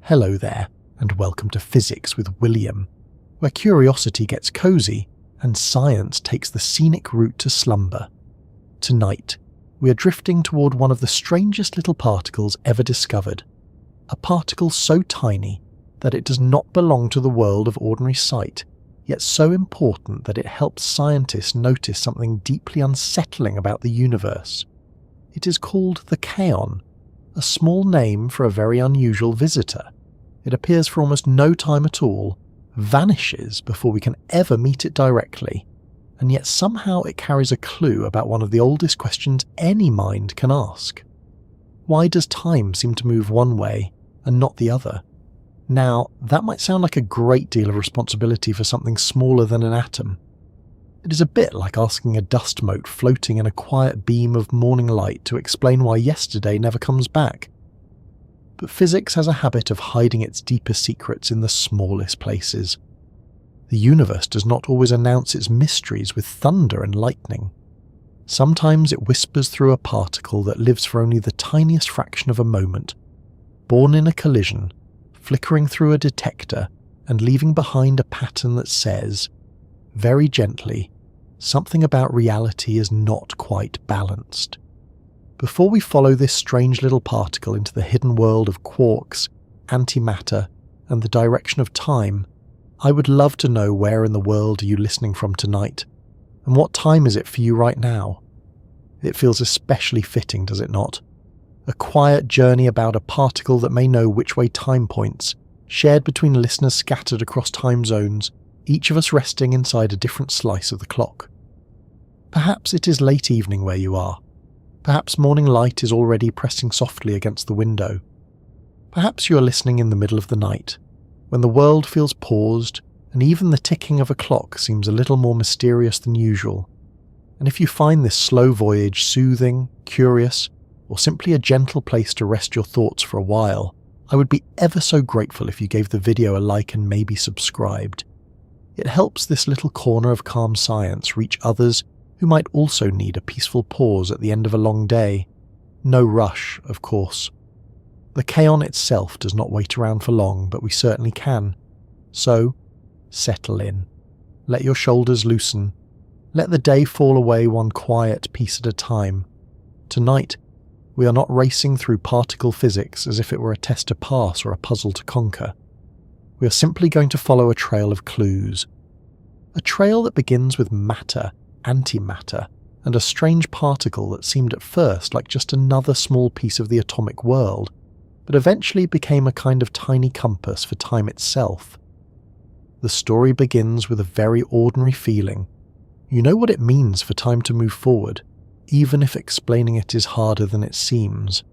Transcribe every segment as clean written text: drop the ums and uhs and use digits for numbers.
Hello there, and welcome to Physics with William, where curiosity gets cozy and science takes the scenic route to slumber. Tonight, we are drifting toward one of the strangest little particles ever discovered, a particle so tiny that it does not belong to the world of ordinary sight, yet so important that it helps scientists notice something deeply unsettling about the universe. It is called the Kaon, a small name for a very unusual visitor. It appears for almost no time at all, vanishes before we can ever meet it directly, and yet somehow it carries a clue about one of the oldest questions any mind can ask. Why does time seem to move one way and not the other? Now, that might sound like a great deal of responsibility for something smaller than an atom. It is a bit like asking a dust mote floating in a quiet beam of morning light to explain why yesterday never comes back. But physics has a habit of hiding its deepest secrets in the smallest places. The universe does not always announce its mysteries with thunder and lightning. Sometimes it whispers through a particle that lives for only the tiniest fraction of a moment, born in a collision, flickering through a detector and leaving behind a pattern that says, very gently, something about reality is not quite balanced. Before we follow this strange little particle into the hidden world of quarks, antimatter, and the direction of time, I would love to know where in the world are you listening from tonight, and what time is it for you right now? It feels especially fitting, does it not? A quiet journey about a particle that may know which way time points, shared between listeners scattered across time zones, each of us resting inside a different slice of the clock. Perhaps it is late evening where you are. Perhaps morning light is already pressing softly against the window. Perhaps you are listening in the middle of the night, when the world feels paused and even the ticking of a clock seems a little more mysterious than usual. And if you find this slow voyage soothing, curious, or simply a gentle place to rest your thoughts for a while, I would be ever so grateful if you gave the video a like and maybe subscribed. It helps this little corner of calm science reach others who might also need a peaceful pause at the end of a long day. No rush, of course. The Kaon itself does not wait around for long, but we certainly can. So, settle in. Let your shoulders loosen. Let the day fall away one quiet piece at a time. Tonight, we are not racing through particle physics as if it were a test to pass or a puzzle to conquer. We are simply going to follow a trail of clues. A trail that begins with matter, antimatter, and a strange particle that seemed at first like just another small piece of the atomic world, but eventually became a kind of tiny compass for time itself. The story begins with a very ordinary feeling. You know what it means for time to move forward, even if explaining it is harder than it seems.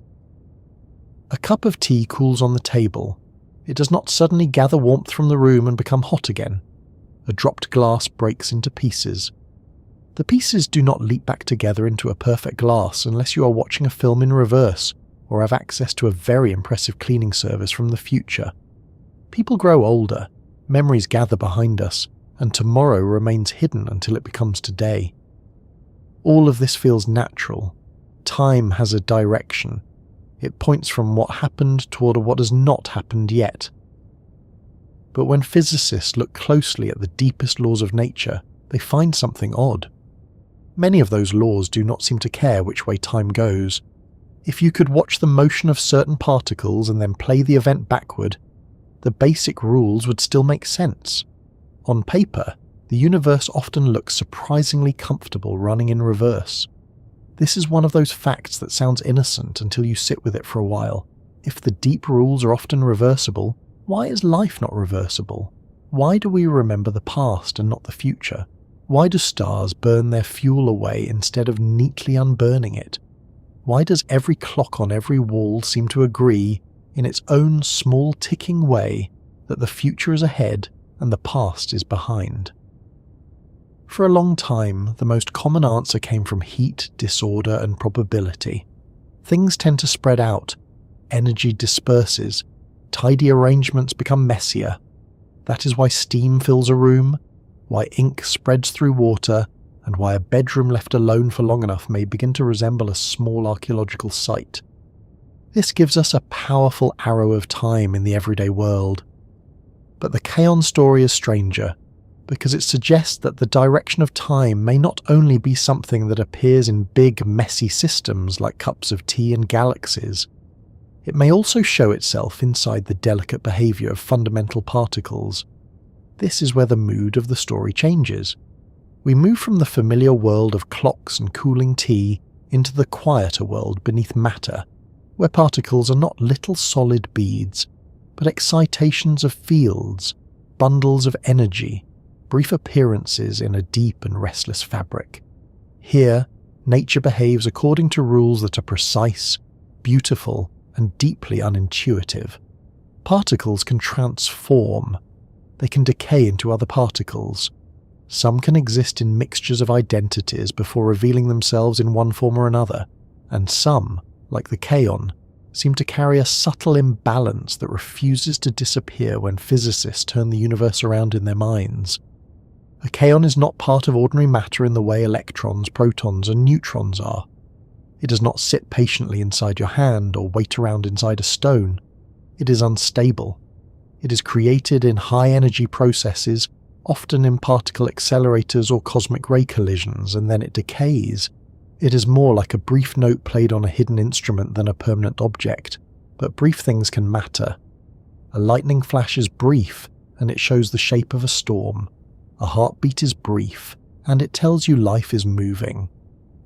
A cup of tea cools on the table. It does not suddenly gather warmth from the room and become hot again. A dropped glass breaks into pieces. The pieces do not leap back together into a perfect glass unless you are watching a film in reverse or have access to a very impressive cleaning service from the future. People grow older, memories gather behind us, and tomorrow remains hidden until it becomes today. All of this feels natural. Time has a direction. It points from what happened toward what has not happened yet. But when physicists look closely at the deepest laws of nature, they find something odd. Many of those laws do not seem to care which way time goes. If you could watch the motion of certain particles and then play the event backward, the basic rules would still make sense. On paper, the universe often looks surprisingly comfortable running in reverse. This is one of those facts that sounds innocent until you sit with it for a while. If the deep rules are often reversible, why is life not reversible? Why do we remember the past and not the future? Why do stars burn their fuel away instead of neatly unburning it? Why does every clock on every wall seem to agree, in its own small ticking way, that the future is ahead and the past is behind? For a long time, the most common answer came from heat, disorder, and probability. Things tend to spread out, energy disperses, tidy arrangements become messier. That is why steam fills a room, why ink spreads through water, and why a bedroom left alone for long enough may begin to resemble a small archaeological site. This gives us a powerful arrow of time in the everyday world. But the Kaon story is stranger, because it suggests that the direction of time may not only be something that appears in big, messy systems like cups of tea and galaxies. It may also show itself inside the delicate behaviour of fundamental particles. This is where the mood of the story changes. We move from the familiar world of clocks and cooling tea into the quieter world beneath matter, where particles are not little solid beads, but excitations of fields, bundles of energy, brief appearances in a deep and restless fabric. Here, nature behaves according to rules that are precise, beautiful, and deeply unintuitive. Particles can transform. They can decay into other particles. Some can exist in mixtures of identities before revealing themselves in one form or another, and some, like the kaon, seem to carry a subtle imbalance that refuses to disappear when physicists turn the universe around in their minds. A kaon is not part of ordinary matter in the way electrons, protons, and neutrons are. It does not sit patiently inside your hand or wait around inside a stone. It is unstable. It is created in high-energy processes, often in particle accelerators or cosmic ray collisions, and then it decays. It is more like a brief note played on a hidden instrument than a permanent object, but brief things can matter. A lightning flash is brief, and it shows the shape of a storm. A heartbeat is brief, and it tells you life is moving.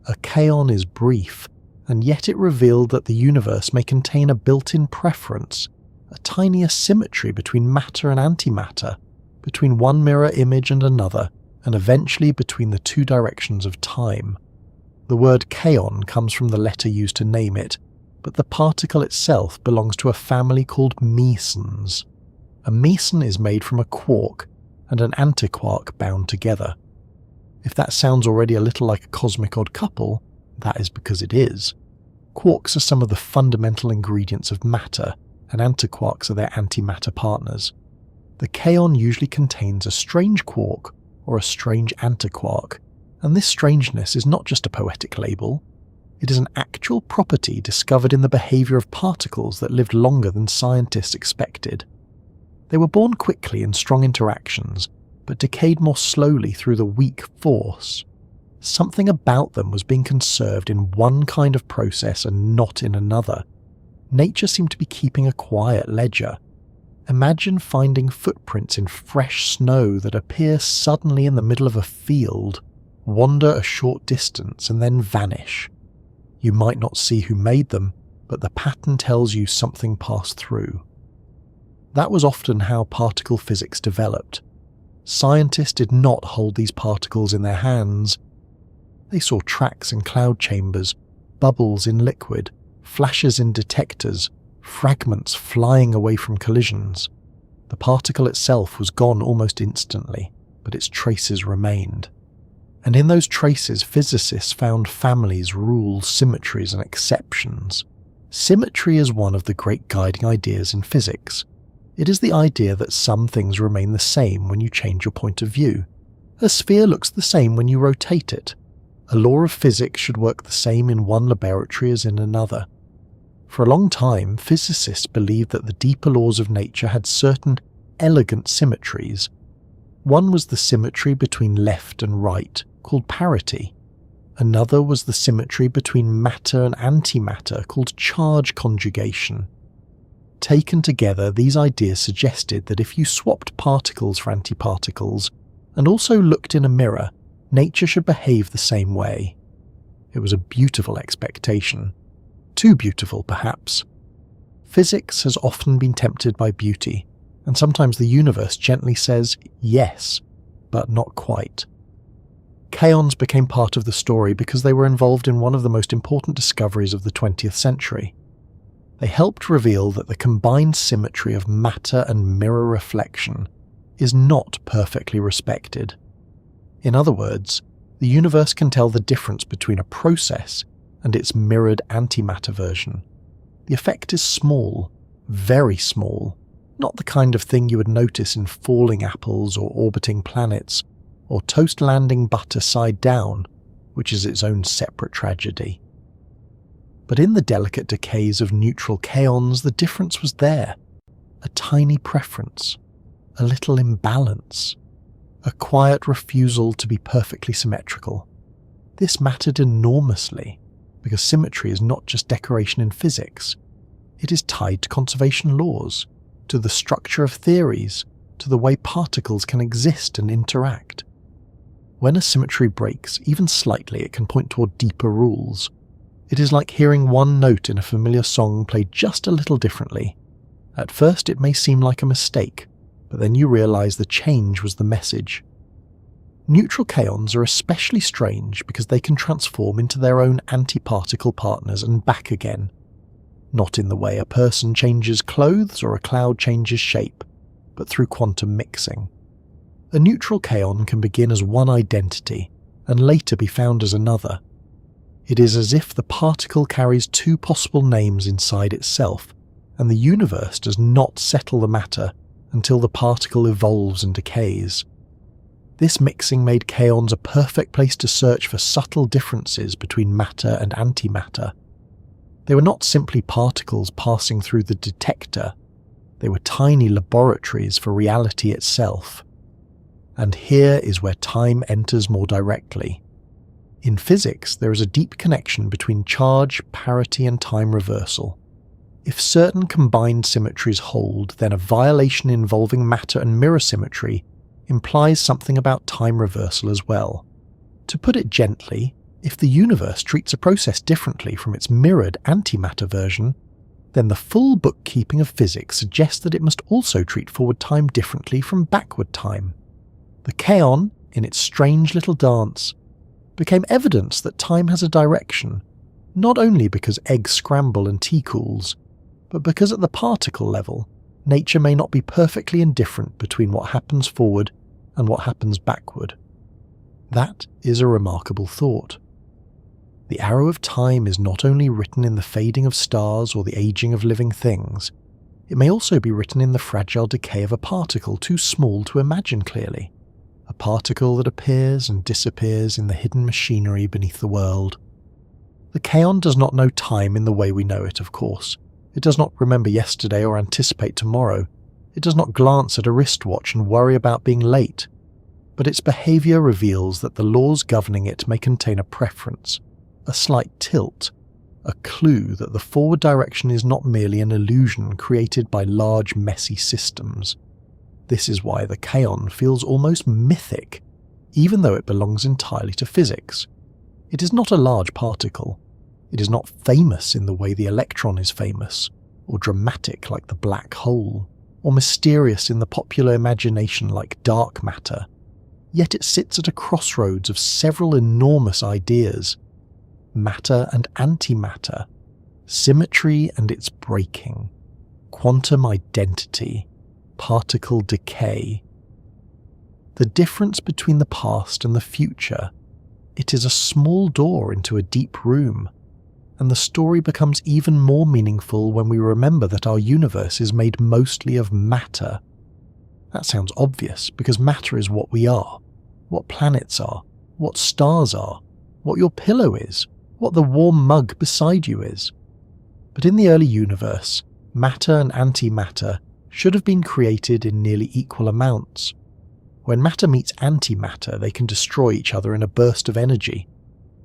A kaon is brief, and yet it revealed that the universe may contain a built-in preference, a tiny asymmetry between matter and antimatter, between one mirror image and another, and eventually between the two directions of time. The word kaon comes from the letter used to name it, but the particle itself belongs to a family called mesons. A meson is made from a quark and an antiquark bound together. If that sounds already a little like a cosmic odd couple, that is because it is. Quarks are some of the fundamental ingredients of matter, and antiquarks are their antimatter partners. The kaon usually contains a strange quark or a strange antiquark, and this strangeness is not just a poetic label. It is an actual property discovered in the behaviour of particles that lived longer than scientists expected. They were born quickly in strong interactions, but decayed more slowly through the weak force. Something about them was being conserved in one kind of process and not in another. Nature seemed to be keeping a quiet ledger. Imagine finding footprints in fresh snow that appear suddenly in the middle of a field, wander a short distance and then vanish. You might not see who made them, but the pattern tells you something passed through. That was often how particle physics developed. Scientists did not hold these particles in their hands. They saw tracks in cloud chambers, bubbles in liquid, flashes in detectors, fragments flying away from collisions. The particle itself was gone almost instantly, but its traces remained. And in those traces, physicists found families, rules, symmetries, and exceptions. Symmetry is one of the great guiding ideas in physics. It is the idea that some things remain the same when you change your point of view. A sphere looks the same when you rotate it. A law of physics should work the same in one laboratory as in another. For a long time, physicists believed that the deeper laws of nature had certain elegant symmetries. One was the symmetry between left and right, called parity. Another was the symmetry between matter and antimatter, called charge conjugation. Taken together, these ideas suggested that if you swapped particles for antiparticles, and also looked in a mirror, nature should behave the same way. It was a beautiful expectation. Too beautiful, perhaps. Physics has often been tempted by beauty, and sometimes the universe gently says yes, but not quite. Kaons became part of the story because they were involved in one of the most important discoveries of the 20th century. They helped reveal that the combined symmetry of matter and mirror reflection is not perfectly respected. In other words, the universe can tell the difference between a process and its mirrored antimatter version. The effect is small, very small, not the kind of thing you would notice in falling apples or orbiting planets, or toast landing butter side down, which is its own separate tragedy. But in the delicate decays of neutral kaons, the difference was there. A tiny preference, a little imbalance, a quiet refusal to be perfectly symmetrical. This mattered enormously, because symmetry is not just decoration in physics. It is tied to conservation laws, to the structure of theories, to the way particles can exist and interact. When a symmetry breaks, even slightly, it can point toward deeper rules. It is like hearing one note in a familiar song played just a little differently. At first it may seem like a mistake, but then you realize the change was the message. Neutral kaons are especially strange because they can transform into their own antiparticle partners and back again. Not in the way a person changes clothes or a cloud changes shape, but through quantum mixing. A neutral kaon can begin as one identity and later be found as another. It is as if the particle carries two possible names inside itself, and the universe does not settle the matter until the particle evolves and decays. This mixing made kaons a perfect place to search for subtle differences between matter and antimatter. They were not simply particles passing through the detector, they were tiny laboratories for reality itself. And here is where time enters more directly. In physics, there is a deep connection between charge, parity, and time reversal. If certain combined symmetries hold, then a violation involving matter and mirror symmetry implies something about time reversal as well. To put it gently, if the universe treats a process differently from its mirrored antimatter version, then the full bookkeeping of physics suggests that it must also treat forward time differently from backward time. The kaon, in its strange little dance, became evidence that time has a direction, not only because eggs scramble and tea cools, but because at the particle level, nature may not be perfectly indifferent between what happens forward and what happens backward. That is a remarkable thought. The arrow of time is not only written in the fading of stars or the aging of living things, it may also be written in the fragile decay of a particle too small to imagine clearly. A particle that appears and disappears in the hidden machinery beneath the world. The kaon does not know time in the way we know it, of course. It does not remember yesterday or anticipate tomorrow. It does not glance at a wristwatch and worry about being late. But its behavior reveals that the laws governing it may contain a preference, a slight tilt, a clue that the forward direction is not merely an illusion created by large, messy systems. This is why the kaon feels almost mythic, even though it belongs entirely to physics. It is not a large particle. It is not famous in the way the electron is famous, or dramatic like the black hole, or mysterious in the popular imagination like dark matter. Yet it sits at a crossroads of several enormous ideas: matter and antimatter, symmetry and its breaking, quantum identity, particle decay. The difference between the past and the future, it is a small door into a deep room, and the story becomes even more meaningful when we remember that our universe is made mostly of matter. That sounds obvious, because matter is what we are, what planets are, what stars are, what your pillow is, what the warm mug beside you is. But in the early universe, matter and antimatter should have been created in nearly equal amounts. When matter meets antimatter, they can destroy each other in a burst of energy.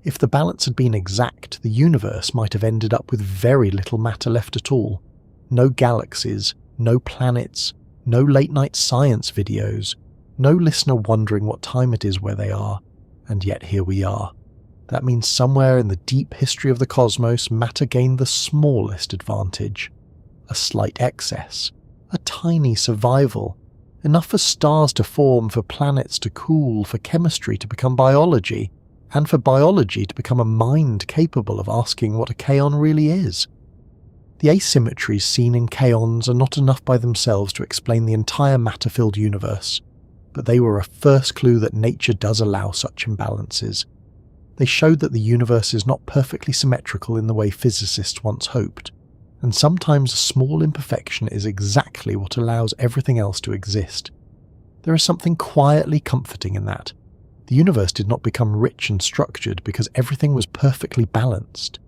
If the balance had been exact, the universe might have ended up with very little matter left at all. No galaxies, no planets, no late-night science videos, no listener wondering what time it is where they are, and yet here we are. That means somewhere in the deep history of the cosmos, matter gained the smallest advantage. A slight excess. A tiny survival, enough for stars to form, for planets to cool, for chemistry to become biology, and for biology to become a mind capable of asking what a kaon really is. The asymmetries seen in kaons are not enough by themselves to explain the entire matter-filled universe, but they were a first clue that nature does allow such imbalances. They showed that the universe is not perfectly symmetrical in the way physicists once hoped, and sometimes a small imperfection is exactly what allows everything else to exist. There is something quietly comforting in that. The universe did not become rich and structured because everything was perfectly balanced.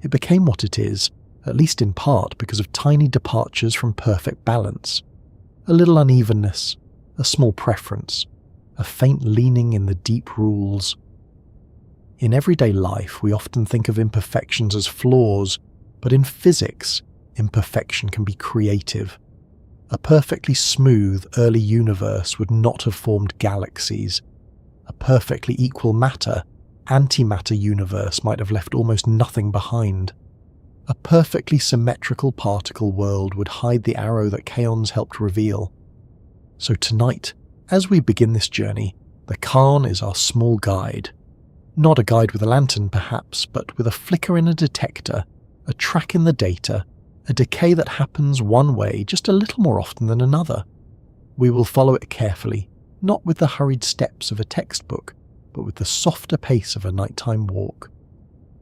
It became what it is, at least in part because of tiny departures from perfect balance. A little unevenness, a small preference, a faint leaning in the deep rules. In everyday life, we often think of imperfections as flaws, but in physics, imperfection can be creative. A perfectly smooth early universe would not have formed galaxies. A perfectly equal matter, antimatter universe might have left almost nothing behind. A perfectly symmetrical particle world would hide the arrow that kaons helped reveal. So tonight, as we begin this journey, the Kaon is our small guide. Not a guide with a lantern perhaps, but with a flicker in a detector, a track in the data, a decay that happens one way just a little more often than another. We will follow it carefully, not with the hurried steps of a textbook, but with the softer pace of a nighttime walk.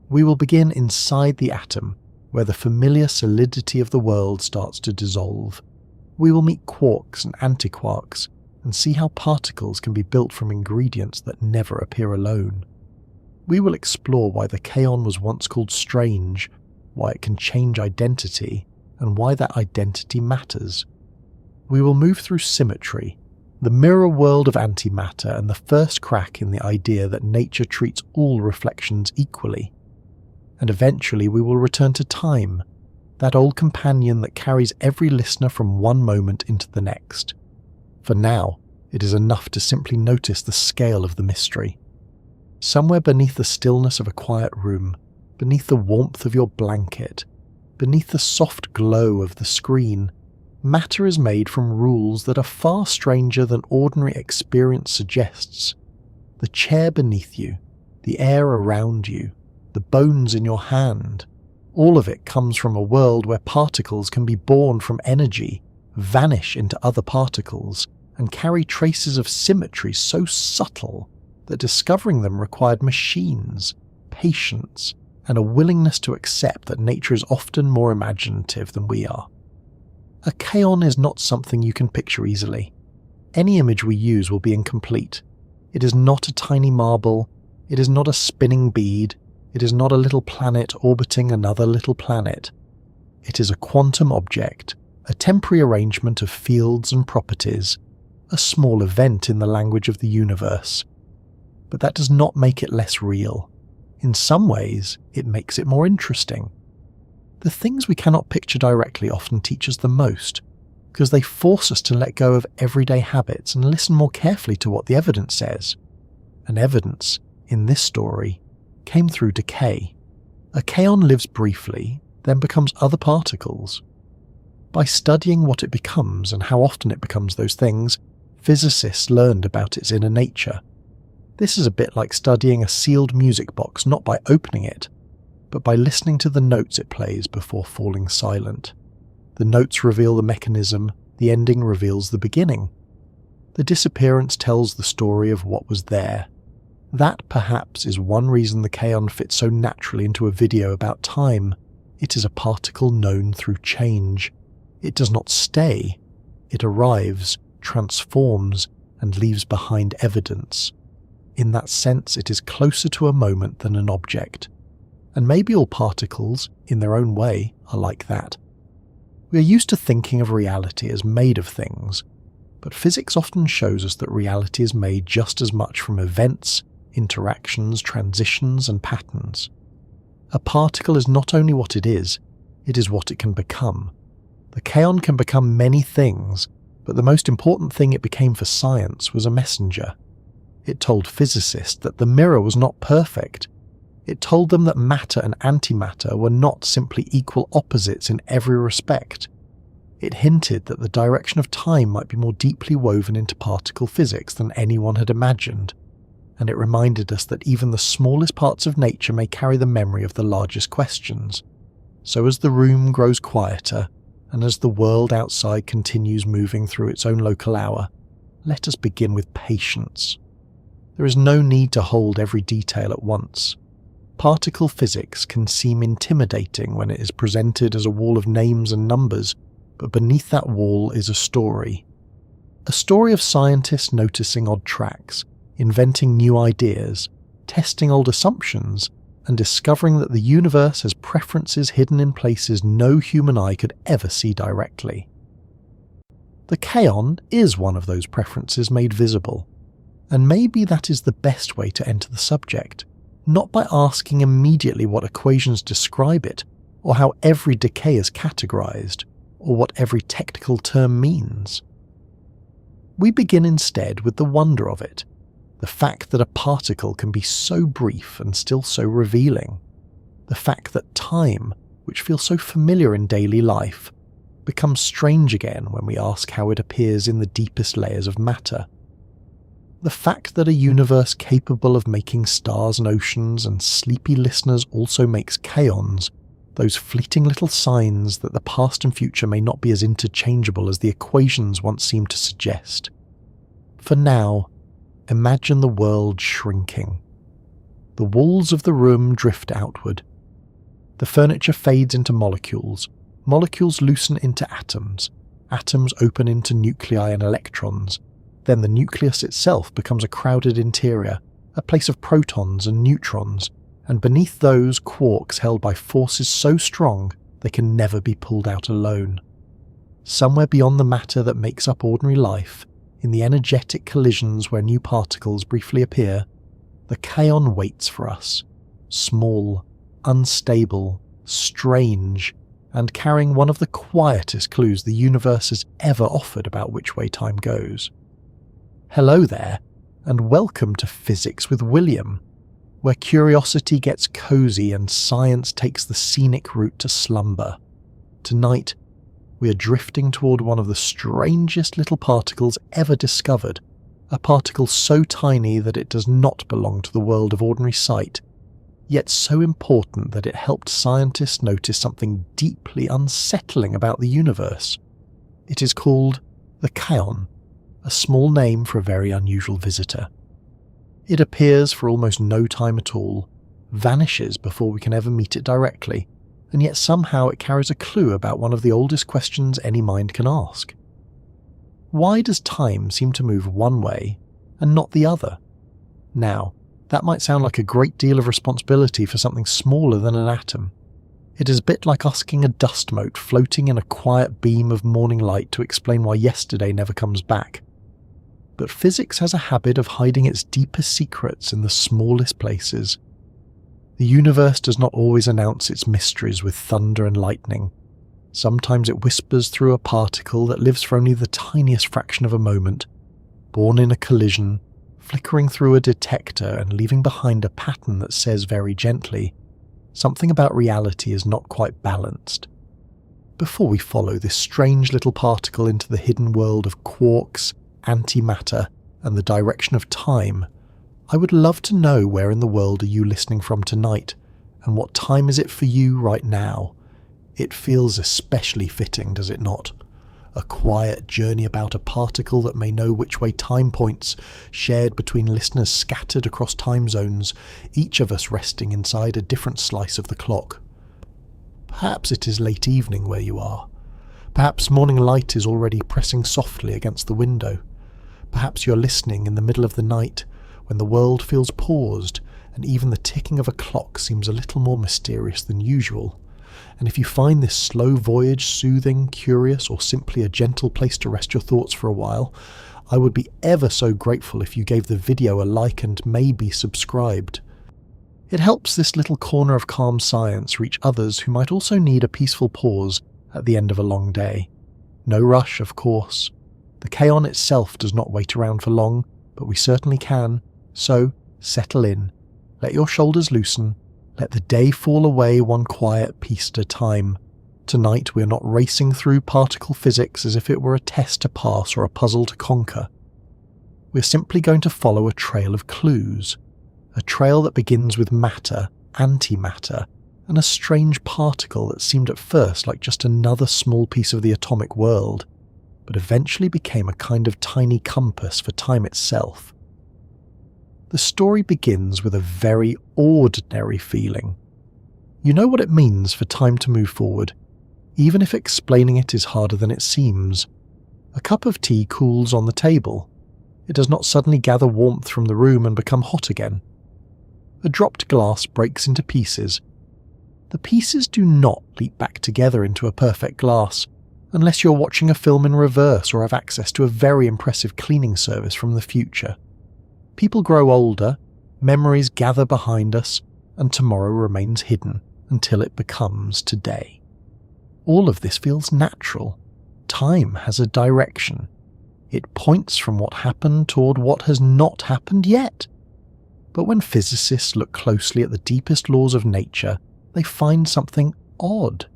We will begin inside the atom, where the familiar solidity of the world starts to dissolve. We will meet quarks and antiquarks, and see how particles can be built from ingredients that never appear alone. We will explore why the Kaon was once called strange, why it can change identity, and why that identity matters. We will move through symmetry, the mirror world of antimatter, and the first crack in the idea that nature treats all reflections equally. And eventually we will return to time, that old companion that carries every listener from one moment into the next. For now, it is enough to simply notice the scale of the mystery. Somewhere beneath the stillness of a quiet room, beneath the warmth of your blanket, beneath the soft glow of the screen, matter is made from rules that are far stranger than ordinary experience suggests. The chair beneath you, the air around you, the bones in your hand, all of it comes from a world where particles can be born from energy, vanish into other particles, and carry traces of symmetry so subtle that discovering them required machines, patience, and a willingness to accept that nature is often more imaginative than we are. A kaon is not something you can picture easily. Any image we use will be incomplete. It is not a tiny marble, it is not a spinning bead, it is not a little planet orbiting another little planet. It is a quantum object, a temporary arrangement of fields and properties, a small event in the language of the universe. But that does not make it less real. In some ways, it makes it more interesting. The things we cannot picture directly often teach us the most, because they force us to let go of everyday habits and listen more carefully to what the evidence says. And evidence, in this story, came through decay. A kaon lives briefly, then becomes other particles. By studying what it becomes and how often it becomes those things, physicists learned about its inner nature. This is a bit like studying a sealed music box not by opening it, but by listening to the notes it plays before falling silent. The notes reveal the mechanism, the ending reveals the beginning. The disappearance tells the story of what was there. That, perhaps, is one reason the kaon fits so naturally into a video about time. It is a particle known through change. It does not stay. It arrives, transforms, and leaves behind evidence. In that sense, it is closer to a moment than an object. And maybe all particles, in their own way, are like that. We are used to thinking of reality as made of things, but physics often shows us that reality is made just as much from events, interactions, transitions, and patterns. A particle is not only what it is what it can become. The kaon can become many things, but the most important thing it became for science was a messenger. It told physicists that the mirror was not perfect. It told them that matter and antimatter were not simply equal opposites in every respect. It hinted that the direction of time might be more deeply woven into particle physics than anyone had imagined. And it reminded us that even the smallest parts of nature may carry the memory of the largest questions. So as the room grows quieter, and as the world outside continues moving through its own local hour, let us begin with patience. There is no need to hold every detail at once. Particle physics can seem intimidating when it is presented as a wall of names and numbers, but beneath that wall is a story. A story of scientists noticing odd tracks, inventing new ideas, testing old assumptions, and discovering that the universe has preferences hidden in places no human eye could ever see directly. The kaon is one of those preferences made visible, and maybe that is the best way to enter the subject, not by asking immediately what equations describe it, or how every decay is categorized, or what every technical term means. We begin instead with the wonder of it, the fact that a particle can be so brief and still so revealing, the fact that time, which feels so familiar in daily life, becomes strange again when we ask how it appears in the deepest layers of matter. The fact that a universe capable of making stars and oceans and sleepy listeners also makes kaons, those fleeting little signs that the past and future may not be as interchangeable as the equations once seemed to suggest. For now, imagine the world shrinking. The walls of the room drift outward. The furniture fades into molecules. Molecules loosen into atoms. Atoms open into nuclei and electrons. Then the nucleus itself becomes a crowded interior, a place of protons and neutrons, and beneath those quarks held by forces so strong they can never be pulled out alone. Somewhere beyond the matter that makes up ordinary life, in the energetic collisions where new particles briefly appear, the kaon waits for us, small, unstable, strange, and carrying one of the quietest clues the universe has ever offered about which way time goes. Hello there, and welcome to Physics with William, where curiosity gets cozy and science takes the scenic route to slumber. Tonight, we are drifting toward one of the strangest little particles ever discovered, a particle so tiny that it does not belong to the world of ordinary sight, yet so important that it helped scientists notice something deeply unsettling about the universe. It is called the Kaon, a small name for a very unusual visitor. It appears for almost no time at all, vanishes before we can ever meet it directly, and yet somehow it carries a clue about one of the oldest questions any mind can ask. Why does time seem to move one way and not the other? Now, that might sound like a great deal of responsibility for something smaller than an atom. It is a bit like asking a dust mote floating in a quiet beam of morning light to explain why yesterday never comes back. But physics has a habit of hiding its deepest secrets in the smallest places. The universe does not always announce its mysteries with thunder and lightning. Sometimes it whispers through a particle that lives for only the tiniest fraction of a moment, born in a collision, flickering through a detector and leaving behind a pattern that says very gently, something about reality is not quite balanced. Before we follow this strange little particle into the hidden world of quarks, antimatter, and the direction of time, I would love to know where in the world are you listening from tonight, and what time is it for you right now. It feels especially fitting, does it not? A quiet journey about a particle that may know which way time points, shared between listeners scattered across time zones, each of us resting inside a different slice of the clock. Perhaps it is late evening where you are. Perhaps morning light is already pressing softly against the window. Perhaps you're listening in the middle of the night, when the world feels paused, and even the ticking of a clock seems a little more mysterious than usual. And if you find this slow voyage soothing, curious, or simply a gentle place to rest your thoughts for a while, I would be ever so grateful if you gave the video a like and maybe subscribed. It helps this little corner of calm science reach others who might also need a peaceful pause at the end of a long day. No rush, of course. The Kaon itself does not wait around for long, but we certainly can. So, settle in. Let your shoulders loosen. Let the day fall away one quiet piece at a time. Tonight we are not racing through particle physics as if it were a test to pass or a puzzle to conquer. We're simply going to follow a trail of clues. A trail that begins with matter, antimatter, and a strange particle that seemed at first like just another small piece of the atomic world, but eventually became a kind of tiny compass for time itself. The story begins with a very ordinary feeling. You know what it means for time to move forward, even if explaining it is harder than it seems. A cup of tea cools on the table. It does not suddenly gather warmth from the room and become hot again. A dropped glass breaks into pieces. The pieces do not leap back together into a perfect glass, unless you're watching a film in reverse or have access to a very impressive cleaning service from the future. People grow older, memories gather behind us, and tomorrow remains hidden until it becomes today. All of this feels natural. Time has a direction. It points from what happened toward what has not happened yet. But when physicists look closely at the deepest laws of nature, they find something odd.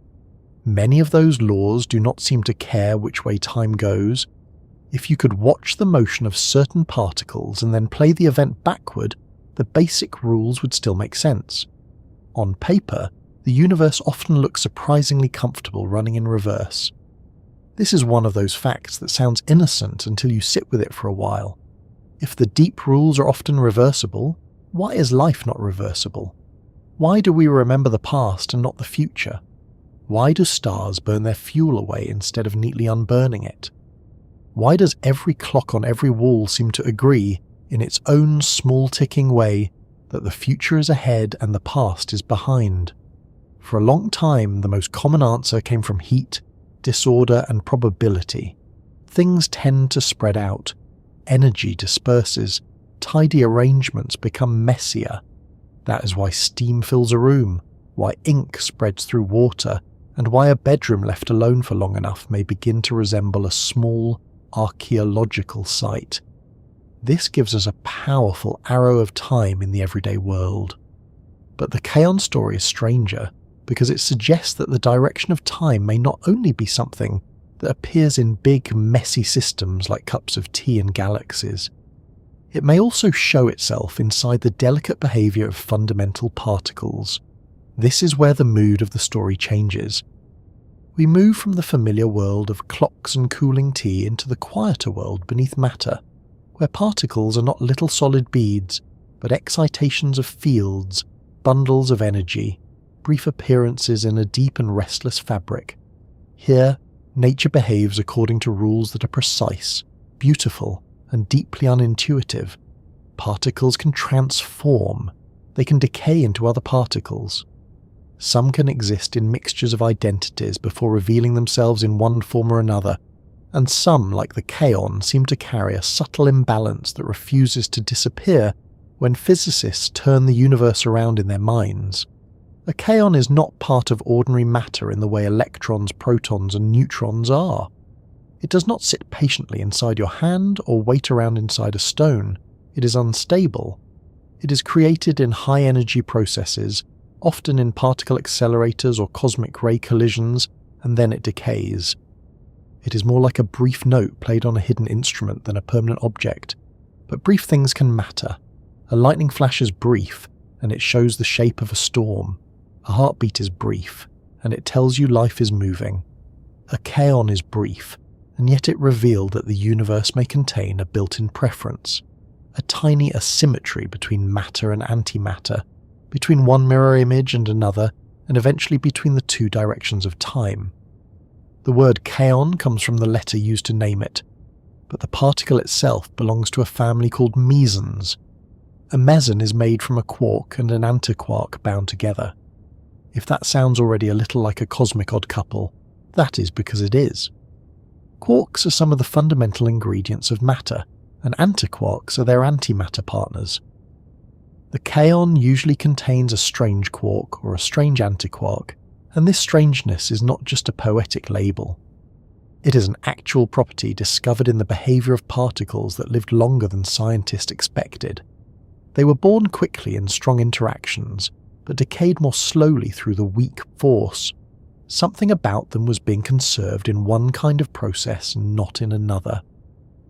Many of those laws do not seem to care which way time goes. If you could watch the motion of certain particles and then play the event backward, the basic rules would still make sense. On paper, the universe often looks surprisingly comfortable running in reverse. This is one of those facts that sounds innocent until you sit with it for a while. If the deep rules are often reversible, why is life not reversible? Why do we remember the past and not the future? Why do stars burn their fuel away instead of neatly unburning it? Why does every clock on every wall seem to agree, in its own small ticking way, that the future is ahead and the past is behind? For a long time, the most common answer came from heat, disorder, and probability. Things tend to spread out. Energy disperses. Tidy arrangements become messier. That is why steam fills a room, why ink spreads through water, and why a bedroom left alone for long enough may begin to resemble a small, archaeological site. This gives us a powerful arrow of time in the everyday world. But the Kaon story is stranger, because it suggests that the direction of time may not only be something that appears in big, messy systems like cups of tea and galaxies. It may also show itself inside the delicate behaviour of fundamental particles. This is where the mood of the story changes. We move from the familiar world of clocks and cooling tea into the quieter world beneath matter, where particles are not little solid beads, but excitations of fields, bundles of energy, brief appearances in a deep and restless fabric. Here, nature behaves according to rules that are precise, beautiful, and deeply unintuitive. Particles can transform. They can decay into other particles. Some can exist in mixtures of identities before revealing themselves in one form or another, and some, like the Kaon, seem to carry a subtle imbalance that refuses to disappear when physicists turn the universe around in their minds. A kaon is not part of ordinary matter in the way electrons, protons, and neutrons are. It does not sit patiently inside your hand or wait around inside a stone. It is unstable. It is created in high-energy processes, often in particle accelerators or cosmic ray collisions, and then it decays. It is more like a brief note played on a hidden instrument than a permanent object. But brief things can matter. A lightning flash is brief, and it shows the shape of a storm. A heartbeat is brief, and it tells you life is moving. A kaon is brief, and yet it revealed that the universe may contain a built-in preference, a tiny asymmetry between matter and antimatter, between one mirror image and another, and eventually between the two directions of time. The word kaon comes from the letter used to name it, but the particle itself belongs to a family called mesons. A meson is made from a quark and an antiquark bound together. If that sounds already a little like a cosmic odd couple, that is because it is. Quarks are some of the fundamental ingredients of matter, and antiquarks are their antimatter partners. The kaon usually contains a strange quark or a strange antiquark, and this strangeness is not just a poetic label. It is an actual property discovered in the behaviour of particles that lived longer than scientists expected. They were born quickly in strong interactions, but decayed more slowly through the weak force. Something about them was being conserved in one kind of process, not in another.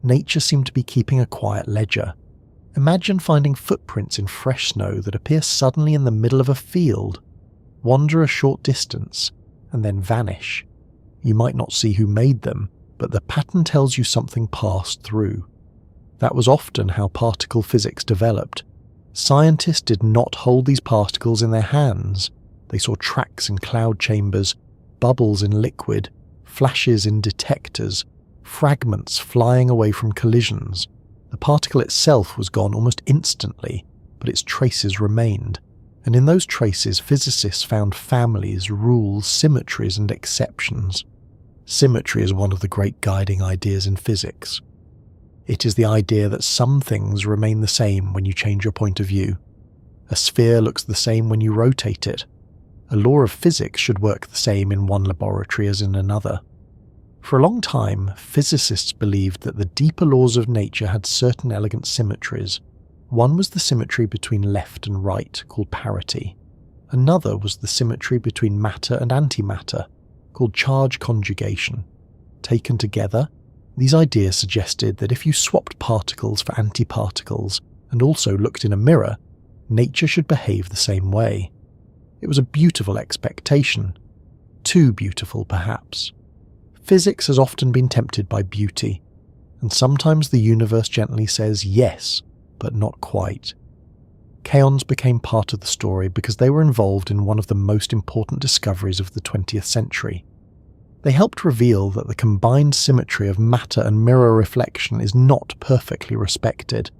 Nature seemed to be keeping a quiet ledger. Imagine finding footprints in fresh snow that appear suddenly in the middle of a field, wander a short distance, and then vanish. You might not see who made them, but the pattern tells you something passed through. That was often how particle physics developed. Scientists did not hold these particles in their hands. They saw tracks in cloud chambers, bubbles in liquid, flashes in detectors, fragments flying away from collisions. The particle itself was gone almost instantly, but its traces remained, and in those traces physicists found families, rules, symmetries and exceptions. Symmetry is one of the great guiding ideas in physics. It is the idea that some things remain the same when you change your point of view. A sphere looks the same when you rotate it. A law of physics should work the same in one laboratory as in another. For a long time, physicists believed that the deeper laws of nature had certain elegant symmetries. One was the symmetry between left and right, called parity. Another was the symmetry between matter and antimatter, called charge conjugation. Taken together, these ideas suggested that if you swapped particles for antiparticles and also looked in a mirror, nature should behave the same way. It was a beautiful expectation. Too beautiful, perhaps. Physics has often been tempted by beauty, and sometimes the universe gently says yes, but not quite. Kaons became part of the story because they were involved in one of the most important discoveries of the 20th century. They helped reveal that the combined symmetry of matter and mirror reflection is not perfectly respected.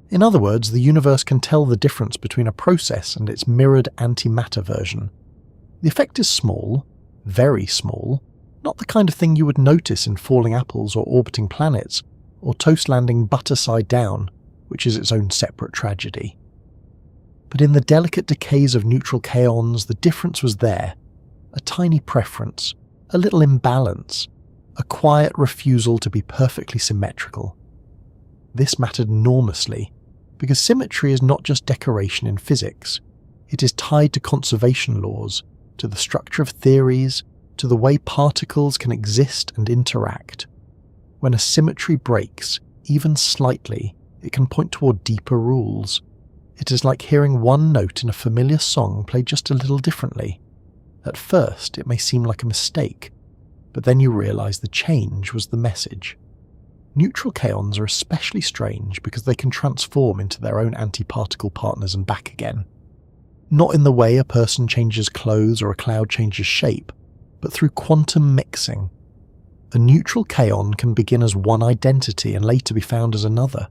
In other words, the universe can tell the difference between a process and its mirrored antimatter version. The effect is small, very small, not the kind of thing you would notice in falling apples or orbiting planets, or toast landing butter side down, which is its own separate tragedy. But in the delicate decays of neutral kaons, the difference was there. A tiny preference, a little imbalance, a quiet refusal to be perfectly symmetrical. This mattered enormously, because symmetry is not just decoration in physics. It is tied to conservation laws, to the structure of theories, to the way particles can exist and interact. When a symmetry breaks, even slightly, it can point toward deeper rules. It is like hearing one note in a familiar song played just a little differently. At first, it may seem like a mistake, but then you realize the change was the message. Neutral kaons are especially strange because they can transform into their own antiparticle partners and back again. Not in the way a person changes clothes or a cloud changes shape, but through quantum mixing. A neutral kaon can begin as one identity and later be found as another.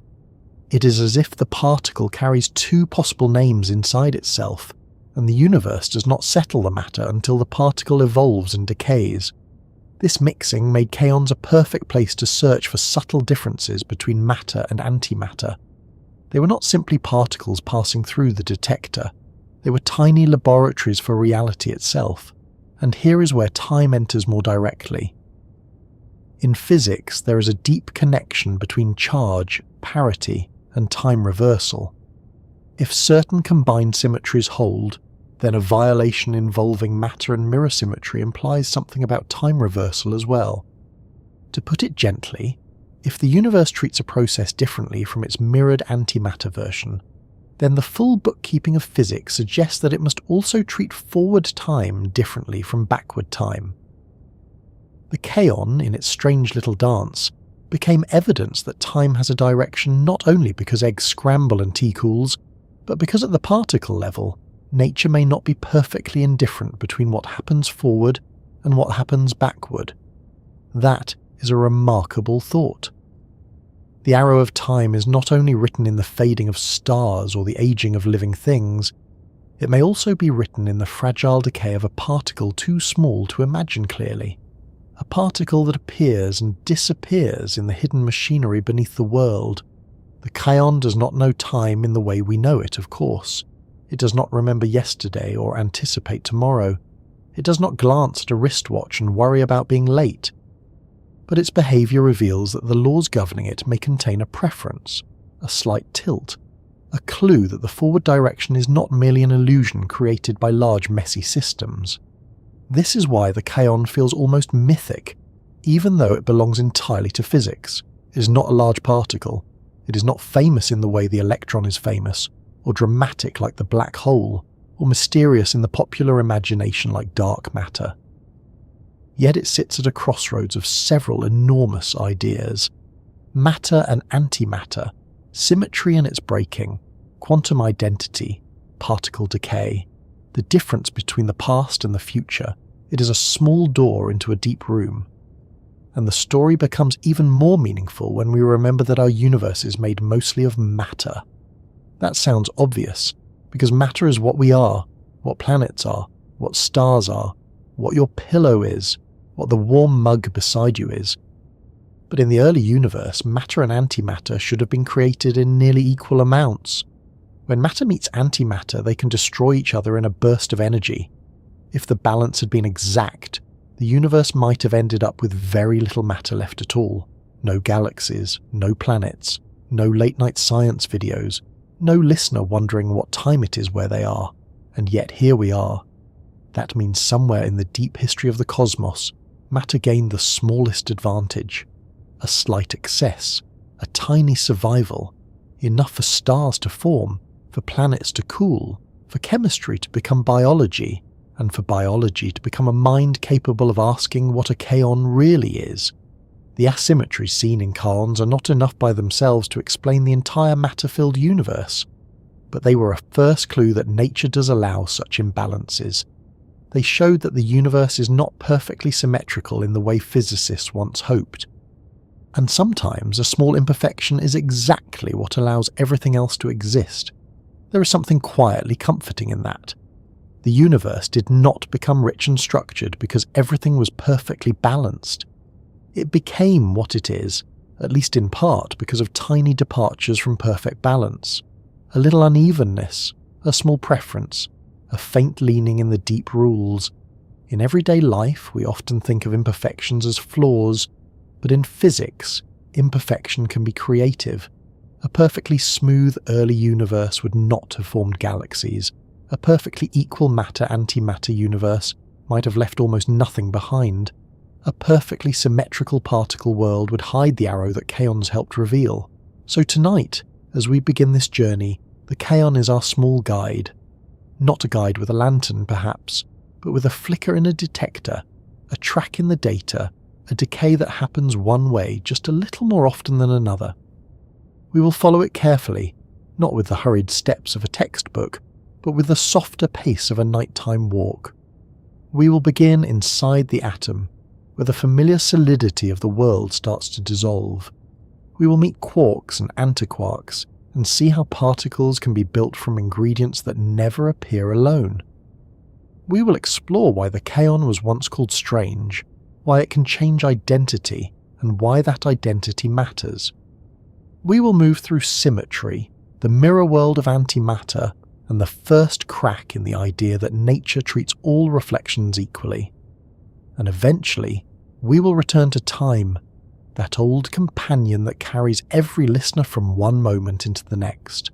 It is as if the particle carries two possible names inside itself, and the universe does not settle the matter until the particle evolves and decays. This mixing made kaons a perfect place to search for subtle differences between matter and antimatter. They were not simply particles passing through the detector. They were tiny laboratories for reality itself. And here is where time enters more directly. In physics, there is a deep connection between charge, parity, and time reversal. If certain combined symmetries hold, then a violation involving matter and mirror symmetry implies something about time reversal as well. To put it gently, if the universe treats a process differently from its mirrored antimatter version, then the full bookkeeping of physics suggests that it must also treat forward time differently from backward time. The kaon, in its strange little dance, became evidence that time has a direction not only because eggs scramble and tea cools, but because at the particle level, nature may not be perfectly indifferent between what happens forward and what happens backward. That is a remarkable thought. The arrow of time is not only written in the fading of stars or the aging of living things, it may also be written in the fragile decay of a particle too small to imagine clearly, a particle that appears and disappears in the hidden machinery beneath the world. The kaon does not know time in the way we know it, of course. It does not remember yesterday or anticipate tomorrow. It does not glance at a wristwatch and worry about being late. But its behaviour reveals that the laws governing it may contain a preference, a slight tilt, a clue that the forward direction is not merely an illusion created by large messy systems. This is why the kaon feels almost mythic, even though it belongs entirely to physics. It is not a large particle. It is not famous in the way the electron is famous, or dramatic like the black hole, or mysterious in the popular imagination like dark matter. Yet it sits at a crossroads of several enormous ideas. Matter and antimatter, symmetry and its breaking, quantum identity, particle decay, the difference between the past and the future. It is a small door into a deep room. And the story becomes even more meaningful when we remember that our universe is made mostly of matter. That sounds obvious, because matter is what we are, what planets are, what stars are, what your pillow is, what the warm mug beside you is. But in the early universe, matter and antimatter should have been created in nearly equal amounts. When matter meets antimatter, they can destroy each other in a burst of energy. If the balance had been exact, the universe might have ended up with very little matter left at all. No galaxies, no planets, no late-night science videos, no listener wondering what time it is where they are. And yet here we are. That means somewhere in the deep history of the cosmos, matter gained the smallest advantage. A slight excess, a tiny survival, enough for stars to form, for planets to cool, for chemistry to become biology, and for biology to become a mind capable of asking what a kaon really is. The asymmetries seen in kaons are not enough by themselves to explain the entire matter-filled universe, but they were a first clue that nature does allow such imbalances. They showed that the universe is not perfectly symmetrical in the way physicists once hoped. And sometimes a small imperfection is exactly what allows everything else to exist. There is something quietly comforting in that. The universe did not become rich and structured because everything was perfectly balanced. It became what it is, at least in part because of tiny departures from perfect balance. A little unevenness, a small preference, a faint leaning in the deep rules. In everyday life, we often think of imperfections as flaws, but in physics, imperfection can be creative. A perfectly smooth early universe would not have formed galaxies. A perfectly equal matter-antimatter universe might have left almost nothing behind. A perfectly symmetrical particle world would hide the arrow that kaons helped reveal. So tonight, as we begin this journey, the kaon is our small guide. Not a guide with a lantern, perhaps, but with a flicker in a detector, a track in the data, a decay that happens one way just a little more often than another. We will follow it carefully, not with the hurried steps of a textbook, but with the softer pace of a nighttime walk. We will begin inside the atom, where the familiar solidity of the world starts to dissolve. We will meet quarks and antiquarks and see how particles can be built from ingredients that never appear alone. We will explore why the kaon was once called strange, why it can change identity, and why that identity matters. We will move through symmetry, the mirror world of antimatter, and the first crack in the idea that nature treats all reflections equally. And eventually, we will return to time, that old companion that carries every listener from one moment into the next.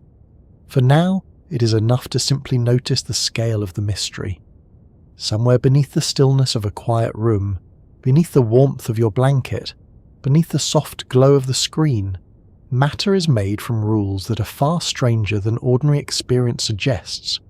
For now, it is enough to simply notice the scale of the mystery. Somewhere beneath the stillness of a quiet room, beneath the warmth of your blanket, beneath the soft glow of the screen, matter is made from rules that are far stranger than ordinary experience suggests.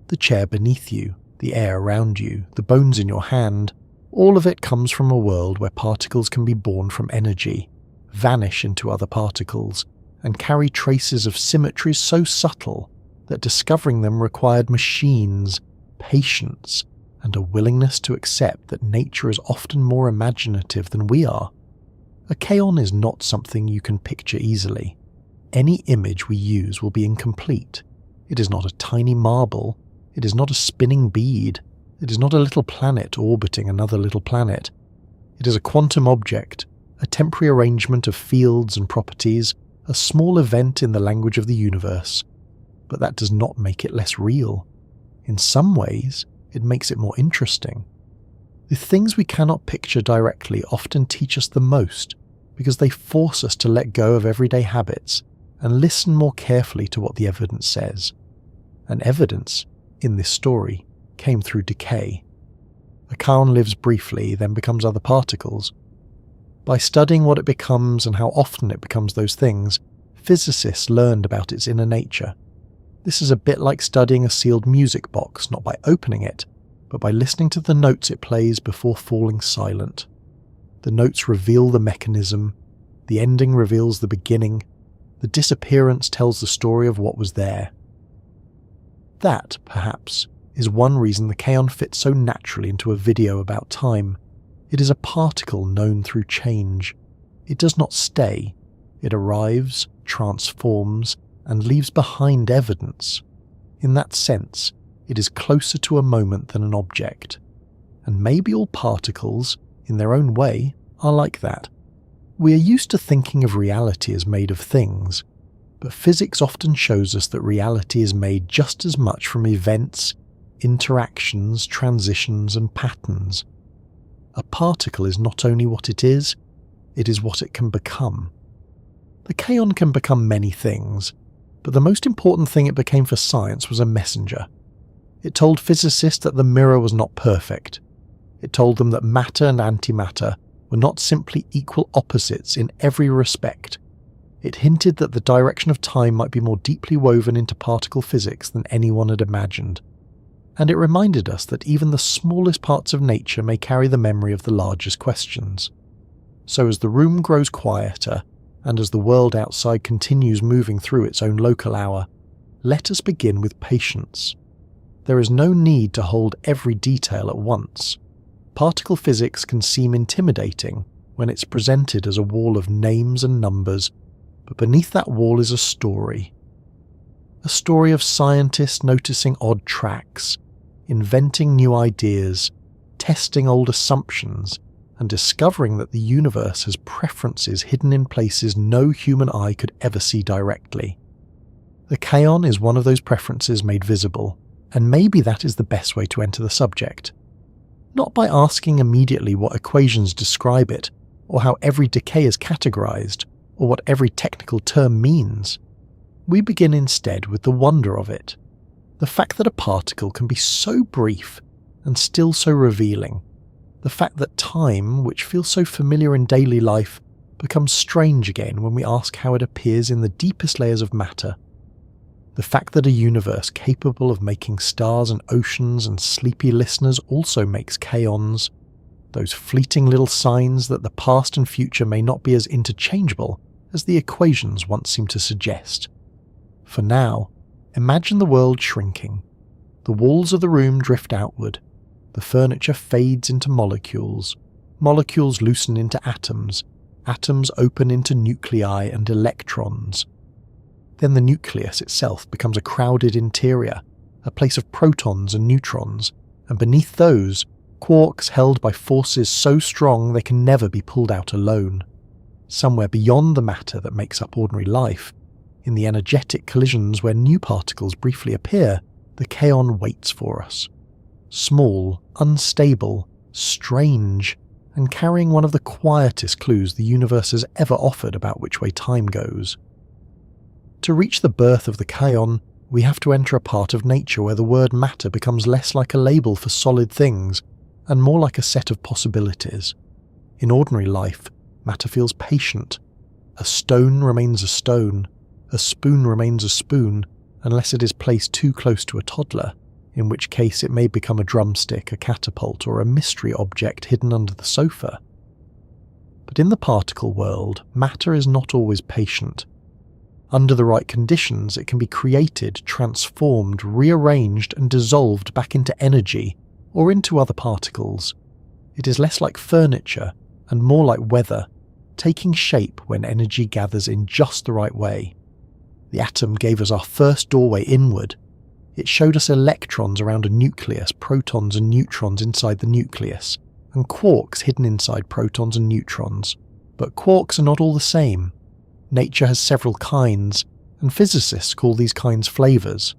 The chair beneath you, the air around you, the bones in your hand, all of it comes from a world where particles can be born from energy, vanish into other particles, and carry traces of symmetries so subtle that discovering them required machines, patience, and a willingness to accept that nature is often more imaginative than we are. A kaon is not something you can picture easily. Any image we use will be incomplete. It is not a tiny marble. It is not a spinning bead. It is not a little planet orbiting another little planet. It is a quantum object, a temporary arrangement of fields and properties, a small event in the language of the universe. But that does not make it less real. In some ways, it makes it more interesting. The things we cannot picture directly often teach us the most, because they force us to let go of everyday habits and listen more carefully to what the evidence says. And evidence, in this story, came through decay. A kaon lives briefly, then becomes other particles. By studying what it becomes and how often it becomes those things, physicists learned about its inner nature. This is a bit like studying a sealed music box, not by opening it, but by listening to the notes it plays before falling silent. The notes reveal the mechanism, the ending reveals the beginning, the disappearance tells the story of what was there. That, perhaps, is one reason the kaon fits so naturally into a video about time. It is a particle known through change. It does not stay. It arrives, transforms, and leaves behind evidence. In that sense, it is closer to a moment than an object. And maybe all particles, in their own way, are like that. We are used to thinking of reality as made of things, but physics often shows us that reality is made just as much from events, interactions, transitions, and patterns. A particle is not only what it is what it can become. The kaon can become many things, but the most important thing it became for science was a messenger. It told physicists that the mirror was not perfect. It told them that matter and antimatter were not simply equal opposites in every respect. It hinted that the direction of time might be more deeply woven into particle physics than anyone had imagined. And it reminded us that even the smallest parts of nature may carry the memory of the largest questions. So as the room grows quieter, and as the world outside continues moving through its own local hour, let us begin with patience. There is no need to hold every detail at once. Particle physics can seem intimidating when it's presented as a wall of names and numbers, but beneath that wall is a story. A story of scientists noticing odd tracks, inventing new ideas, testing old assumptions, and discovering that the universe has preferences hidden in places no human eye could ever see directly. The kaon is one of those preferences made visible, and maybe that is the best way to enter the subject. Not by asking immediately what equations describe it, or how every decay is categorized, or what every technical term means. We begin instead with the wonder of it. The fact that a particle can be so brief and still so revealing. The fact that time, which feels so familiar in daily life, becomes strange again when we ask how it appears in the deepest layers of matter. The fact that a universe capable of making stars and oceans and sleepy listeners also makes kaons, those fleeting little signs that the past and future may not be as interchangeable as the equations once seemed to suggest. For now, imagine the world shrinking. The walls of the room drift outward. The furniture fades into molecules. Molecules loosen into atoms. Atoms open into nuclei and electrons. Then the nucleus itself becomes a crowded interior, a place of protons and neutrons, and beneath those, quarks held by forces so strong they can never be pulled out alone. Somewhere beyond the matter that makes up ordinary life, in the energetic collisions where new particles briefly appear, the kaon waits for us. Small, unstable, strange, and carrying one of the quietest clues the universe has ever offered about which way time goes. To reach the birth of the kaon, we have to enter a part of nature where the word matter becomes less like a label for solid things and more like a set of possibilities. In ordinary life, matter feels patient. A stone remains a stone, a spoon remains a spoon, unless it is placed too close to a toddler, in which case it may become a drumstick, a catapult, or a mystery object hidden under the sofa. But in the particle world, matter is not always patient. Under the right conditions, it can be created, transformed, rearranged, and dissolved back into energy, or into other particles. It is less like furniture, and more like weather, taking shape when energy gathers in just the right way. The atom gave us our first doorway inward. It showed us electrons around a nucleus, protons and neutrons inside the nucleus, and quarks hidden inside protons and neutrons. But quarks are not all the same. Nature has several kinds, and physicists call these kinds flavors.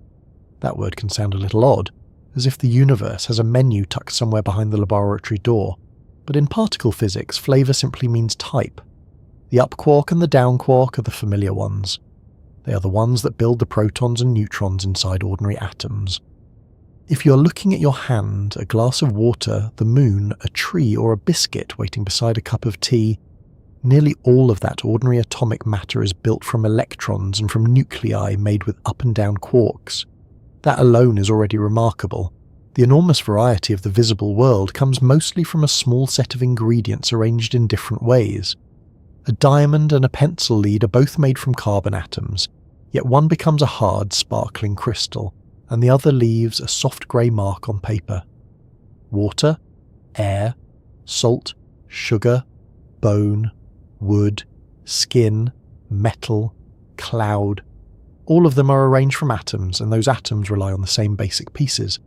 That word can sound a little odd, as if the universe has a menu tucked somewhere behind the laboratory door, but in particle physics, flavor simply means type. The up quark and the down quark are the familiar ones. They are the ones that build the protons and neutrons inside ordinary atoms. If you are looking at your hand, a glass of water, the moon, a tree, or a biscuit waiting beside a cup of tea, nearly all of that ordinary atomic matter is built from electrons and from nuclei made with up and down quarks. That alone is already remarkable. The enormous variety of the visible world comes mostly from a small set of ingredients arranged in different ways. A diamond and a pencil lead are both made from carbon atoms, yet one becomes a hard, sparkling crystal, and the other leaves a soft grey mark on paper. Water, air, salt, sugar, bone, wood, skin, metal, cloud. All of them are arranged from atoms, and those atoms rely on the same basic pieces.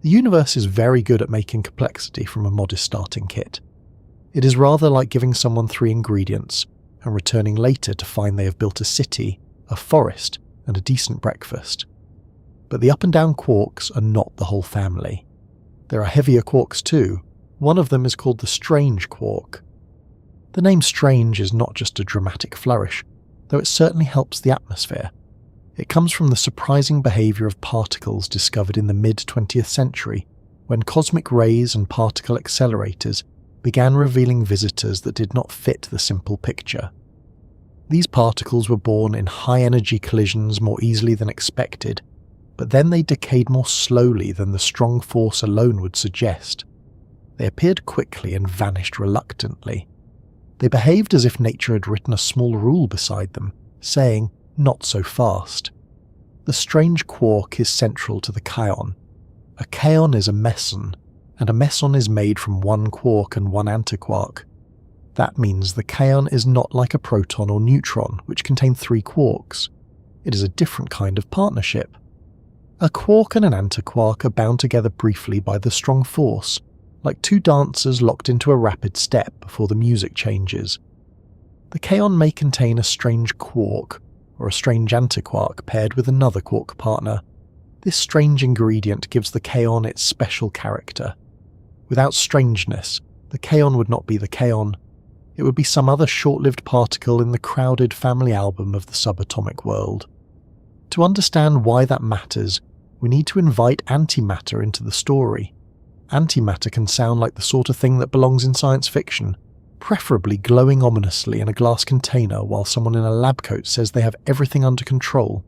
The universe is very good at making complexity from a modest starting kit. It is rather like giving someone 3 ingredients and returning later to find they have built a city, a forest, and a decent breakfast. But the up and down quarks are not the whole family. There are heavier quarks too. One of them is called the strange quark. The name strange is not just a dramatic flourish, though it certainly helps the atmosphere. It comes from the surprising behaviour of particles discovered in the mid-20th century, when cosmic rays and particle accelerators began revealing visitors that did not fit the simple picture. These particles were born in high-energy collisions more easily than expected, but then they decayed more slowly than the strong force alone would suggest. They appeared quickly and vanished reluctantly. They behaved as if nature had written a small rule beside them, saying, "Not so fast." The strange quark is central to the kaon. A kaon is a meson, and a meson is made from 1 quark and 1 antiquark. That means the kaon is not like a proton or neutron, which contain 3 quarks. It is a different kind of partnership. A quark and an antiquark are bound together briefly by the strong force, like 2 dancers locked into a rapid step before the music changes. The kaon may contain a strange quark, or a strange antiquark paired with another quark partner. This strange ingredient gives the kaon its special character. Without strangeness, the kaon would not be the kaon. It would be some other short-lived particle in the crowded family album of the subatomic world. To understand why that matters, we need to invite antimatter into the story. Antimatter can sound like the sort of thing that belongs in science fiction, preferably glowing ominously in a glass container while someone in a lab coat says they have everything under control.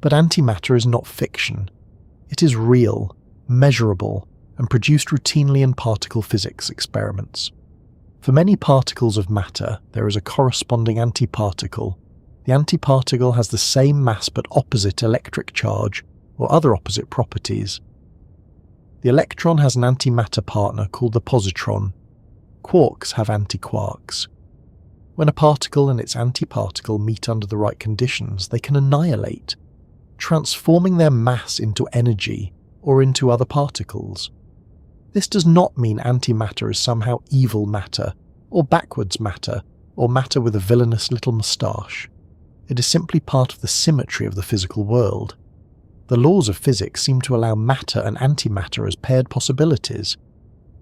But antimatter is not fiction. It is real, measurable, and produced routinely in particle physics experiments. For many particles of matter, there is a corresponding antiparticle. The antiparticle has the same mass but opposite electric charge, or other opposite properties. The electron has an antimatter partner called the positron. Quarks have antiquarks. When a particle and its antiparticle meet under the right conditions, they can annihilate, transforming their mass into energy or into other particles. This does not mean antimatter is somehow evil matter, or backwards matter, or matter with a villainous little moustache. It is simply part of the symmetry of the physical world. The laws of physics seem to allow matter and antimatter as paired possibilities.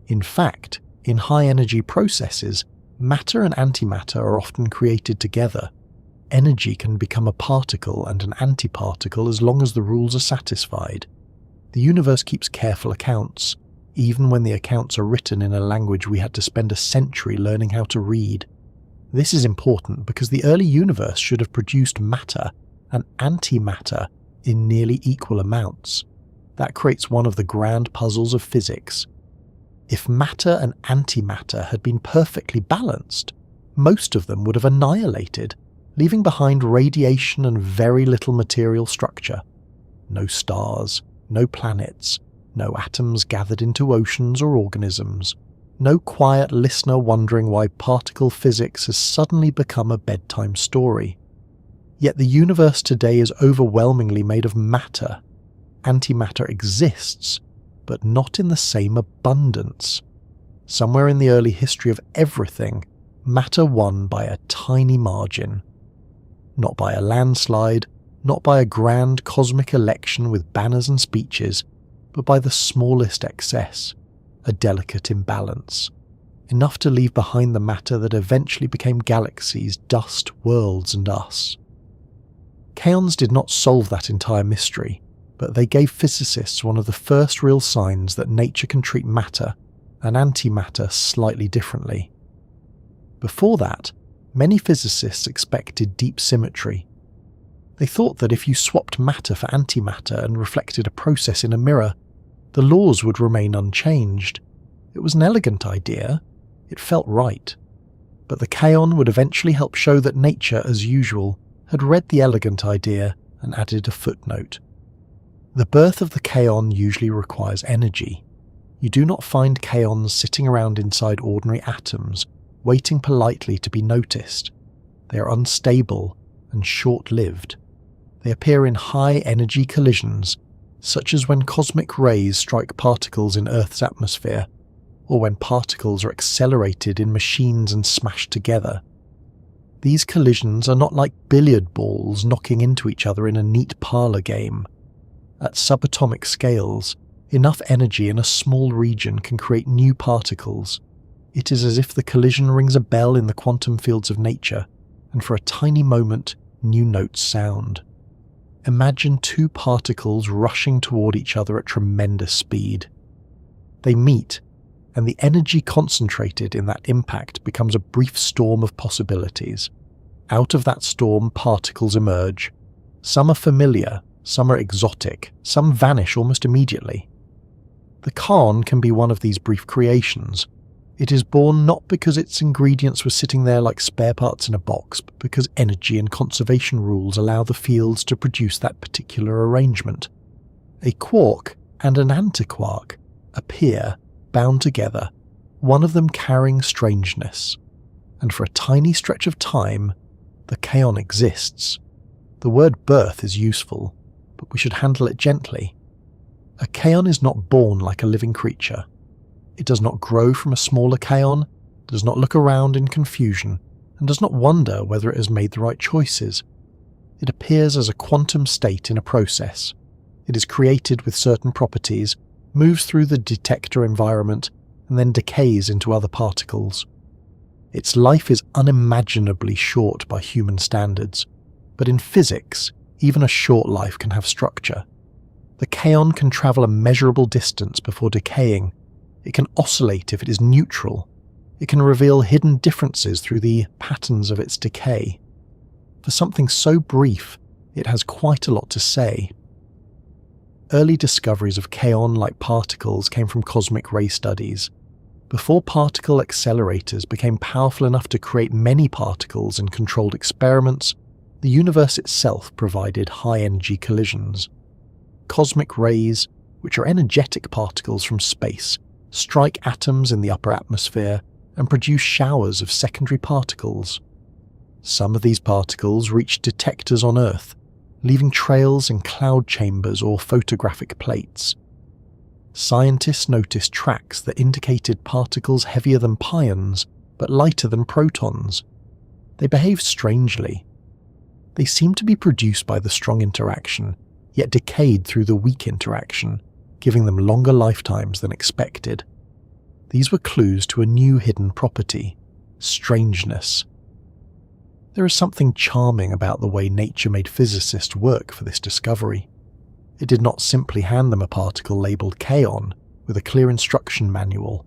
In fact, in high-energy processes, matter and antimatter are often created together. Energy can become a particle and an antiparticle as long as the rules are satisfied. The universe keeps careful accounts, even when the accounts are written in a language we had to spend a century learning how to read. This is important because the early universe should have produced matter and antimatter in nearly equal amounts. That creates one of the grand puzzles of physics. If matter and antimatter had been perfectly balanced, most of them would have annihilated, leaving behind radiation and very little material structure. No stars, no planets, no atoms gathered into oceans or organisms, no quiet listener wondering why particle physics has suddenly become a bedtime story. Yet the universe today is overwhelmingly made of matter. Antimatter exists, but not in the same abundance. Somewhere in the early history of everything, matter won by a tiny margin. Not by a landslide, not by a grand cosmic election with banners and speeches, but by the smallest excess, a delicate imbalance. Enough to leave behind the matter that eventually became galaxies, dust, worlds, and us. Kaons did not solve that entire mystery, but they gave physicists one of the first real signs that nature can treat matter and antimatter slightly differently. Before that, many physicists expected deep symmetry. They thought that if you swapped matter for antimatter and reflected a process in a mirror, the laws would remain unchanged. It was an elegant idea. It felt right. But the kaon would eventually help show that nature, as usual, had read the elegant idea and added a footnote. The birth of the kaon usually requires energy. You do not find kaons sitting around inside ordinary atoms, waiting politely to be noticed. They are unstable and short-lived. They appear in high-energy collisions, such as when cosmic rays strike particles in Earth's atmosphere, or when particles are accelerated in machines and smashed together. These collisions are not like billiard balls knocking into each other in a neat parlour game. At subatomic scales, enough energy in a small region can create new particles. It is as if the collision rings a bell in the quantum fields of nature, and for a tiny moment, new notes sound. Imagine two particles rushing toward each other at tremendous speed. They meet, and the energy concentrated in that impact becomes a brief storm of possibilities. Out of that storm, particles emerge. Some are familiar, some are exotic, some vanish almost immediately. The Kaon can be one of these brief creations. It is born not because its ingredients were sitting there like spare parts in a box, but because energy and conservation rules allow the fields to produce that particular arrangement. A quark and an antiquark appear, bound together, one of them carrying strangeness. And for a tiny stretch of time, the kaon exists. The word birth is useful, but we should handle it gently. A kaon is not born like a living creature. It does not grow from a smaller kaon, does not look around in confusion, and does not wonder whether it has made the right choices. It appears as a quantum state in a process. It is created with certain properties, moves through the detector environment, and then decays into other particles. Its life is unimaginably short by human standards, but in physics, even a short life can have structure. The kaon can travel a measurable distance before decaying. It can oscillate if it is neutral. It can reveal hidden differences through the patterns of its decay. For something so brief, it has quite a lot to say. Early discoveries of kaon-like particles came from cosmic ray studies. Before particle accelerators became powerful enough to create many particles in controlled experiments, the universe itself provided high-energy collisions. Cosmic rays, which are energetic particles from space, strike atoms in the upper atmosphere and produce showers of secondary particles. Some of these particles reach detectors on Earth, leaving trails in cloud chambers or photographic plates. Scientists noticed tracks that indicated particles heavier than pions, but lighter than protons. They behaved strangely. They seemed to be produced by the strong interaction, yet decayed through the weak interaction, giving them longer lifetimes than expected. These were clues to a new hidden property: strangeness. There is something charming about the way nature made physicists work for this discovery. It did not simply hand them a particle labelled kaon with a clear instruction manual.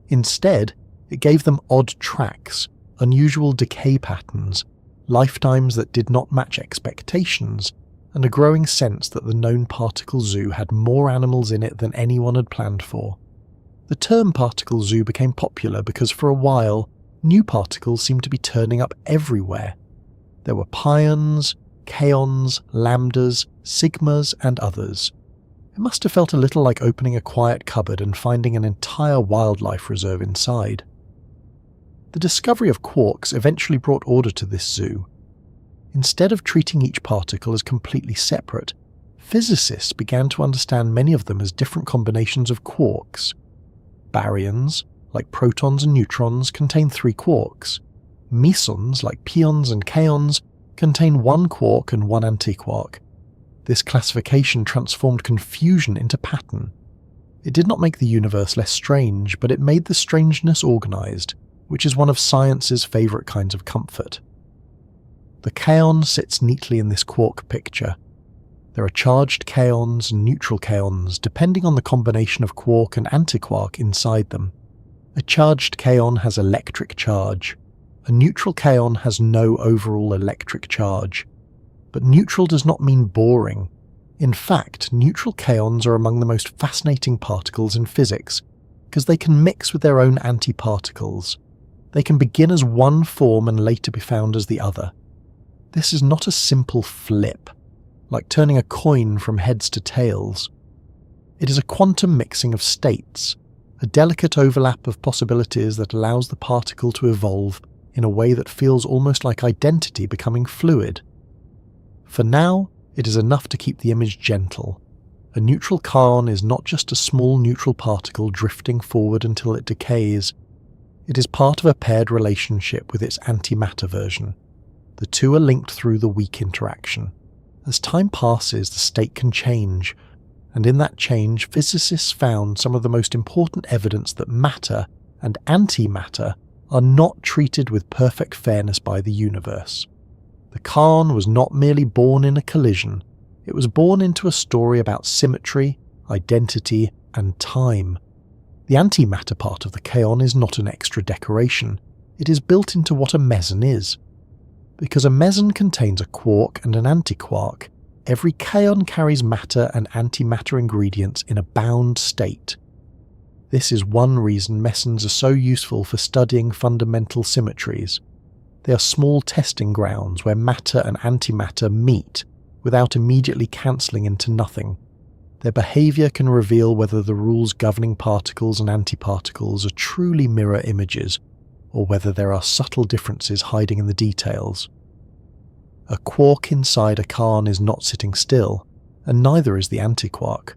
Instead, it gave them odd tracks, unusual decay patterns, lifetimes that did not match expectations, and a growing sense that the known particle zoo had more animals in it than anyone had planned for. The term particle zoo became popular because for a while, new particles seemed to be turning up everywhere. There were pions, kaons, lambdas, sigmas, and others. It must have felt a little like opening a quiet cupboard and finding an entire wildlife reserve inside. The discovery of quarks eventually brought order to this zoo. Instead of treating each particle as completely separate, physicists began to understand many of them as different combinations of quarks. Baryons, like protons and neutrons, contain 3 quarks. Mesons, like pions and kaons, contain 1 quark and 1 antiquark. This classification transformed confusion into pattern. It did not make the universe less strange, but it made the strangeness organized, which is one of science's favorite kinds of comfort. The kaon sits neatly in this quark picture. There are charged kaons and neutral kaons, depending on the combination of quark and antiquark inside them. A charged kaon has electric charge. A neutral kaon has no overall electric charge. But neutral does not mean boring. In fact, neutral kaons are among the most fascinating particles in physics, because they can mix with their own antiparticles. They can begin as one form and later be found as the other. This is not a simple flip, like turning a coin from heads to tails. It is a quantum mixing of states, a delicate overlap of possibilities that allows the particle to evolve in a way that feels almost like identity becoming fluid. For now, It is enough to keep the image gentle. A neutral kaon is not just a small neutral particle drifting forward until it decays. It is part of a paired relationship with its antimatter version. The two are linked through the weak interaction. As time passes, the state can change, and in that change, physicists found some of the most important evidence that matter and antimatter are not treated with perfect fairness by the universe. The kaon was not merely born in a collision, it was born into a story about symmetry, identity, and time. The antimatter part of the kaon is not an extra decoration, it is built into what a meson is. Because a meson contains a quark and an antiquark, every kaon carries matter and antimatter ingredients in a bound state. This is one reason mesons are so useful for studying fundamental symmetries. They are small testing grounds where matter and antimatter meet without immediately cancelling into nothing. Their behaviour can reveal whether the rules governing particles and antiparticles are truly mirror images, or whether there are subtle differences hiding in the details. A quark inside a kaon is not sitting still, and neither is the antiquark.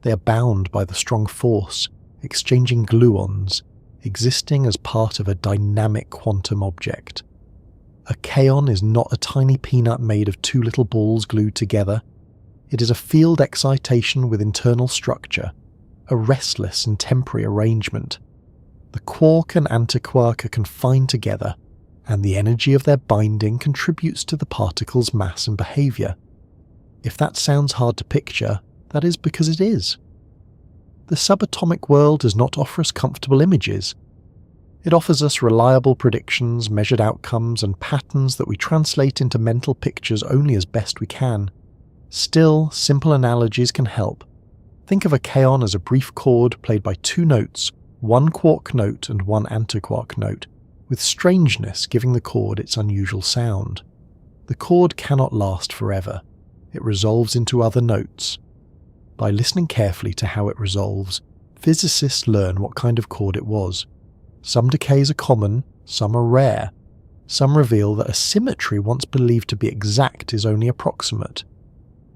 They are bound by the strong force, exchanging gluons, existing as part of a dynamic quantum object. A kaon is not a tiny peanut made of two little balls glued together. It is a field excitation with internal structure, a restless and temporary arrangement. The quark and antiquark are confined together, and the energy of their binding contributes to the particle's mass and behaviour. If that sounds hard to picture, that is because it is. The subatomic world does not offer us comfortable images. It offers us reliable predictions, measured outcomes, and patterns that we translate into mental pictures only as best we can. Still, simple analogies can help. Think of a kaon as a brief chord played by two notes, one quark note and one antiquark note, with strangeness giving the chord its unusual sound. The chord cannot last forever. It resolves into other notes. By listening carefully to how it resolves, physicists learn what kind of chord it was. Some decays are common, some are rare. Some reveal that a symmetry once believed to be exact is only approximate.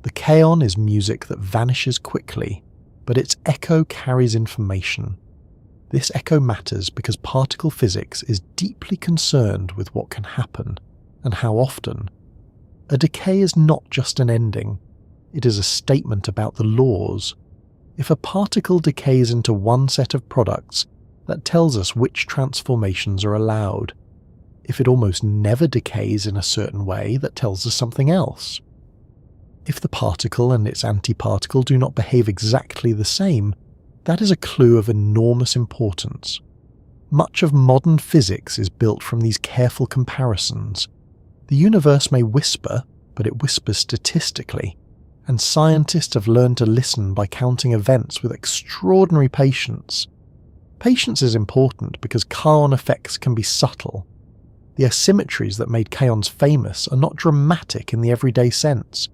The kaon is music that vanishes quickly, but its echo carries information. This echo matters because particle physics is deeply concerned with what can happen, and how often. A decay is not just an ending, it is a statement about the laws. If a particle decays into one set of products, that tells us which transformations are allowed. If it almost never decays in a certain way, that tells us something else. If the particle and its antiparticle do not behave exactly the same, that is a clue of enormous importance. Much of modern physics is built from these careful comparisons. The universe may whisper, but it whispers statistically, and scientists have learned to listen by counting events with extraordinary patience. Patience is important because kaon effects can be subtle. The asymmetries that made kaons famous are not dramatic in the everyday sense.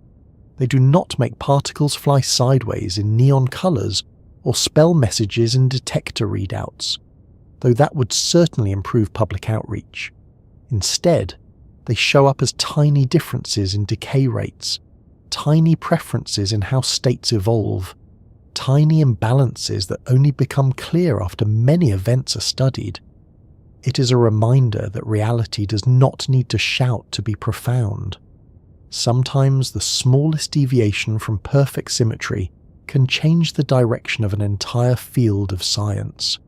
They do not make particles fly sideways in neon colours or spell messages in detector readouts, though that would certainly improve public outreach. Instead, they show up as tiny differences in decay rates, tiny preferences in how states evolve, tiny imbalances that only become clear after many events are studied. It is a reminder that reality does not need to shout to be profound. Sometimes the smallest deviation from perfect symmetry can change the direction of an entire field of science.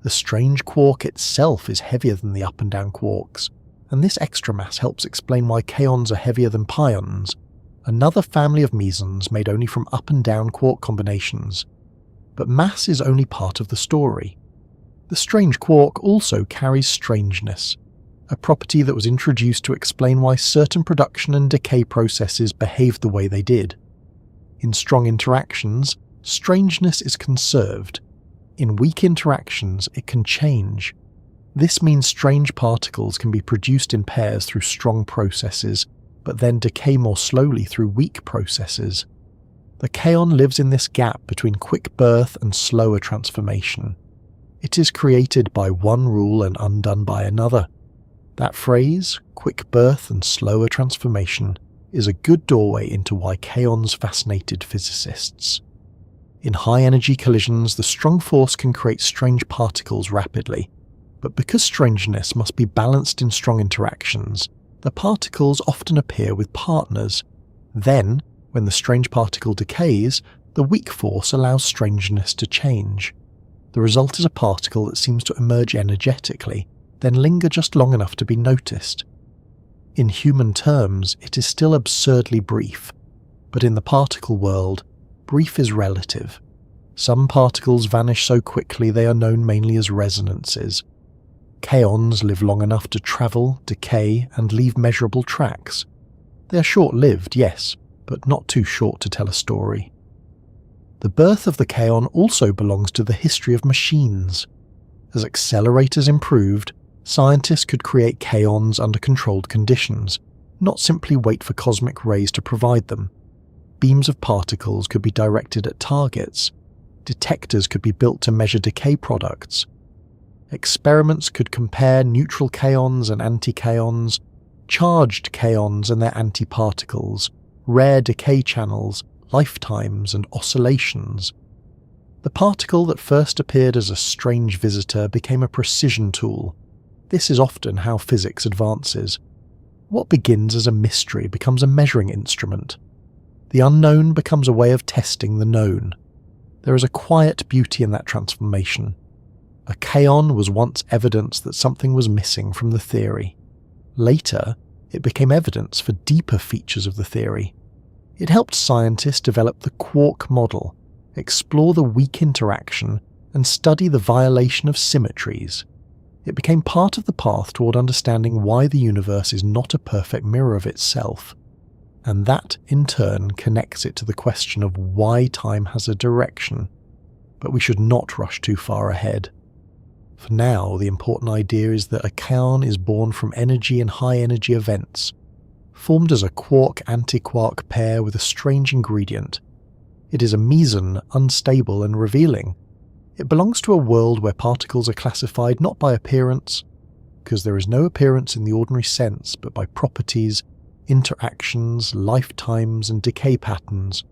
The strange quark itself is heavier than the up and down quarks, and this extra mass helps explain why kaons are heavier than pions, another family of mesons made only from up and down quark combinations. But mass is only part of the story. The strange quark also carries strangeness, a property that was introduced to explain why certain production and decay processes behaved the way they did. In strong interactions, strangeness is conserved. In weak interactions, it can change. This means strange particles can be produced in pairs through strong processes, but then decay more slowly through weak processes. The kaon lives in this gap between quick birth and slower transformation. It is created by one rule and undone by another. That phrase, quick birth and slower transformation, is a good doorway into why kaons fascinated physicists. In high-energy collisions, the strong force can create strange particles rapidly, but because strangeness must be balanced in strong interactions, the particles often appear with partners. Then, when the strange particle decays, the weak force allows strangeness to change. The result is a particle that seems to emerge energetically, then linger just long enough to be noticed. In human terms, it is still absurdly brief, but in the particle world, brief is relative. Some particles vanish so quickly they are known mainly as resonances. Kaons live long enough to travel, decay, and leave measurable tracks. They are short-lived, yes, but not too short to tell a story. The birth of the kaon also belongs to the history of machines. As accelerators improved, scientists could create kaons under controlled conditions, not simply wait for cosmic rays to provide them. Beams of particles could be directed at targets. Detectors could be built to measure decay products. Experiments could compare neutral kaons and antikaons, charged kaons and their antiparticles, rare decay channels, lifetimes and oscillations. The particle that first appeared as a strange visitor became a precision tool. This is often how physics advances. What begins as a mystery becomes a measuring instrument. The unknown becomes a way of testing the known. There is a quiet beauty in that transformation. A kaon was once evidence that something was missing from the theory. Later, it became evidence for deeper features of the theory. It helped scientists develop the quark model, explore the weak interaction, and study the violation of symmetries. It became part of the path toward understanding why the universe is not a perfect mirror of itself. And that, in turn, connects it to the question of why time has a direction. But we should not rush too far ahead. For now, the important idea is that a kaon is born from energy and high-energy events, formed as a quark-antiquark pair with a strange ingredient. It is a meson, unstable and revealing. It belongs to a world where particles are classified not by appearance, because there is no appearance in the ordinary sense, but by properties, interactions, lifetimes and decay patterns.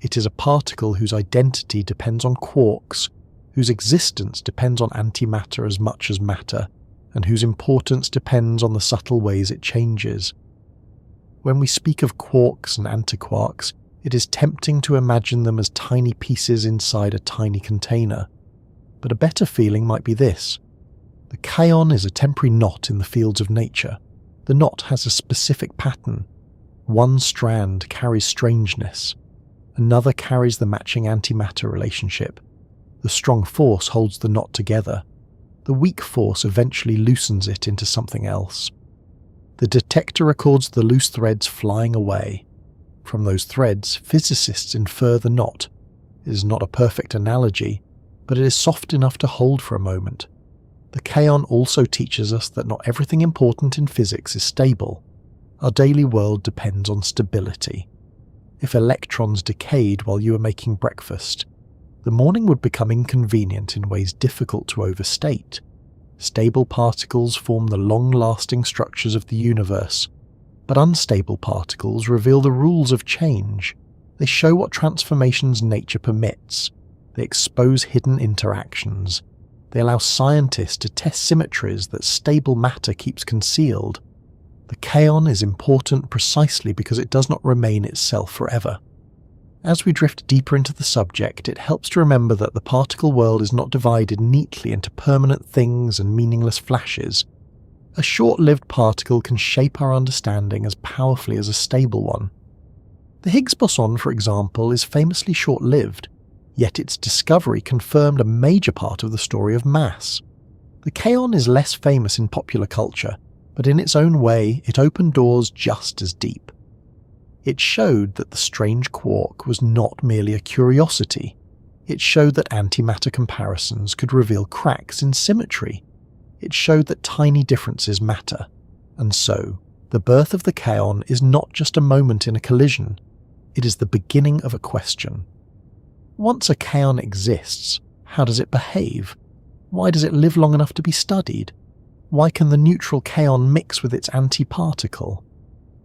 It is a particle whose identity depends on quarks, whose existence depends on antimatter as much as matter, and whose importance depends on the subtle ways it changes. When we speak of quarks and antiquarks, it is tempting to imagine them as tiny pieces inside a tiny container. But a better feeling might be this. The kaon is a temporary knot in the fields of nature. The knot has a specific pattern. One strand carries strangeness. Another carries the matching antimatter relationship. The strong force holds the knot together. The weak force eventually loosens it into something else. The detector records the loose threads flying away. From those threads, physicists infer the knot. It is not a perfect analogy, but it is soft enough to hold for a moment. The kaon also teaches us that not everything important in physics is stable. Our daily world depends on stability. If electrons decayed while you were making breakfast, the morning would become inconvenient in ways difficult to overstate. Stable particles form the long-lasting structures of the universe, but unstable particles reveal the rules of change. They show what transformations nature permits. They expose hidden interactions. They allow scientists to test symmetries that stable matter keeps concealed. The kaon is important precisely because it does not remain itself forever. As we drift deeper into the subject, it helps to remember that the particle world is not divided neatly into permanent things and meaningless flashes. A short-lived particle can shape our understanding as powerfully as a stable one. The Higgs boson, for example, is famously short-lived, yet its discovery confirmed a major part of the story of mass. The kaon is less famous in popular culture, but in its own way, it opened doors just as deep. It showed that the strange quark was not merely a curiosity. It showed that antimatter comparisons could reveal cracks in symmetry. It showed that tiny differences matter. And so, the birth of the kaon is not just a moment in a collision. It is the beginning of a question. Once a kaon exists, how does it behave? Why does it live long enough to be studied? Why can the neutral kaon mix with its antiparticle?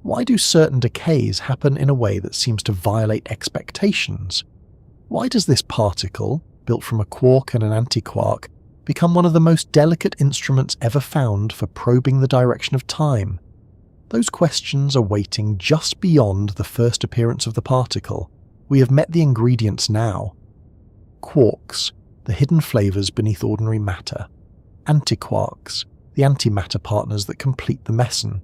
Why do certain decays happen in a way that seems to violate expectations? Why does this particle, built from a quark and an antiquark, become one of the most delicate instruments ever found for probing the direction of time? Those questions are waiting just beyond the first appearance of the particle. We have met the ingredients now. Quarks, the hidden flavours beneath ordinary matter. Antiquarks, the antimatter partners that complete the meson.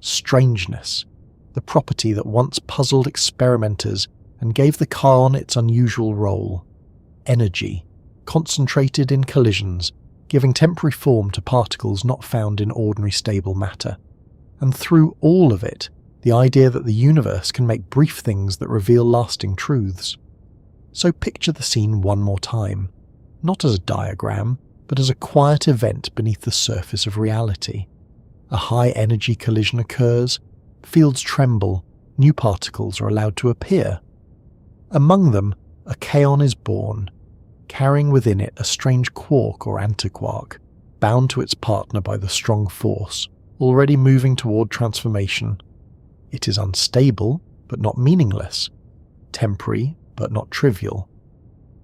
Strangeness, the property that once puzzled experimenters and gave the kaon its unusual role. Energy, concentrated in collisions, giving temporary form to particles not found in ordinary stable matter. And through all of it, the idea that the universe can make brief things that reveal lasting truths. So picture the scene one more time, not as a diagram, but as a quiet event beneath the surface of reality. A high-energy collision occurs, fields tremble, new particles are allowed to appear. Among them, a kaon is born, carrying within it a strange quark or antiquark, bound to its partner by the strong force, already moving toward transformation. It is unstable, but not meaningless, temporary, but not trivial.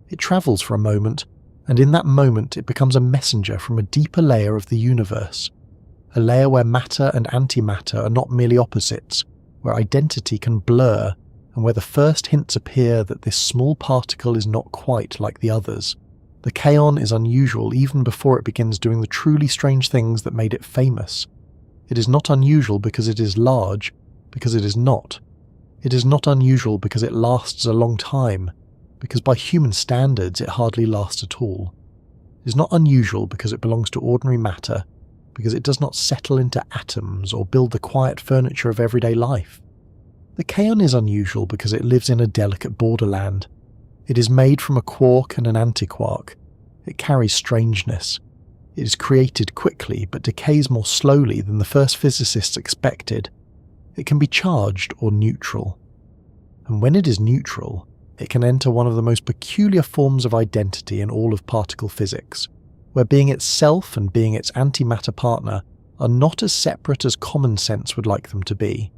It travels for a moment, and in that moment it becomes a messenger from a deeper layer of the universe, a layer where matter and antimatter are not merely opposites, where identity can blur, and where the first hints appear that this small particle is not quite like the others. The kaon is unusual even before it begins doing the truly strange things that made it famous. It is not unusual because it is large, because it is not. It is not unusual because it lasts a long time, because by human standards it hardly lasts at all. It is not unusual because it belongs to ordinary matter, because it does not settle into atoms or build the quiet furniture of everyday life. The kaon is unusual because it lives in a delicate borderland. It is made from a quark and an antiquark. It carries strangeness. It is created quickly but decays more slowly than the first physicists expected. It can be charged or neutral. And when it is neutral, it can enter one of the most peculiar forms of identity in all of particle physics, where being itself and being its antimatter partner are not as separate as common sense would like them to be.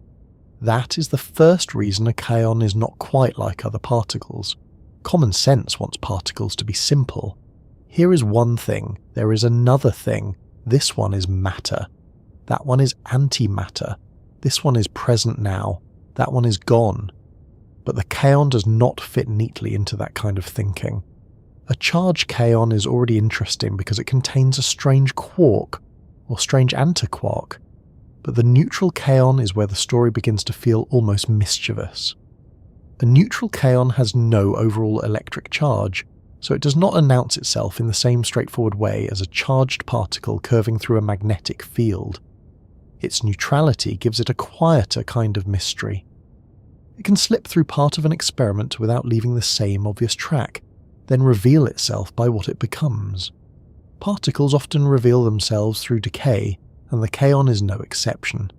That is the first reason a kaon is not quite like other particles. Common sense wants particles to be simple. Here is one thing, there is another thing. This one is matter. That one is antimatter. This one is present now. That one is gone. But the kaon does not fit neatly into that kind of thinking. A charged kaon is already interesting because it contains a strange quark or strange antiquark. But the neutral kaon is where the story begins to feel almost mischievous. A neutral kaon has no overall electric charge, so it does not announce itself in the same straightforward way as a charged particle curving through a magnetic field. Its neutrality gives it a quieter kind of mystery. It can slip through part of an experiment without leaving the same obvious track, then reveal itself by what it becomes. Particles often reveal themselves through decay, and the kaon is no exception.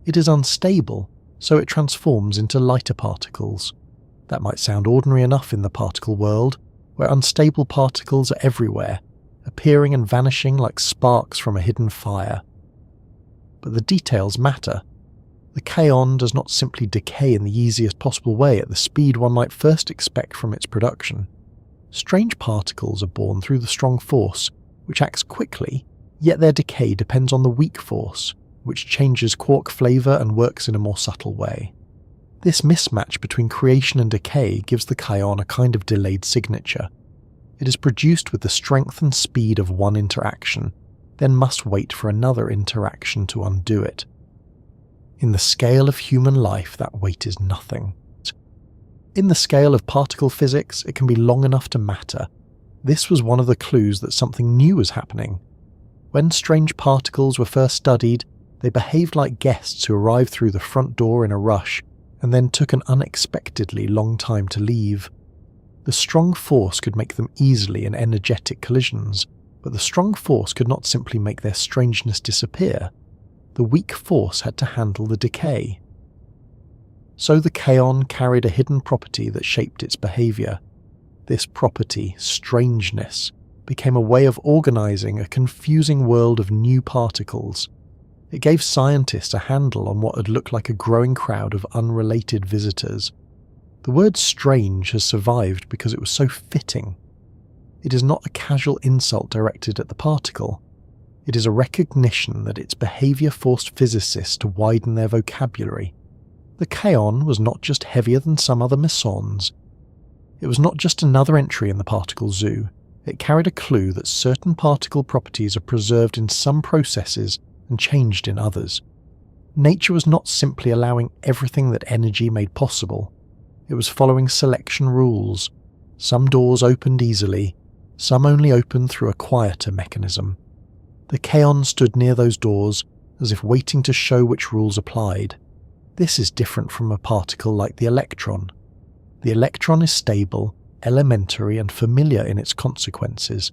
It is unstable, so it transforms into lighter particles. That might sound ordinary enough in the particle world, where unstable particles are everywhere, appearing and vanishing like sparks from a hidden fire. But the details matter. The kaon does not simply decay in the easiest possible way at the speed one might first expect from its production. Strange particles are born through the strong force, which acts quickly, yet their decay depends on the weak force, which changes quark flavour and works in a more subtle way. This mismatch between creation and decay gives the kaon a kind of delayed signature. It is produced with the strength and speed of one interaction, then must wait for another interaction to undo it. In the scale of human life, that wait is nothing. In the scale of particle physics, it can be long enough to matter. This was one of the clues that something new was happening. When strange particles were first studied, they behaved like guests who arrived through the front door in a rush and then took an unexpectedly long time to leave. The strong force could make them easily in energetic collisions, but the strong force could not simply make their strangeness disappear. The weak force had to handle the decay. So the kaon carried a hidden property that shaped its behaviour. This property, strangeness, became a way of organising a confusing world of new particles. It gave scientists a handle on what had looked like a growing crowd of unrelated visitors. The word strange has survived because it was so fitting. It is not a casual insult directed at the particle. It is a recognition that its behaviour forced physicists to widen their vocabulary. The kaon was not just heavier than some other mesons. It was not just another entry in the particle zoo. It carried a clue that certain particle properties are preserved in some processes and changed in others. Nature was not simply allowing everything that energy made possible. It was following selection rules. Some doors opened easily, some only opened through a quieter mechanism. The kaon stood near those doors, as if waiting to show which rules applied. This is different from a particle like the electron. The electron is stable, elementary, and familiar in its consequences.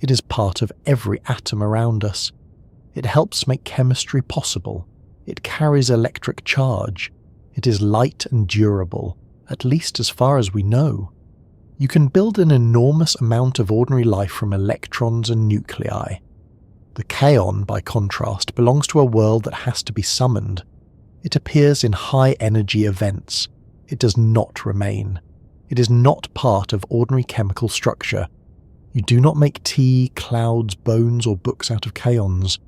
It is part of every atom around us. It helps make chemistry possible. It carries electric charge. It is light and durable, at least as far as we know. You can build an enormous amount of ordinary life from electrons and nuclei. The kaon, by contrast, belongs to a world that has to be summoned. It appears in high-energy events. It does not remain. It is not part of ordinary chemical structure. You do not make tea, clouds, bones, or books out of kaons.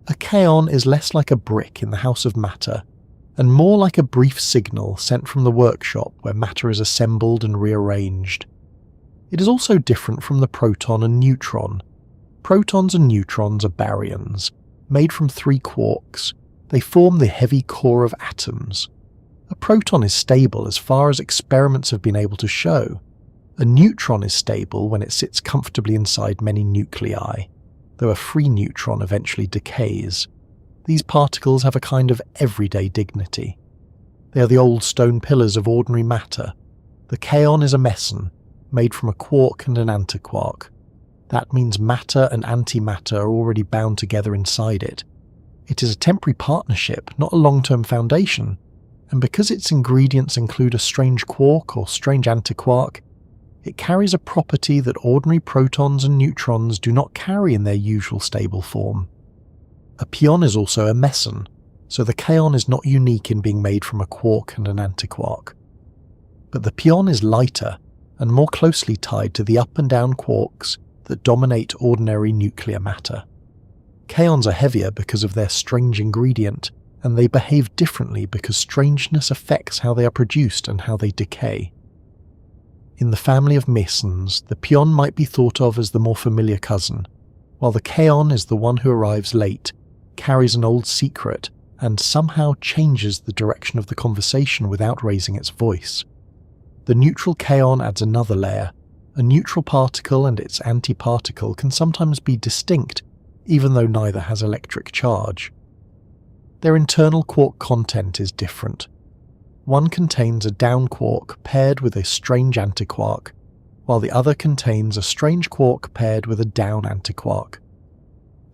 A kaon is less like a brick in the house of matter, and more like a brief signal sent from the workshop where matter is assembled and rearranged. It is also different from the proton and neutron. Protons and neutrons are baryons, made from 3 quarks. They form the heavy core of atoms. A proton is stable as far as experiments have been able to show. A neutron is stable when it sits comfortably inside many nuclei, though a free neutron eventually decays. These particles have a kind of everyday dignity. They are the old stone pillars of ordinary matter. The kaon is a meson, made from a quark and an antiquark. That means matter and antimatter are already bound together inside it. It is a temporary partnership, not a long-term foundation, and because its ingredients include a strange quark or strange antiquark, it carries a property that ordinary protons and neutrons do not carry in their usual stable form. A pion is also a meson, so the kaon is not unique in being made from a quark and an antiquark. But the pion is lighter and more closely tied to the up and down quarks that dominate ordinary nuclear matter. Kaons are heavier because of their strange ingredient, and they behave differently because strangeness affects how they are produced and how they decay. In the family of mesons, the pion might be thought of as the more familiar cousin, while the kaon is the one who arrives late, carries an old secret, and somehow changes the direction of the conversation without raising its voice. The neutral kaon adds another layer. A neutral particle and its antiparticle can sometimes be distinct, even though neither has electric charge. Their internal quark content is different. One contains a down quark paired with a strange antiquark, while the other contains a strange quark paired with a down antiquark.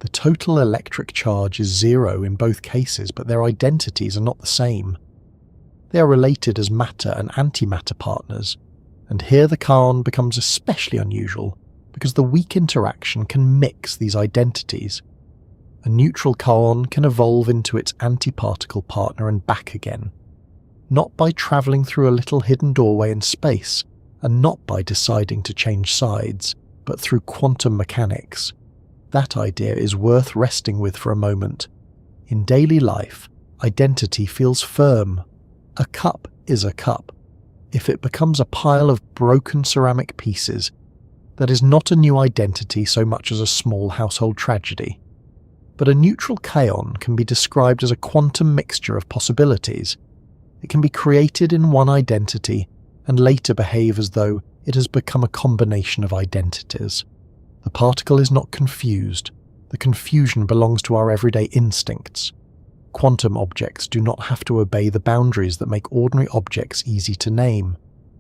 The total electric charge is 0 in both cases, but their identities are not the same. They are related as matter and antimatter partners, and here the kaon becomes especially unusual because the weak interaction can mix these identities. A neutral kaon can evolve into its antiparticle partner and back again, not by travelling through a little hidden doorway in space, and not by deciding to change sides, but through quantum mechanics. That idea is worth resting with for a moment. In daily life, identity feels firm. A cup is a cup. If it becomes a pile of broken ceramic pieces, that is not a new identity so much as a small household tragedy. But a neutral kaon can be described as a quantum mixture of possibilities. It can be created in one identity and later behave as though it has become a combination of identities. The particle is not confused. The confusion belongs to our everyday instincts. Quantum objects do not have to obey the boundaries that make ordinary objects easy to name.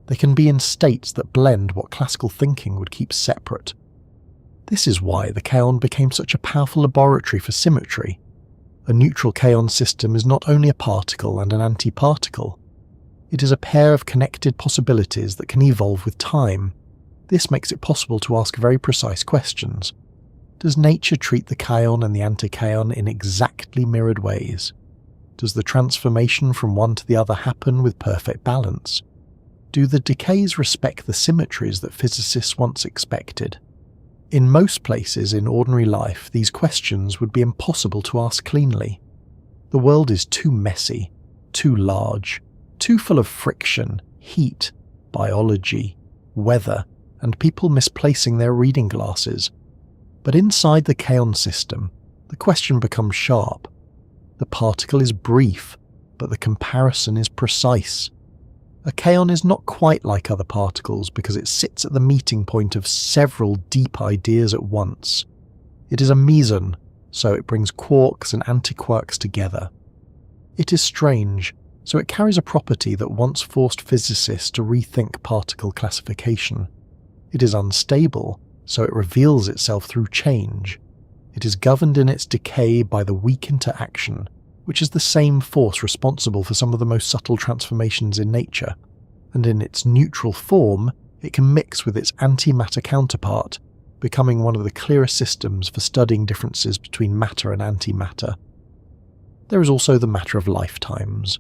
They can be in states that blend what classical thinking would keep separate. This is why the kaon became such a powerful laboratory for symmetry. A neutral kaon system is not only a particle and an antiparticle. It is a pair of connected possibilities that can evolve with time. This makes it possible to ask very precise questions. Does nature treat the kaon and the antikaon in exactly mirrored ways? Does the transformation from one to the other happen with perfect balance? Do the decays respect the symmetries that physicists once expected? In most places in ordinary life, these questions would be impossible to ask cleanly. The world is too messy, too large, too full of friction, heat, biology, weather, and people misplacing their reading glasses. But inside the kaon system, the question becomes sharp. The particle is brief, but the comparison is precise. A kaon is not quite like other particles because it sits at the meeting point of several deep ideas at once. It is a meson, so it brings quarks and antiquarks together. It is strange, so it carries a property that once forced physicists to rethink particle classification. It is unstable, so it reveals itself through change. It is governed in its decay by the weak interaction, which is the same force responsible for some of the most subtle transformations in nature, and in its neutral form, it can mix with its antimatter counterpart, becoming one of the clearest systems for studying differences between matter and antimatter. There is also the matter of lifetimes.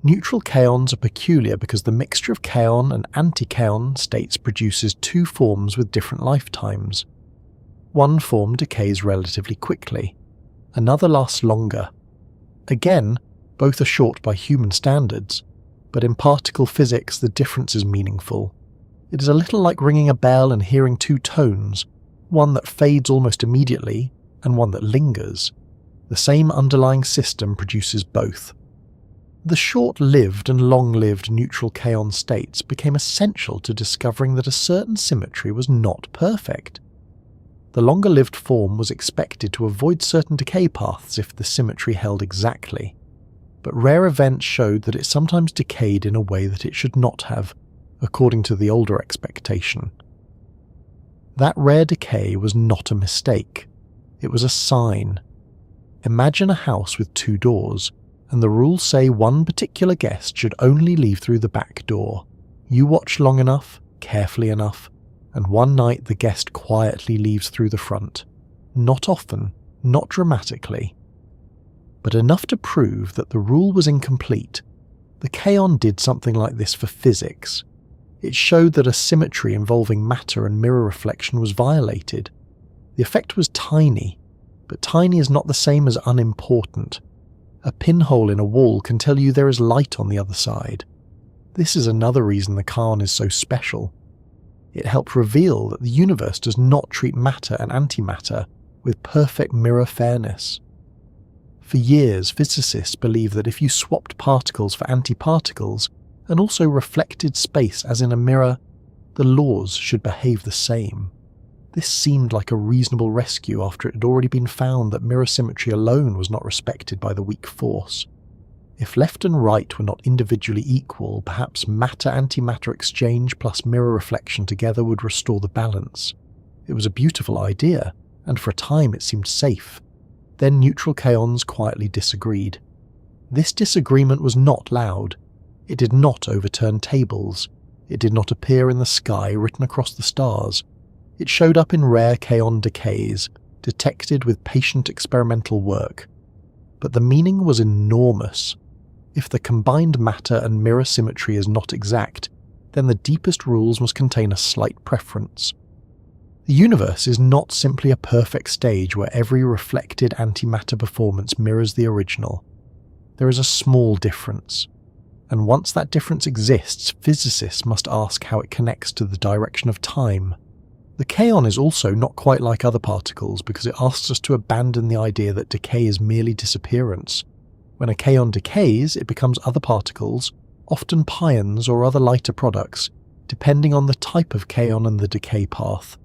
Neutral kaons are peculiar because the mixture of kaon and antikaon states produces two forms with different lifetimes. One form decays relatively quickly, another lasts longer. Again, both are short by human standards, but in particle physics the difference is meaningful. It is a little like ringing a bell and hearing two tones, one that fades almost immediately and one that lingers. The same underlying system produces both. The short-lived and long-lived neutral kaon states became essential to discovering that a certain symmetry was not perfect. The longer-lived form was expected to avoid certain decay paths if the symmetry held exactly, but rare events showed that it sometimes decayed in a way that it should not have, according to the older expectation. That rare decay was not a mistake. It was a sign. Imagine a house with two doors, and the rules say one particular guest should only leave through the back door. You watch long enough, carefully enough, and one night the guest quietly leaves through the front. Not often, not dramatically, but enough to prove that the rule was incomplete. The kaon did something like this for physics. It showed that a symmetry involving matter and mirror reflection was violated. The effect was tiny, but tiny is not the same as unimportant. A pinhole in a wall can tell you there is light on the other side. This is another reason the kaon is so special. It helped reveal that the universe does not treat matter and antimatter with perfect mirror fairness. For years, physicists believed that if you swapped particles for antiparticles and also reflected space as in a mirror, the laws should behave the same. This seemed like a reasonable rescue after it had already been found that mirror symmetry alone was not respected by the weak force. If left and right were not individually equal, perhaps matter-antimatter exchange plus mirror reflection together would restore the balance. It was a beautiful idea, and for a time it seemed safe. Then neutral kaons quietly disagreed. This disagreement was not loud. It did not overturn tables. It did not appear in the sky written across the stars. It showed up in rare kaon decays, detected with patient experimental work. But the meaning was enormous. If the combined matter and mirror symmetry is not exact, then the deepest rules must contain a slight preference. The universe is not simply a perfect stage where every reflected antimatter performance mirrors the original. There is a small difference. And once that difference exists, physicists must ask how it connects to the direction of time. The kaon is also not quite like other particles because it asks us to abandon the idea that decay is merely disappearance. When a kaon decays, it becomes other particles, often pions or other lighter products, depending on the type of kaon and the decay path.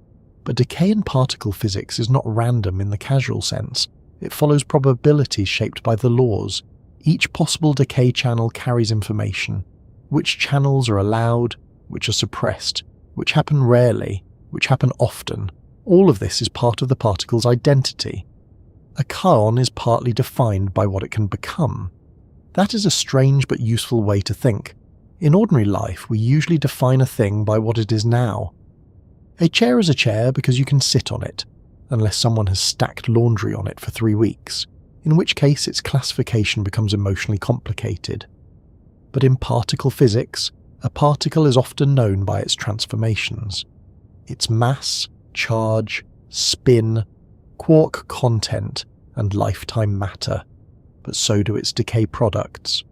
But decay in particle physics is not random in the casual sense. It follows probabilities shaped by the laws. Each possible decay channel carries information. Which channels are allowed, which are suppressed, which happen rarely, which happen often. All of this is part of the particle's identity. A kaon is partly defined by what it can become. That is a strange but useful way to think. In ordinary life, we usually define a thing by what it is now. A chair is a chair because you can sit on it. unless someone has stacked laundry on it for 3 weeks, in which case its classification becomes emotionally complicated. But in particle physics, a particle is often known by its transformations. Its mass, charge, spin, quark content, and lifetime matter, but so do its decay products.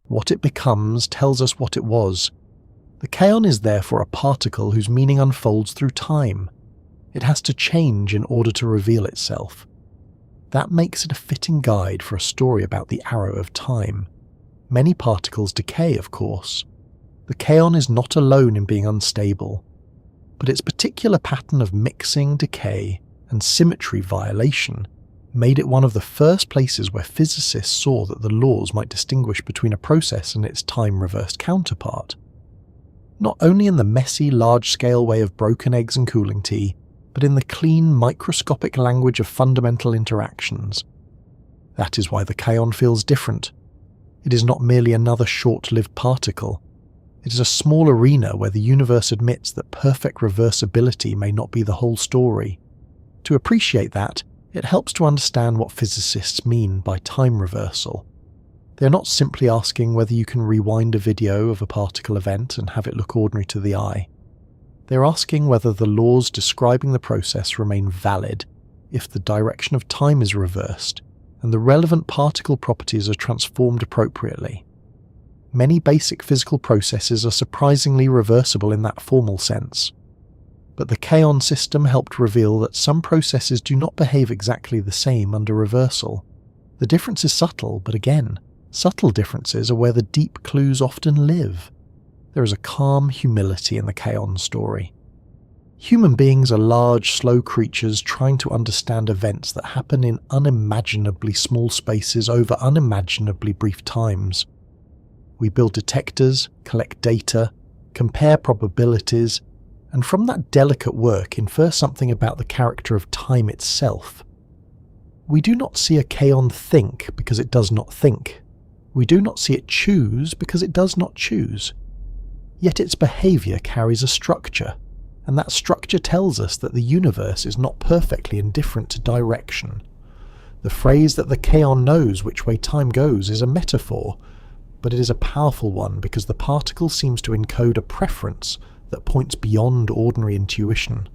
What it becomes tells us what it was. The kaon is therefore a particle whose meaning unfolds through time. It has to change in order to reveal itself. That makes it a fitting guide for a story about the arrow of time. Many particles decay, of course. The kaon is not alone in being unstable, but its particular pattern of mixing, decay, and symmetry violation made it one of the first places where physicists saw that the laws might distinguish between a process and its time-reversed counterpart. Not only in the messy, large-scale way of broken eggs and cooling tea, but in the clean, microscopic language of fundamental interactions. That is why the kaon feels different. It is not merely another short-lived particle. It is a small arena where the universe admits that perfect reversibility may not be the whole story. To appreciate that, it helps to understand what physicists mean by time reversal. They are not simply asking whether you can rewind a video of a particle event and have it look ordinary to the eye. They are asking whether the laws describing the process remain valid if the direction of time is reversed and the relevant particle properties are transformed appropriately. Many basic physical processes are surprisingly reversible in that formal sense. But the kaon system helped reveal that some processes do not behave exactly the same under reversal. The difference is subtle, but again, subtle differences are where the deep clues often live. There is a calm humility in the kaon story. Human beings are large, slow creatures trying to understand events that happen in unimaginably small spaces over unimaginably brief times. We build detectors, collect data, compare probabilities, and from that delicate work infer something about the character of time itself. We do not see a kaon think because it does not think. We do not see it choose because it does not choose. Yet its behaviour carries a structure, and that structure tells us that the universe is not perfectly indifferent to direction. The phrase that the kaon knows which way time goes is a metaphor, but it is a powerful one because the particle seems to encode a preference that points beyond ordinary intuition.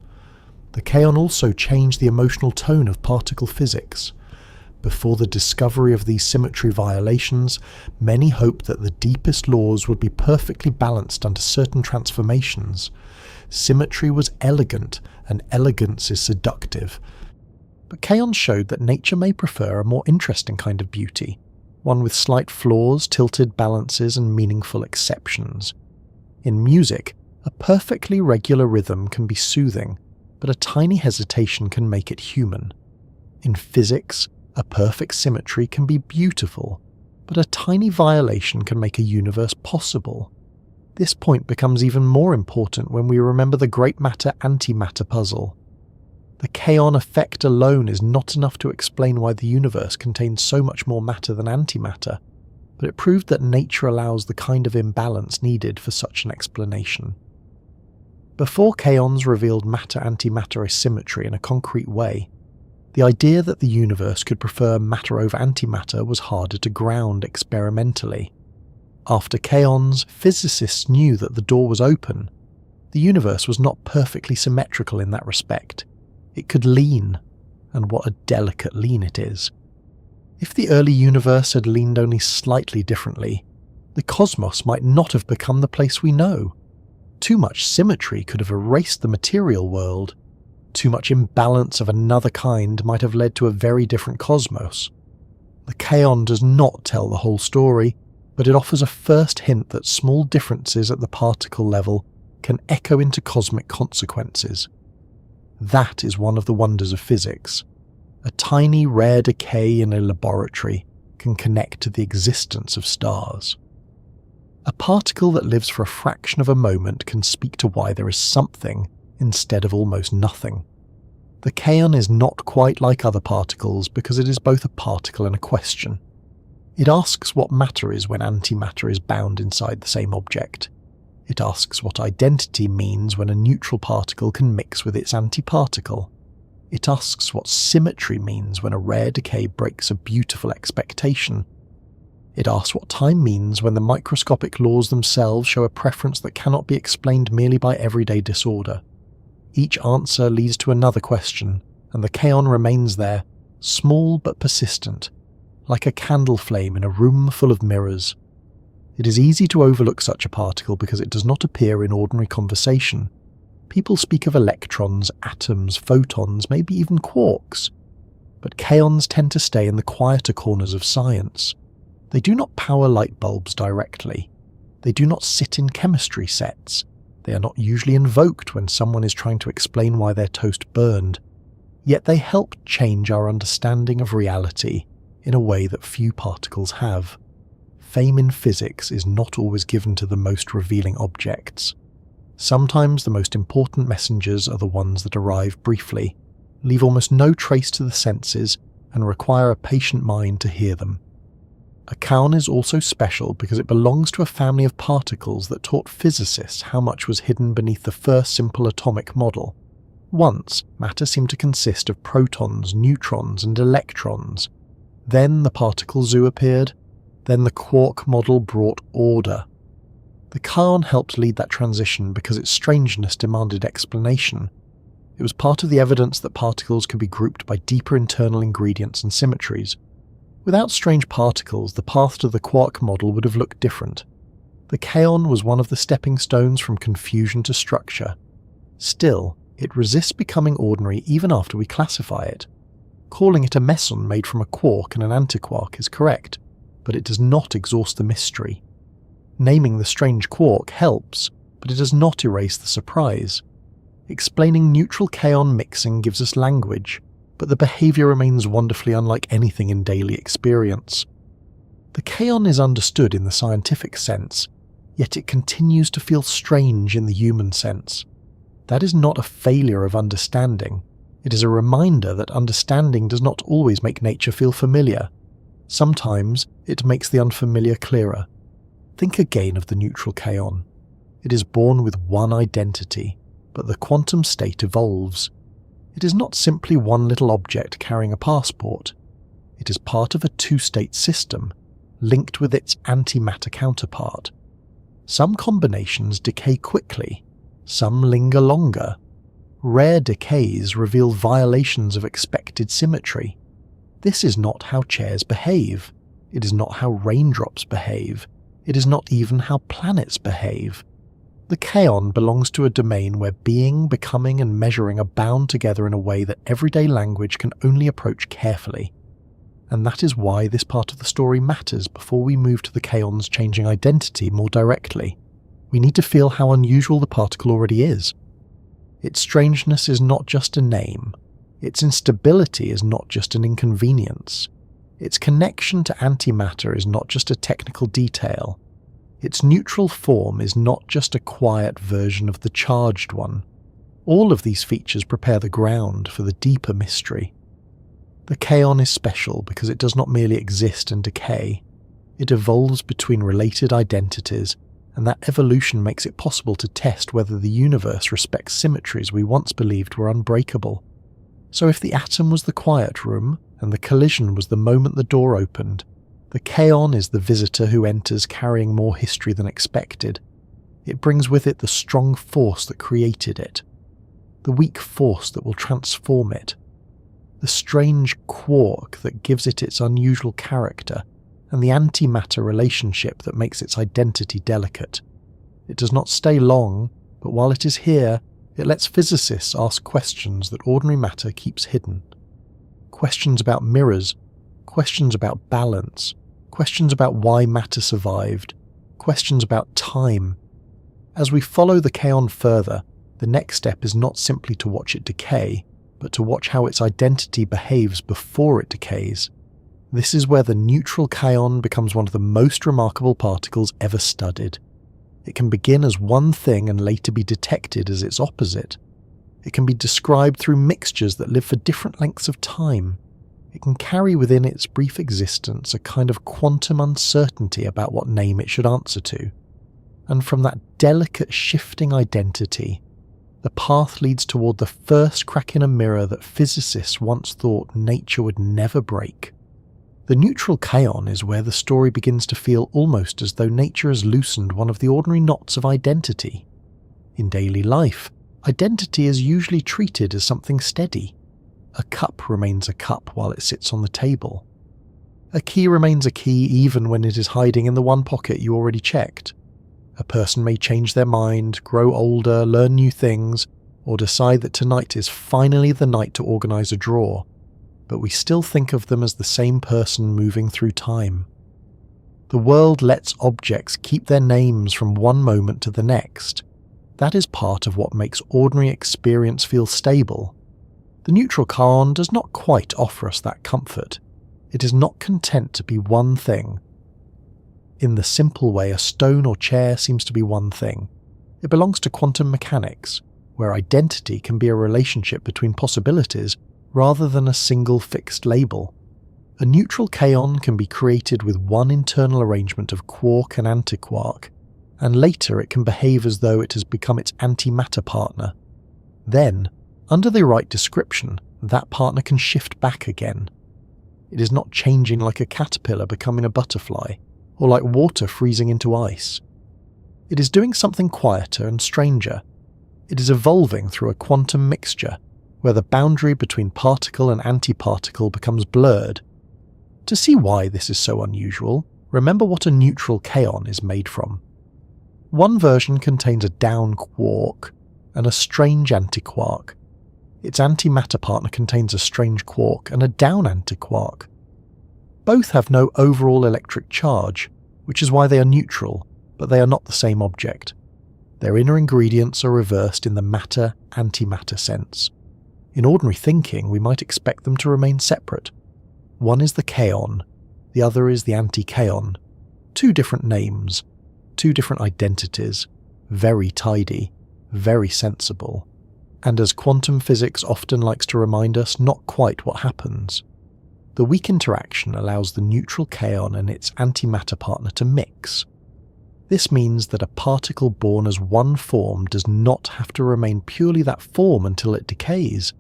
The kaon also changed the emotional tone of particle physics. Before the discovery of these symmetry violations, many hoped that the deepest laws would be perfectly balanced under certain transformations. Symmetry was elegant, and elegance is seductive. But kaon showed that nature may prefer a more interesting kind of beauty, one with slight flaws, tilted balances, and meaningful exceptions. In music, a perfectly regular rhythm can be soothing, but a tiny hesitation can make it human. In physics, a perfect symmetry can be beautiful, but a tiny violation can make a universe possible. This point becomes even more important when we remember the great matter-antimatter puzzle. The kaon effect alone is not enough to explain why the universe contains so much more matter than antimatter, but it proved that nature allows the kind of imbalance needed for such an explanation. Before kaons revealed matter-antimatter asymmetry in a concrete way, the idea that the universe could prefer matter over antimatter was harder to ground experimentally. After kaons, physicists knew that the door was open. The universe was not perfectly symmetrical in that respect. It could lean, and what a delicate lean it is. If the early universe had leaned only slightly differently, the cosmos might not have become the place we know. Too much symmetry could have erased the material world. Too much imbalance of another kind might have led to a very different cosmos. The kaon does not tell the whole story, but it offers a first hint that small differences at the particle level can echo into cosmic consequences. That is one of the wonders of physics. A tiny rare decay in a laboratory can connect to the existence of stars. A particle that lives for a fraction of a moment can speak to why there is something instead of almost nothing. The kaon is not quite like other particles because it is both a particle and a question. It asks what matter is when antimatter is bound inside the same object. It asks what identity means when a neutral particle can mix with its antiparticle. It asks what symmetry means when a rare decay breaks a beautiful expectation. It asks what time means when the microscopic laws themselves show a preference that cannot be explained merely by everyday disorder. Each answer leads to another question, and the kaon remains there, small but persistent, like a candle flame in a room full of mirrors. It is easy to overlook such a particle because it does not appear in ordinary conversation. People speak of electrons, atoms, photons, maybe even quarks. But kaons tend to stay in the quieter corners of science. They do not power light bulbs directly. They do not sit in chemistry sets. They are not usually invoked when someone is trying to explain why their toast burned. Yet they help change our understanding of reality in a way that few particles have. Fame in physics is not always given to the most revealing objects. Sometimes the most important messengers are the ones that arrive briefly, leave almost no trace to the senses, and require a patient mind to hear them. A kaon is also special because it belongs to a family of particles that taught physicists how much was hidden beneath the first simple atomic model. Once, matter seemed to consist of protons, neutrons, and electrons. Then the particle zoo appeared. Then the quark model brought order. The kaon helped lead that transition because its strangeness demanded explanation. It was part of the evidence that particles could be grouped by deeper internal ingredients and symmetries. Without strange particles, the path to the quark model would have looked different. The kaon was one of the stepping stones from confusion to structure. Still, it resists becoming ordinary even after we classify it. Calling it a meson made from a quark and an antiquark is correct, but it does not exhaust the mystery. Naming the strange quark helps, but it does not erase the surprise. Explaining neutral kaon mixing gives us language, but the behaviour remains wonderfully unlike anything in daily experience. The kaon is understood in the scientific sense, yet it continues to feel strange in the human sense. That is not a failure of understanding. It is a reminder that understanding does not always make nature feel familiar. Sometimes it makes the unfamiliar clearer. Think again of the neutral kaon. It is born with one identity, but the quantum state evolves. It is not simply one little object carrying a passport. It is part of a two-state system, linked with its antimatter counterpart. Some combinations decay quickly, some linger longer. Rare decays reveal violations of expected symmetry. This is not how chairs behave. It is not how raindrops behave. It is not even how planets behave. The kaon belongs to a domain where being, becoming, and measuring are bound together in a way that everyday language can only approach carefully. And that is why this part of the story matters before we move to the kaon's changing identity more directly. We need to feel how unusual the particle already is. Its strangeness is not just a name. Its instability is not just an inconvenience. Its connection to antimatter is not just a technical detail. Its neutral form is not just a quiet version of the charged one. All of these features prepare the ground for the deeper mystery. The kaon is special because it does not merely exist and decay. It evolves between related identities, and that evolution makes it possible to test whether the universe respects symmetries we once believed were unbreakable. So if the atom was the quiet room, and the collision was the moment the door opened, the kaon is the visitor who enters carrying more history than expected. It brings with it the strong force that created it, the weak force that will transform it, the strange quark that gives it its unusual character, and the antimatter relationship that makes its identity delicate. It does not stay long, but while it is here, it lets physicists ask questions that ordinary matter keeps hidden. Questions about mirrors, questions about balance, questions about why matter survived, questions about time. As we follow the kaon further, the next step is not simply to watch it decay, but to watch how its identity behaves before it decays. This is where the neutral kaon becomes one of the most remarkable particles ever studied. It can begin as one thing and later be detected as its opposite. It can be described through mixtures that live for different lengths of time. It can carry within its brief existence a kind of quantum uncertainty about what name it should answer to. And from that delicate shifting identity, The path leads toward the first crack in a mirror that physicists once thought nature would never break. The neutral kaon is where the story begins to feel almost as though nature has loosened one of the ordinary knots of identity. In daily life, identity is usually treated as something steady. A cup remains a cup while it sits on the table. A key remains a key even when it is hiding in the one pocket you already checked. A person may change their mind, grow older, learn new things, or decide that tonight is finally the night to organise a drawer, but we still think of them as the same person moving through time. The world lets objects keep their names from one moment to the next. That is part of what makes ordinary experience feel stable. The neutral kaon does not quite offer us that comfort. It is not content to be one thing. In the simple way a stone or chair seems to be one thing, it belongs to quantum mechanics, where identity can be a relationship between possibilities rather than a single fixed label. A neutral kaon can be created with one internal arrangement of quark and antiquark, and later it can behave as though it has become its antimatter partner. Then, under the right description, that partner can shift back again. It is not changing like a caterpillar becoming a butterfly, or like water freezing into ice. It is doing something quieter and stranger. It is evolving through a quantum mixture, where the boundary between particle and antiparticle becomes blurred. To see why this is so unusual, remember what a neutral kaon is made from. One version contains a down quark and a strange antiquark. Its antimatter partner contains a strange quark and a down antiquark. Both have no overall electric charge, which is why they are neutral, but they are not the same object. Their inner ingredients are reversed in the matter-antimatter sense. In ordinary thinking, we might expect them to remain separate. One is the kaon, the other is the anti-kaon. Two different names, two different identities, very tidy, very sensible. And as quantum physics often likes to remind us, not quite what happens. The weak interaction allows the neutral kaon and its antimatter partner to mix. This means that a particle born as one form does not have to remain purely that form until it decays.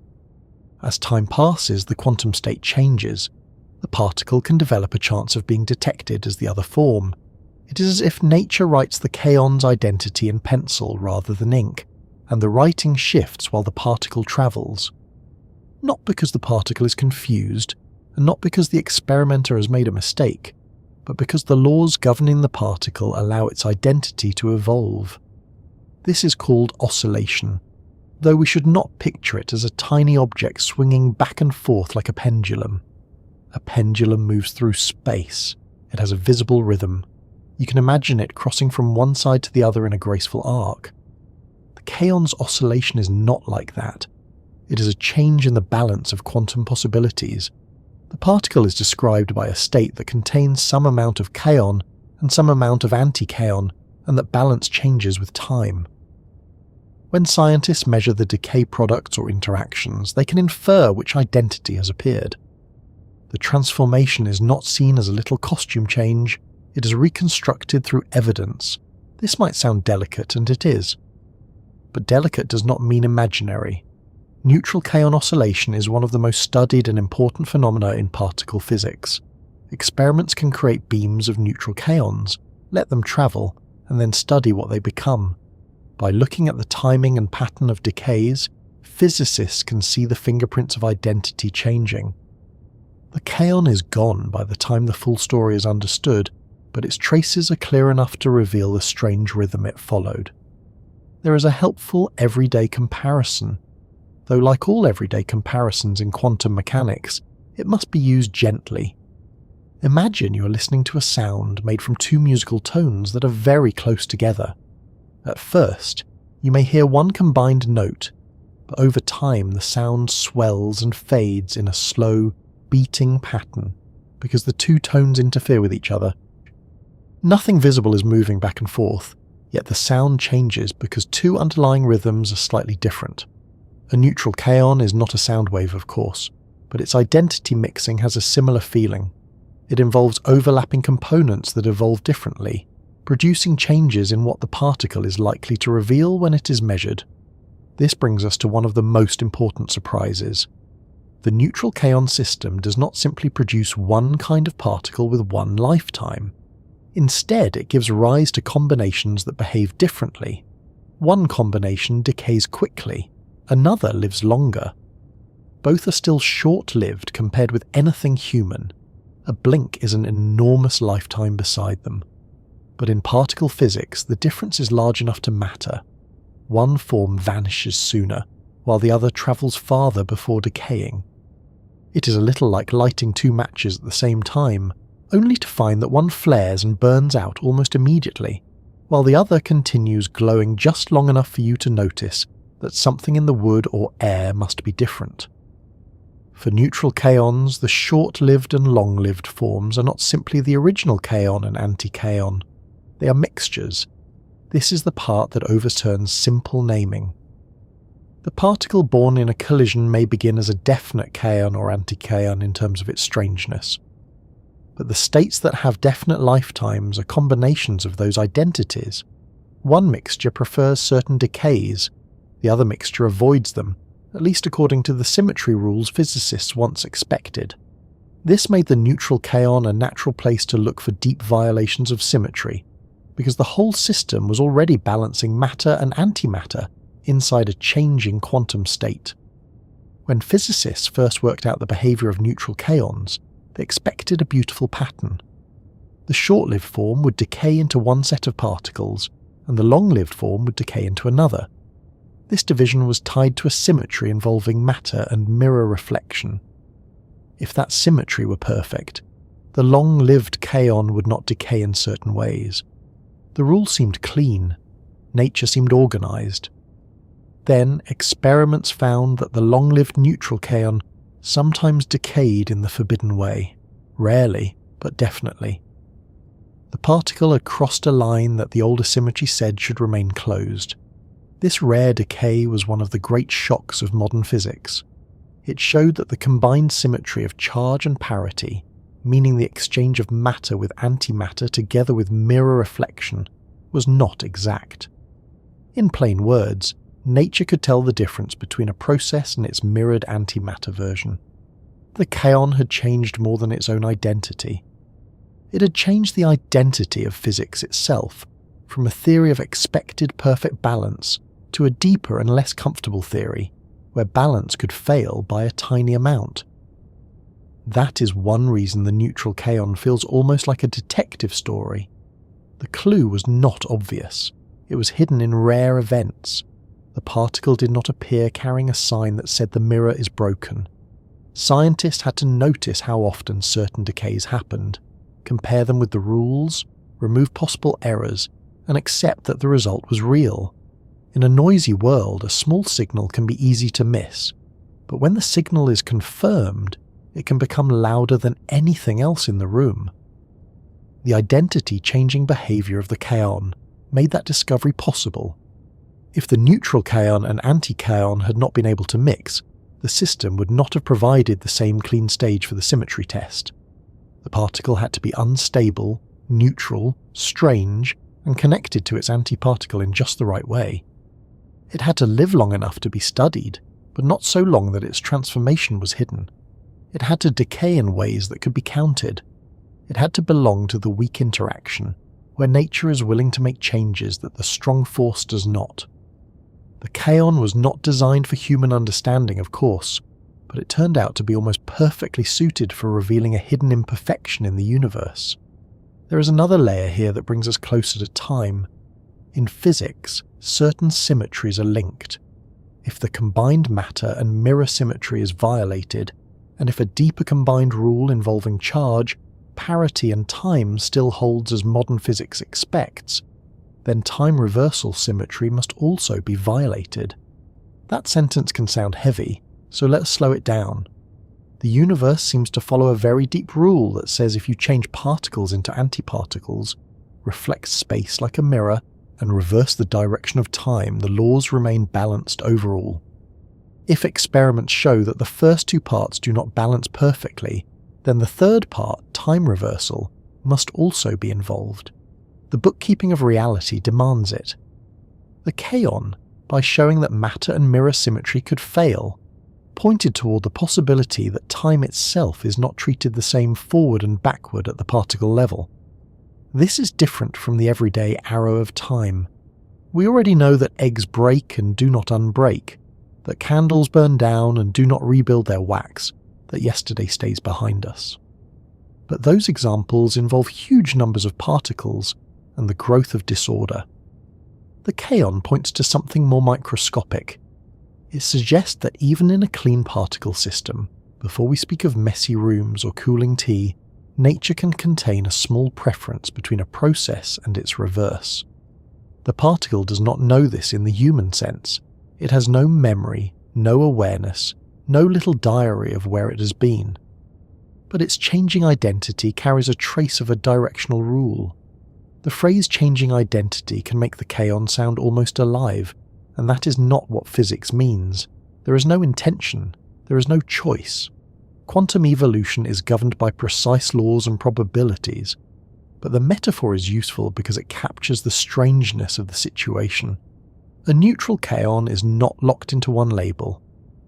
As time passes, the quantum state changes. The particle can develop a chance of being detected as the other form. It is as if nature writes the kaon's identity in pencil rather than ink, and the writing shifts while the particle travels. Not because the particle is confused, and not because the experimenter has made a mistake, but because the laws governing the particle allow its identity to evolve. This is called oscillation, though we should not picture it as a tiny object swinging back and forth like a pendulum. A pendulum moves through space. It has a visible rhythm. You can imagine it crossing from one side to the other in a graceful arc. The kaon's oscillation is not like that. It is a change in the balance of quantum possibilities. The particle is described by a state that contains some amount of kaon and some amount of anti-kaon, and that balance changes with time. When scientists measure the decay products or interactions, they can infer which identity has appeared. The transformation is not seen as a little costume change, it is reconstructed through evidence. This might sound delicate, and it is. But delicate does not mean imaginary. Neutral kaon oscillation is one of the most studied and important phenomena in particle physics. Experiments can create beams of neutral kaons, let them travel, and then study what they become. By looking at the timing and pattern of decays, physicists can see the fingerprints of identity changing. The kaon is gone by the time the full story is understood, but its traces are clear enough to reveal the strange rhythm it followed. There is a helpful everyday comparison, though like all everyday comparisons in quantum mechanics, it must be used gently. Imagine you are listening to a sound made from two musical tones that are very close together. At first, you may hear one combined note, but over time the sound swells and fades in a slow, beating pattern because the two tones interfere with each other. Nothing visible is moving back and forth, yet the sound changes because two underlying rhythms are slightly different. A neutral kaon is not a sound wave, of course, but its identity mixing has a similar feeling. It involves overlapping components that evolve differently, producing changes in what the particle is likely to reveal when it is measured. This brings us to one of the most important surprises. The neutral kaon system does not simply produce one kind of particle with one lifetime. Instead, it gives rise to combinations that behave differently. One combination decays quickly, another lives longer. Both are still short-lived compared with anything human. A blink is an enormous lifetime beside them. But in particle physics, the difference is large enough to matter. One form vanishes sooner, while the other travels farther before decaying. It is a little like lighting two matches at the same time, only to find that one flares and burns out almost immediately, while the other continues glowing just long enough for you to notice that something in the wood or air must be different. For neutral kaons, the short-lived and long-lived forms are not simply the original kaon and anti-kaon. They are mixtures. This is the part that overturns simple naming. The particle born in a collision may begin as a definite kaon or anti-kaon in terms of its strangeness. But the states that have definite lifetimes are combinations of those identities. One mixture prefers certain decays, the other mixture avoids them, at least according to the symmetry rules physicists once expected. This made the neutral kaon a natural place to look for deep violations of symmetry, because the whole system was already balancing matter and antimatter inside a changing quantum state. When physicists first worked out the behavior of neutral kaons, they expected a beautiful pattern. The short-lived form would decay into one set of particles, and the long-lived form would decay into another. This division was tied to a symmetry involving matter and mirror reflection. If that symmetry were perfect, the long-lived kaon would not decay in certain ways. The rule seemed clean. Nature seemed organized. Then experiments found that the long-lived neutral kaon sometimes decayed in the forbidden way. Rarely, but definitely. The particle had crossed a line that the older symmetry said should remain closed. This rare decay was one of the great shocks of modern physics. It showed that the combined symmetry of charge and parity, meaning the exchange of matter with antimatter together with mirror reflection, was not exact. In plain words, nature could tell the difference between a process and its mirrored antimatter version. The kaon had changed more than its own identity. It had changed the identity of physics itself, from a theory of expected perfect balance to a deeper and less comfortable theory, where balance could fail by a tiny amount. That is one reason the neutral kaon feels almost like a detective story. The clue was not obvious. It was hidden in rare events. The particle did not appear carrying a sign that said the mirror is broken. Scientists had to notice how often certain decays happened, compare them with the rules, remove possible errors, and accept that the result was real. In a noisy world, a small signal can be easy to miss, but when the signal is confirmed, it can become louder than anything else in the room. The identity-changing behavior of the kaon made that discovery possible. If the neutral kaon and anti-kaon had not been able to mix, the system would not have provided the same clean stage for the symmetry test. The particle had to be unstable, neutral, strange, and connected to its antiparticle in just the right way. It had to live long enough to be studied, but not so long that its transformation was hidden. It had to decay in ways that could be counted. It had to belong to the weak interaction, where nature is willing to make changes that the strong force does not. The kaon was not designed for human understanding, of course, but it turned out to be almost perfectly suited for revealing a hidden imperfection in the universe. There is another layer here that brings us closer to time. In physics, certain symmetries are linked. If the combined matter and mirror symmetry is violated, and if a deeper combined rule involving charge, parity and time still holds as modern physics expects, then time reversal symmetry must also be violated. That sentence can sound heavy, so let's slow it down. The universe seems to follow a very deep rule that says if you change particles into antiparticles, reflect space like a mirror, and reverse the direction of time, the laws remain balanced overall. If experiments show that the first two parts do not balance perfectly, then the third part, time reversal, must also be involved. The bookkeeping of reality demands it. The kaon, by showing that matter and mirror symmetry could fail, pointed toward the possibility that time itself is not treated the same forward and backward at the particle level. This is different from the everyday arrow of time. We already know that eggs break and do not unbreak, that candles burn down and do not rebuild their wax, that yesterday stays behind us. But those examples involve huge numbers of particles and the growth of disorder. The kaon points to something more microscopic. It suggests that even in a clean particle system, before we speak of messy rooms or cooling tea, nature can contain a small preference between a process and its reverse. The particle does not know this in the human sense. It has no memory, no awareness, no little diary of where it has been. But its changing identity carries a trace of a directional rule. The phrase changing identity can make the kaon sound almost alive, and that is not what physics means. There is no intention, there is no choice. Quantum evolution is governed by precise laws and probabilities, but the metaphor is useful because it captures the strangeness of the situation. A neutral kaon is not locked into one label.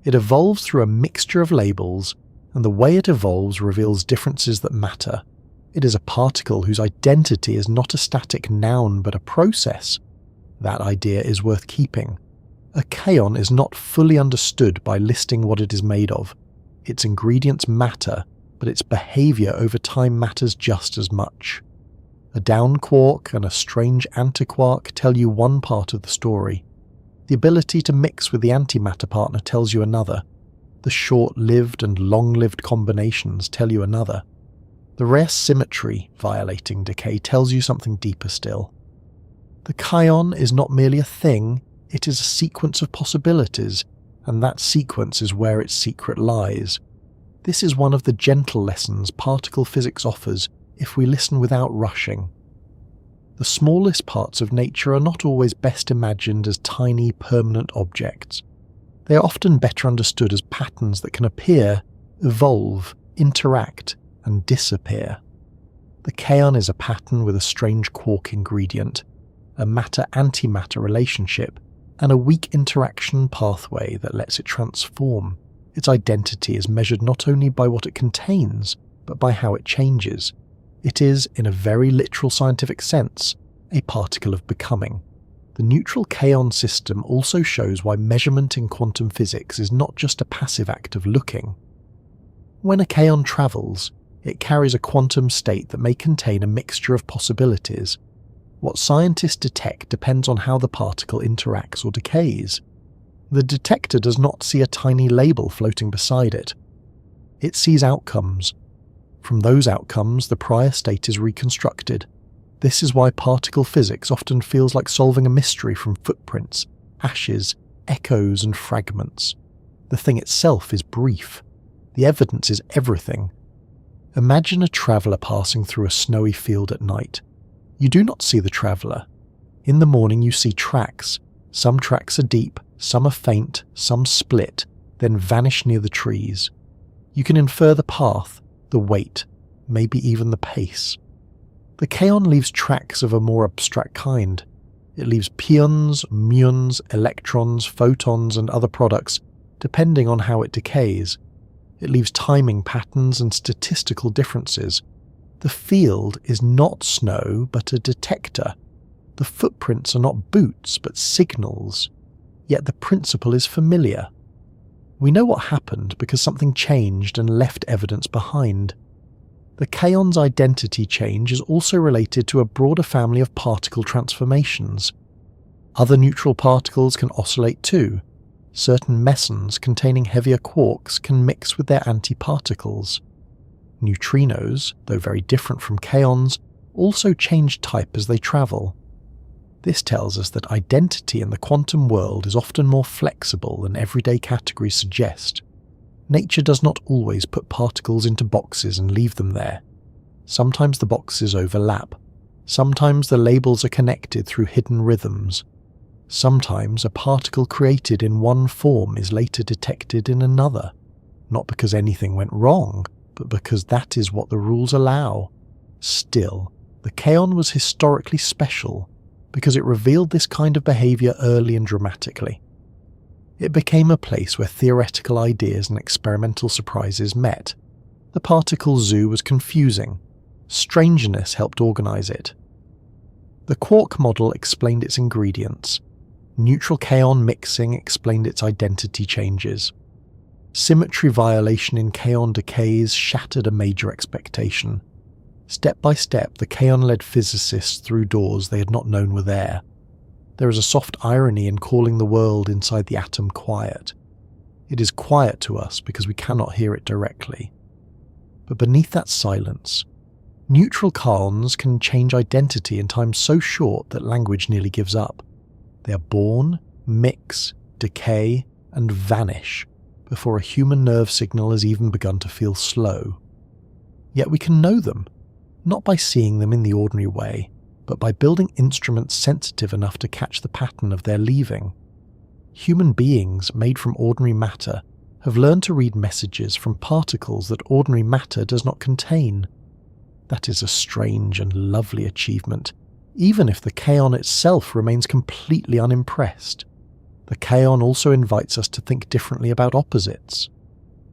It evolves through a mixture of labels, and the way it evolves reveals differences that matter. It is a particle whose identity is not a static noun but a process. That idea is worth keeping. A kaon is not fully understood by listing what it is made of. Its ingredients matter, but its behaviour over time matters just as much. A down quark and a strange antiquark tell you one part of the story. The ability to mix with the antimatter partner tells you another. The short-lived and long-lived combinations tell you another. The rare symmetry violating decay tells you something deeper still. The kaon is not merely a thing, it is a sequence of possibilities, and that sequence is where its secret lies. This is one of the gentle lessons particle physics offers if we listen without rushing. The smallest parts of nature are not always best imagined as tiny, permanent objects. They are often better understood as patterns that can appear, evolve, interact, and disappear. The kaon is a pattern with a strange quark ingredient, a matter-antimatter relationship, and a weak interaction pathway that lets it transform. Its identity is measured not only by what it contains, but by how it changes. It is, in a very literal scientific sense, a particle of becoming. The neutral kaon system also shows why measurement in quantum physics is not just a passive act of looking. When a kaon travels, it carries a quantum state that may contain a mixture of possibilities. What scientists detect depends on how the particle interacts or decays. The detector does not see a tiny label floating beside it. It sees outcomes. From those outcomes, the prior state is reconstructed. This is why particle physics often feels like solving a mystery from footprints, ashes, echoes, and fragments. The thing itself is brief. The evidence is everything. Imagine a traveller passing through a snowy field at night. You do not see the traveller. In the morning you see tracks. Some tracks are deep, some are faint, some split, then vanish near the trees. You can infer the path, the weight, maybe even the pace. The kaon leaves tracks of a more abstract kind. It leaves pions, muons, electrons, photons, and other products, depending on how it decays. It leaves timing patterns and statistical differences. The field is not snow, but a detector. The footprints are not boots, but signals. Yet the principle is familiar. We know what happened because something changed and left evidence behind. The kaon's identity change is also related to a broader family of particle transformations. Other neutral particles can oscillate too. Certain mesons containing heavier quarks can mix with their antiparticles. Neutrinos, though very different from kaons, also change type as they travel. This tells us that identity in the quantum world is often more flexible than everyday categories suggest. Nature does not always put particles into boxes and leave them there. Sometimes the boxes overlap. Sometimes the labels are connected through hidden rhythms. Sometimes a particle created in one form is later detected in another, not because anything went wrong, but because that is what the rules allow. Still, the kaon was historically special because it revealed this kind of behaviour early and dramatically. It became a place where theoretical ideas and experimental surprises met. The particle zoo was confusing. Strangeness helped organise it. The quark model explained its ingredients. Neutral kaon mixing explained its identity changes. Symmetry violation in kaon decays shattered a major expectation. Step by step, the kaon led physicists through doors they had not known were there. There is a soft irony in calling the world inside the atom quiet. It is quiet to us because we cannot hear it directly. But beneath that silence, neutral kaons can change identity in time so short that language nearly gives up. They are born, mix, decay, and vanish before a human nerve signal has even begun to feel slow. Yet we can know them, not by seeing them in the ordinary way, but by building instruments sensitive enough to catch the pattern of their leaving. Human beings made from ordinary matter have learned to read messages from particles that ordinary matter does not contain. That is a strange and lovely achievement, even if the kaon itself remains completely unimpressed. The kaon also invites us to think differently about opposites.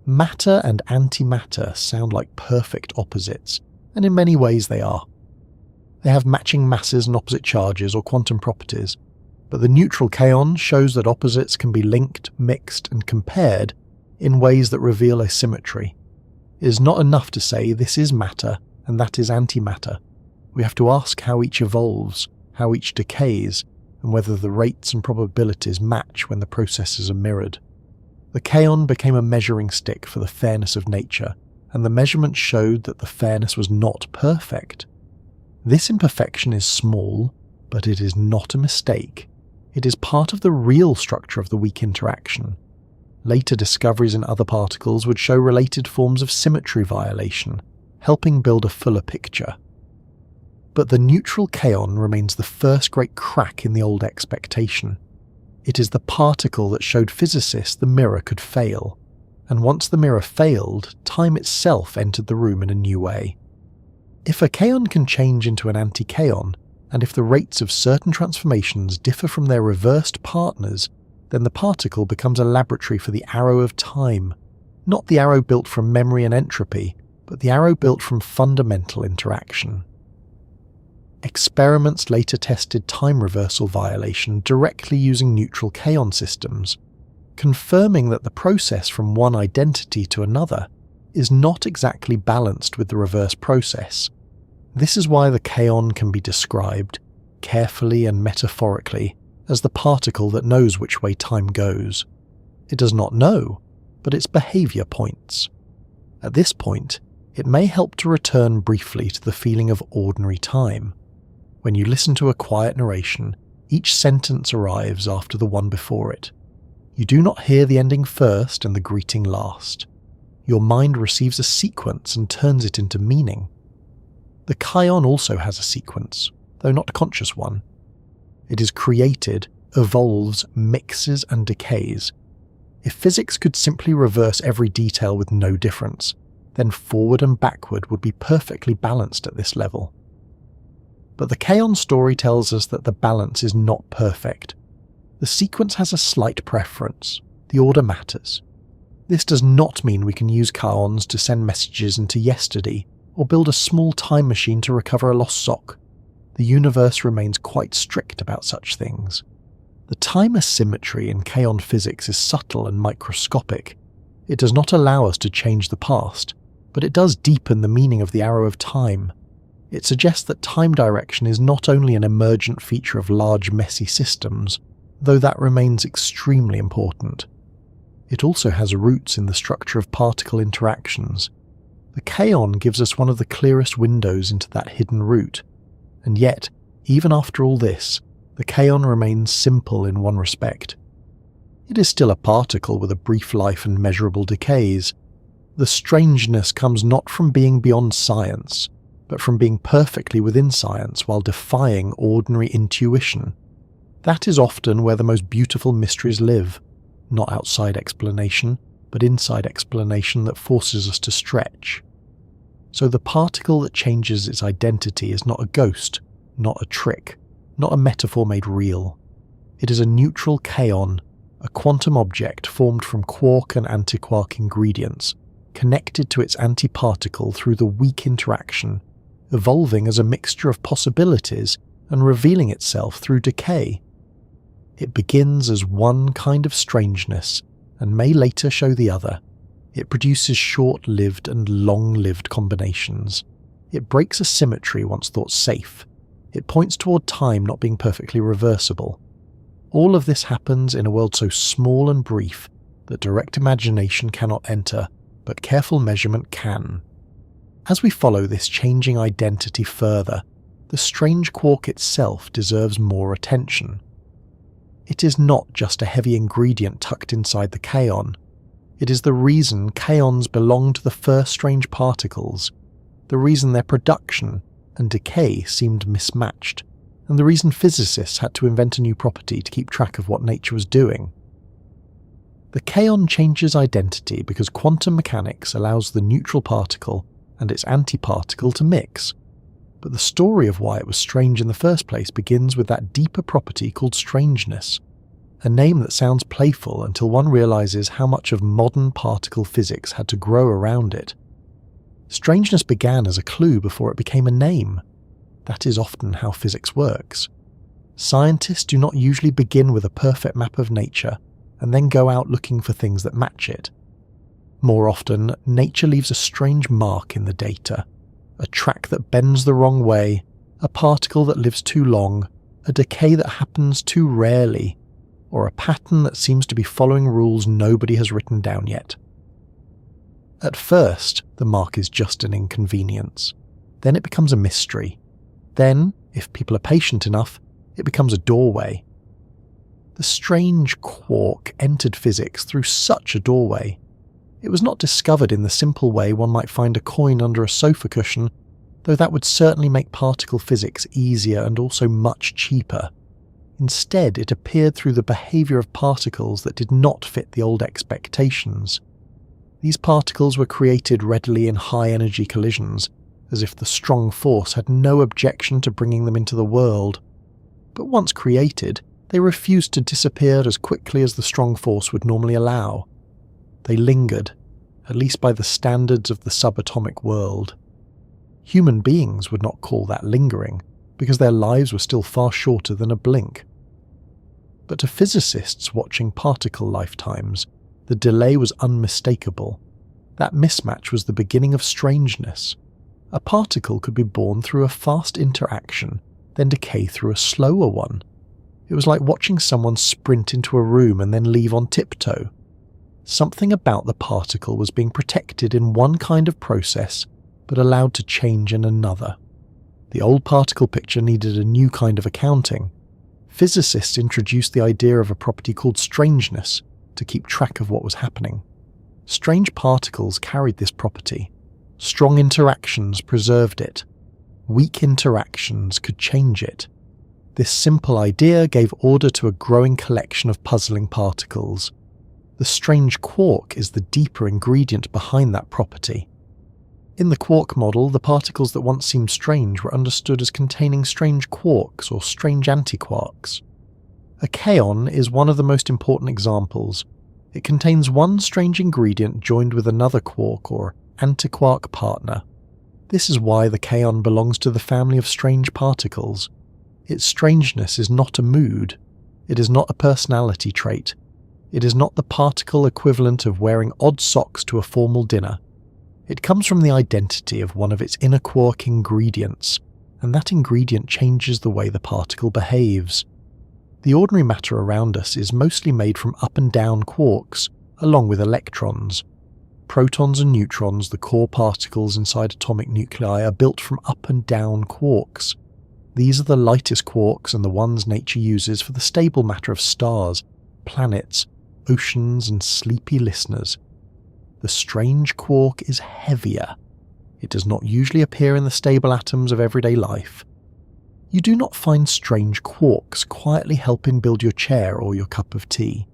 Matter and antimatter sound like perfect opposites, and in many ways they are. They have matching masses and opposite charges or quantum properties, but the neutral kaon shows that opposites can be linked, mixed, and compared in ways that reveal asymmetry. It is not enough to say this is matter and that is antimatter. We have to ask how each evolves, how each decays, and whether the rates and probabilities match when the processes are mirrored. The kaon became a measuring stick for the fairness of nature, and the measurement showed that the fairness was not perfect. This imperfection is small, but it is not a mistake. It is part of the real structure of the weak interaction. Later discoveries in other particles would show related forms of symmetry violation, helping build a fuller picture. But the neutral kaon remains the first great crack in the old expectation. It is the particle that showed physicists the mirror could fail, and once the mirror failed, time itself entered the room in a new way. If a kaon can change into an anti-kaon, and if the rates of certain transformations differ from their reversed partners, then the particle becomes a laboratory for the arrow of time, not the arrow built from memory and entropy, but the arrow built from fundamental interaction. Experiments later tested time reversal violation directly using neutral kaon systems, confirming that the process from one identity to another is not exactly balanced with the reverse process. This is why the kaon can be described, carefully and metaphorically, as the particle that knows which way time goes. It does not know, but its behaviour points. At this point, it may help to return briefly to the feeling of ordinary time. When you listen to a quiet narration, each sentence arrives after the one before it. You do not hear the ending first and the greeting last. Your mind receives a sequence and turns it into meaning. The kaon also has a sequence, though not a conscious one. It is created, evolves, mixes, and decays. If physics could simply reverse every detail with no difference, then forward and backward would be perfectly balanced at this level. But the kaon story tells us that the balance is not perfect. The sequence has a slight preference. The order matters. This does not mean we can use kaons to send messages into yesterday or build a small time machine to recover a lost sock. The universe remains quite strict about such things. The time asymmetry in kaon physics is subtle and microscopic. It does not allow us to change the past, but it does deepen the meaning of the arrow of time. It suggests that time direction is not only an emergent feature of large messy systems, though that remains extremely important. It also has roots in the structure of particle interactions. The kaon gives us one of the clearest windows into that hidden root, and yet, even after all this, the kaon remains simple in one respect. It is still a particle with a brief life and measurable decays. The strangeness comes not from being beyond science, but from being perfectly within science while defying ordinary intuition. That is often where the most beautiful mysteries live, not outside explanation, but inside explanation that forces us to stretch. So the particle that changes its identity is not a ghost, not a trick, not a metaphor made real. It is a neutral kaon, a quantum object formed from quark and antiquark ingredients, connected to its antiparticle through the weak interaction, evolving as a mixture of possibilities and revealing itself through decay. It begins as one kind of strangeness and may later show the other. It produces short-lived and long-lived combinations. It breaks a symmetry once thought safe. It points toward time not being perfectly reversible. All of this happens in a world so small and brief that direct imagination cannot enter, but careful measurement can. As we follow this changing identity further, the strange quark itself deserves more attention. It is not just a heavy ingredient tucked inside the kaon. It is the reason kaons belong to the first strange particles, the reason their production and decay seemed mismatched, and the reason physicists had to invent a new property to keep track of what nature was doing. The kaon changes identity because quantum mechanics allows the neutral particle and its antiparticle to mix. But the story of why it was strange in the first place begins with that deeper property called strangeness, a name that sounds playful until one realizes how much of modern particle physics had to grow around it. Strangeness began as a clue before it became a name. That is often how physics works. Scientists do not usually begin with a perfect map of nature and then go out looking for things that match it. More often, nature leaves a strange mark in the data, a track that bends the wrong way, a particle that lives too long, a decay that happens too rarely, or a pattern that seems to be following rules nobody has written down yet. At first, the mark is just an inconvenience. Then it becomes a mystery. Then, if people are patient enough, it becomes a doorway. The strange quark entered physics through such a doorway. It was not discovered in the simple way one might find a coin under a sofa cushion, though that would certainly make particle physics easier and also much cheaper. Instead, it appeared through the behavior of particles that did not fit the old expectations. These particles were created readily in high-energy collisions, as if the strong force had no objection to bringing them into the world. But once created, they refused to disappear as quickly as the strong force would normally allow. They lingered, at least by the standards of the subatomic world. Human beings would not call that lingering, because their lives were still far shorter than a blink. But to physicists watching particle lifetimes, the delay was unmistakable. That mismatch was the beginning of strangeness. A particle could be born through a fast interaction, then decay through a slower one. It was like watching someone sprint into a room and then leave on tiptoe. Something about the particle was being protected in one kind of process, but allowed to change in another. The old particle picture needed a new kind of accounting. Physicists introduced the idea of a property called strangeness to keep track of what was happening. Strange particles carried this property. Strong interactions preserved it. Weak interactions could change it. This simple idea gave order to a growing collection of puzzling particles. The strange quark is the deeper ingredient behind that property. In the quark model, the particles that once seemed strange were understood as containing strange quarks or strange antiquarks. A kaon is one of the most important examples. It contains one strange ingredient joined with another quark or antiquark partner. This is why the kaon belongs to the family of strange particles. Its strangeness is not a mood. It is not a personality trait. It is not the particle equivalent of wearing odd socks to a formal dinner. It comes from the identity of one of its inner quark ingredients, and that ingredient changes the way the particle behaves. The ordinary matter around us is mostly made from up and down quarks, along with electrons. Protons and neutrons, the core particles inside atomic nuclei, are built from up and down quarks. These are the lightest quarks and the ones nature uses for the stable matter of stars, planets, oceans, and sleepy listeners. The strange quark is heavier. It does not usually appear in the stable atoms of everyday life. You do not find strange quarks quietly helping build your chair or your cup of tea.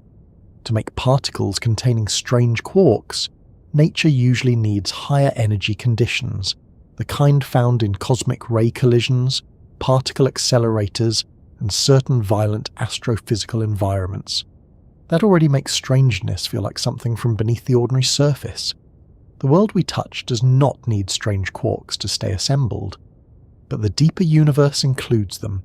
To make particles containing strange quarks, nature usually needs higher energy conditions, the kind found in cosmic ray collisions, particle accelerators, and certain violent astrophysical environments. That already makes strangeness feel like something from beneath the ordinary surface. The world we touch does not need strange quarks to stay assembled, but the deeper universe includes them.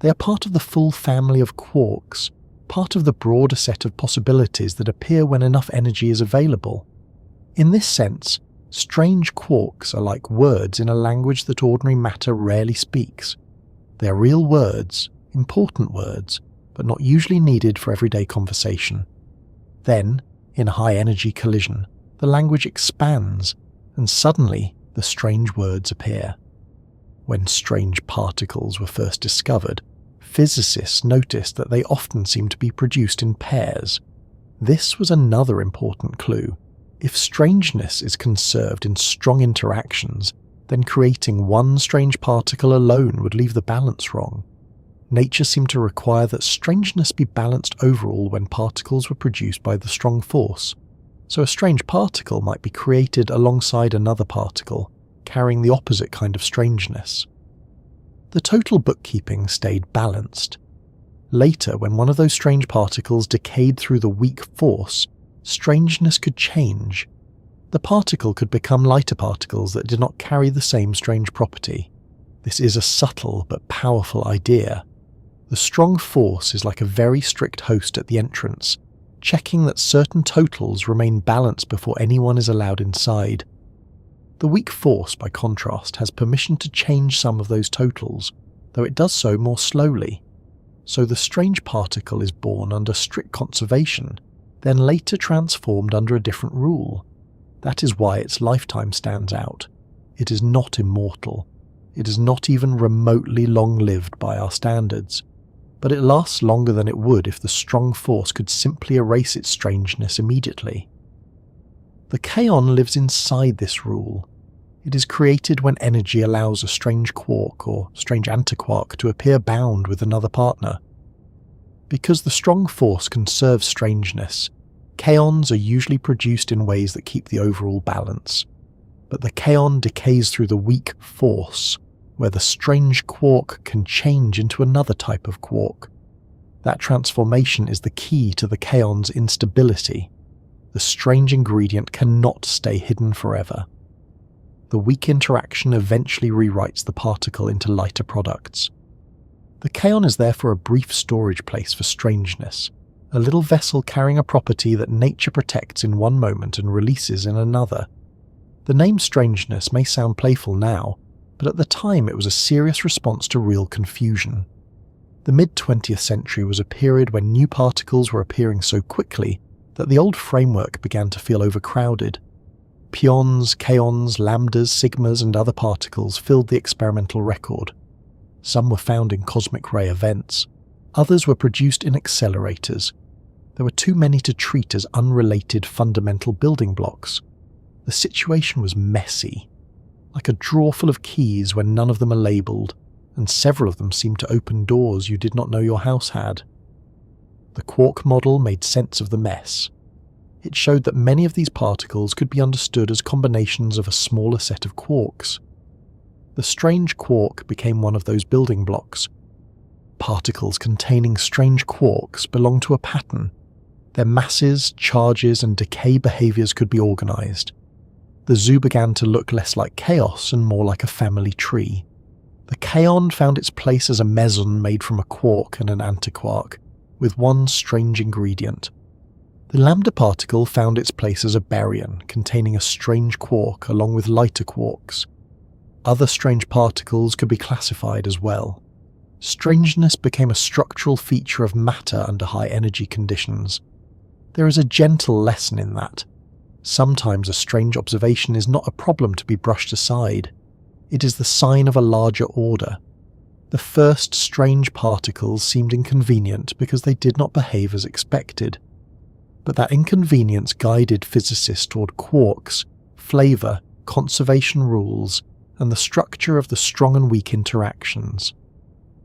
They are part of the full family of quarks, part of the broader set of possibilities that appear when enough energy is available. In this sense, strange quarks are like words in a language that ordinary matter rarely speaks. They are real words, important words, but not usually needed for everyday conversation. Then, in a high-energy collision, the language expands, and suddenly the strange words appear. When strange particles were first discovered, physicists noticed that they often seemed to be produced in pairs. This was another important clue. If strangeness is conserved in strong interactions, then creating one strange particle alone would leave the balance wrong. Nature seemed to require that strangeness be balanced overall when particles were produced by the strong force, so a strange particle might be created alongside another particle, carrying the opposite kind of strangeness. The total bookkeeping stayed balanced. Later, when one of those strange particles decayed through the weak force, strangeness could change. The particle could become lighter particles that did not carry the same strange property. This is a subtle but powerful idea. The strong force is like a very strict host at the entrance, checking that certain totals remain balanced before anyone is allowed inside. The weak force, by contrast, has permission to change some of those totals, though it does so more slowly. So the strange particle is born under strict conservation, then later transformed under a different rule. That is why its lifetime stands out. It is not immortal. It is not even remotely long-lived by our standards. But it lasts longer than it would if the strong force could simply erase its strangeness immediately. The kaon lives inside this rule. It is created when energy allows a strange quark or strange antiquark to appear bound with another partner. Because the strong force conserves strangeness, kaons are usually produced in ways that keep the overall balance. But the kaon decays through the weak force, where the strange quark can change into another type of quark. That transformation is the key to the kaon's instability. The strange ingredient cannot stay hidden forever. The weak interaction eventually rewrites the particle into lighter products. The kaon is therefore a brief storage place for strangeness, a little vessel carrying a property that nature protects in one moment and releases in another. The name strangeness may sound playful now, but at the time it was a serious response to real confusion. The mid-20th century was a period when new particles were appearing so quickly that the old framework began to feel overcrowded. Pions, kaons, lambdas, sigmas and other particles filled the experimental record. Some were found in cosmic ray events. Others were produced in accelerators. There were too many to treat as unrelated fundamental building blocks. The situation was messy, like a drawer full of keys when none of them are labelled, and several of them seemed to open doors you did not know your house had. The quark model made sense of the mess. It showed that many of these particles could be understood as combinations of a smaller set of quarks. The strange quark became one of those building blocks. Particles containing strange quarks belong to a pattern. Their masses, charges, and decay behaviours could be organised. The zoo began to look less like chaos and more like a family tree. The kaon found its place as a meson made from a quark and an antiquark, with one strange ingredient. The lambda particle found its place as a baryon containing a strange quark along with lighter quarks. Other strange particles could be classified as well. Strangeness became a structural feature of matter under high energy conditions. There is a gentle lesson in that. Sometimes a strange observation is not a problem to be brushed aside. It is the sign of a larger order. The first strange particles seemed inconvenient because they did not behave as expected. But that inconvenience guided physicists toward quarks, flavour, conservation rules, and the structure of the strong and weak interactions.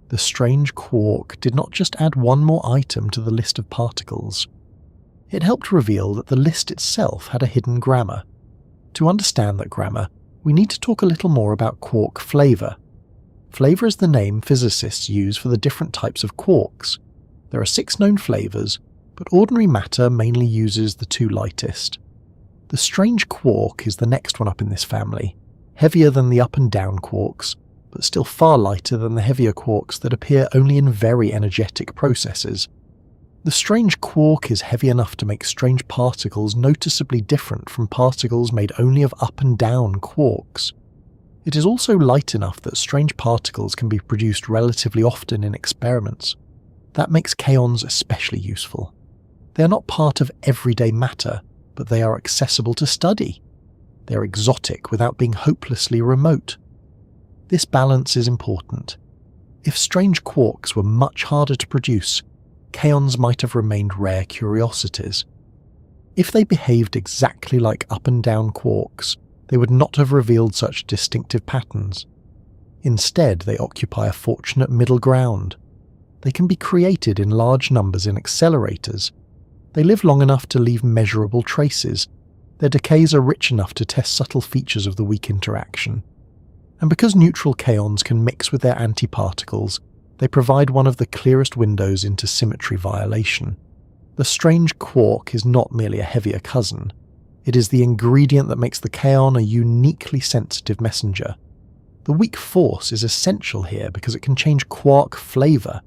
The strange quark did not just add one more item to the list of particles. It helped reveal that the list itself had a hidden grammar. To understand that grammar, we need to talk a little more about quark flavour. Flavor is the name physicists use for the different types of quarks. There are 6 known flavors, but ordinary matter mainly uses the 2 lightest. The strange quark is the next one up in this family, heavier than the up and down quarks, but still far lighter than the heavier quarks that appear only in very energetic processes. The strange quark is heavy enough to make strange particles noticeably different from particles made only of up and down quarks. It is also light enough that strange particles can be produced relatively often in experiments. That makes kaons especially useful. They are not part of everyday matter, but they are accessible to study. They are exotic without being hopelessly remote. This balance is important. If strange quarks were much harder to produce, kaons might have remained rare curiosities. If they behaved exactly like up and down quarks, they would not have revealed such distinctive patterns. Instead, they occupy a fortunate middle ground. They can be created in large numbers in accelerators. They live long enough to leave measurable traces. Their decays are rich enough to test subtle features of the weak interaction. And because neutral kaons can mix with their antiparticles, they provide one of the clearest windows into symmetry violation. The strange quark is not merely a heavier cousin. It is the ingredient that makes the kaon a uniquely sensitive messenger. The weak force is essential here because it can change quark flavor.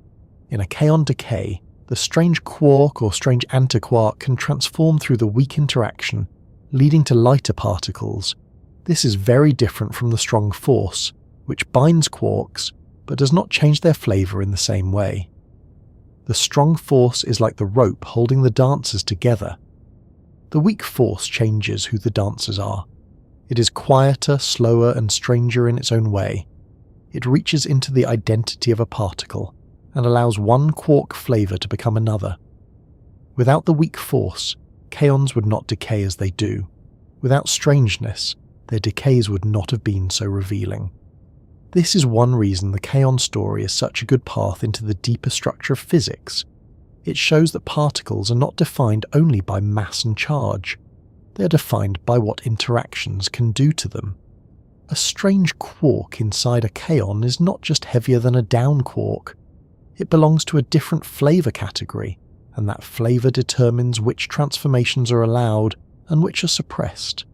In a kaon decay, the strange quark or strange antiquark can transform through the weak interaction, leading to lighter particles. This is very different from the strong force, which binds quarks but does not change their flavor in the same way. The strong force is like the rope holding the dancers together. The weak force changes who the dancers are. It is quieter, slower, and stranger in its own way. It reaches into the identity of a particle and allows one quark flavor to become another. Without the weak force, kaons would not decay as they do. Without strangeness, their decays would not have been so revealing. This is one reason the kaon story is such a good path into the deeper structure of physics. It shows that particles are not defined only by mass and charge. They are defined by what interactions can do to them. A strange quark inside a kaon is not just heavier than a down quark. It belongs to a different flavor category, and that flavor determines which transformations are allowed and which are suppressed.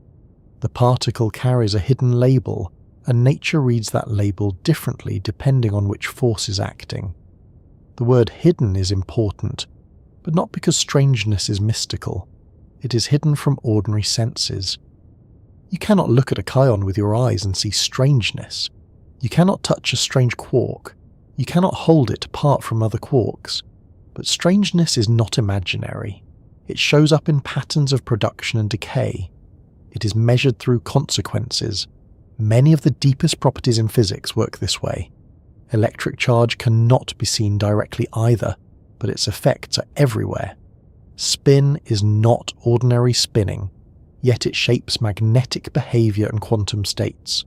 The particle carries a hidden label, and nature reads that label differently depending on which force is acting. The word hidden is important, but not because strangeness is mystical. It is hidden from ordinary senses. You cannot look at a kaon with your eyes and see strangeness. You cannot touch a strange quark. You cannot hold it apart from other quarks. But strangeness is not imaginary. It shows up in patterns of production and decay. It is measured through consequences. Many of the deepest properties in physics work this way. Electric charge cannot be seen directly either, but its effects are everywhere. Spin is not ordinary spinning, yet it shapes magnetic behavior and quantum states.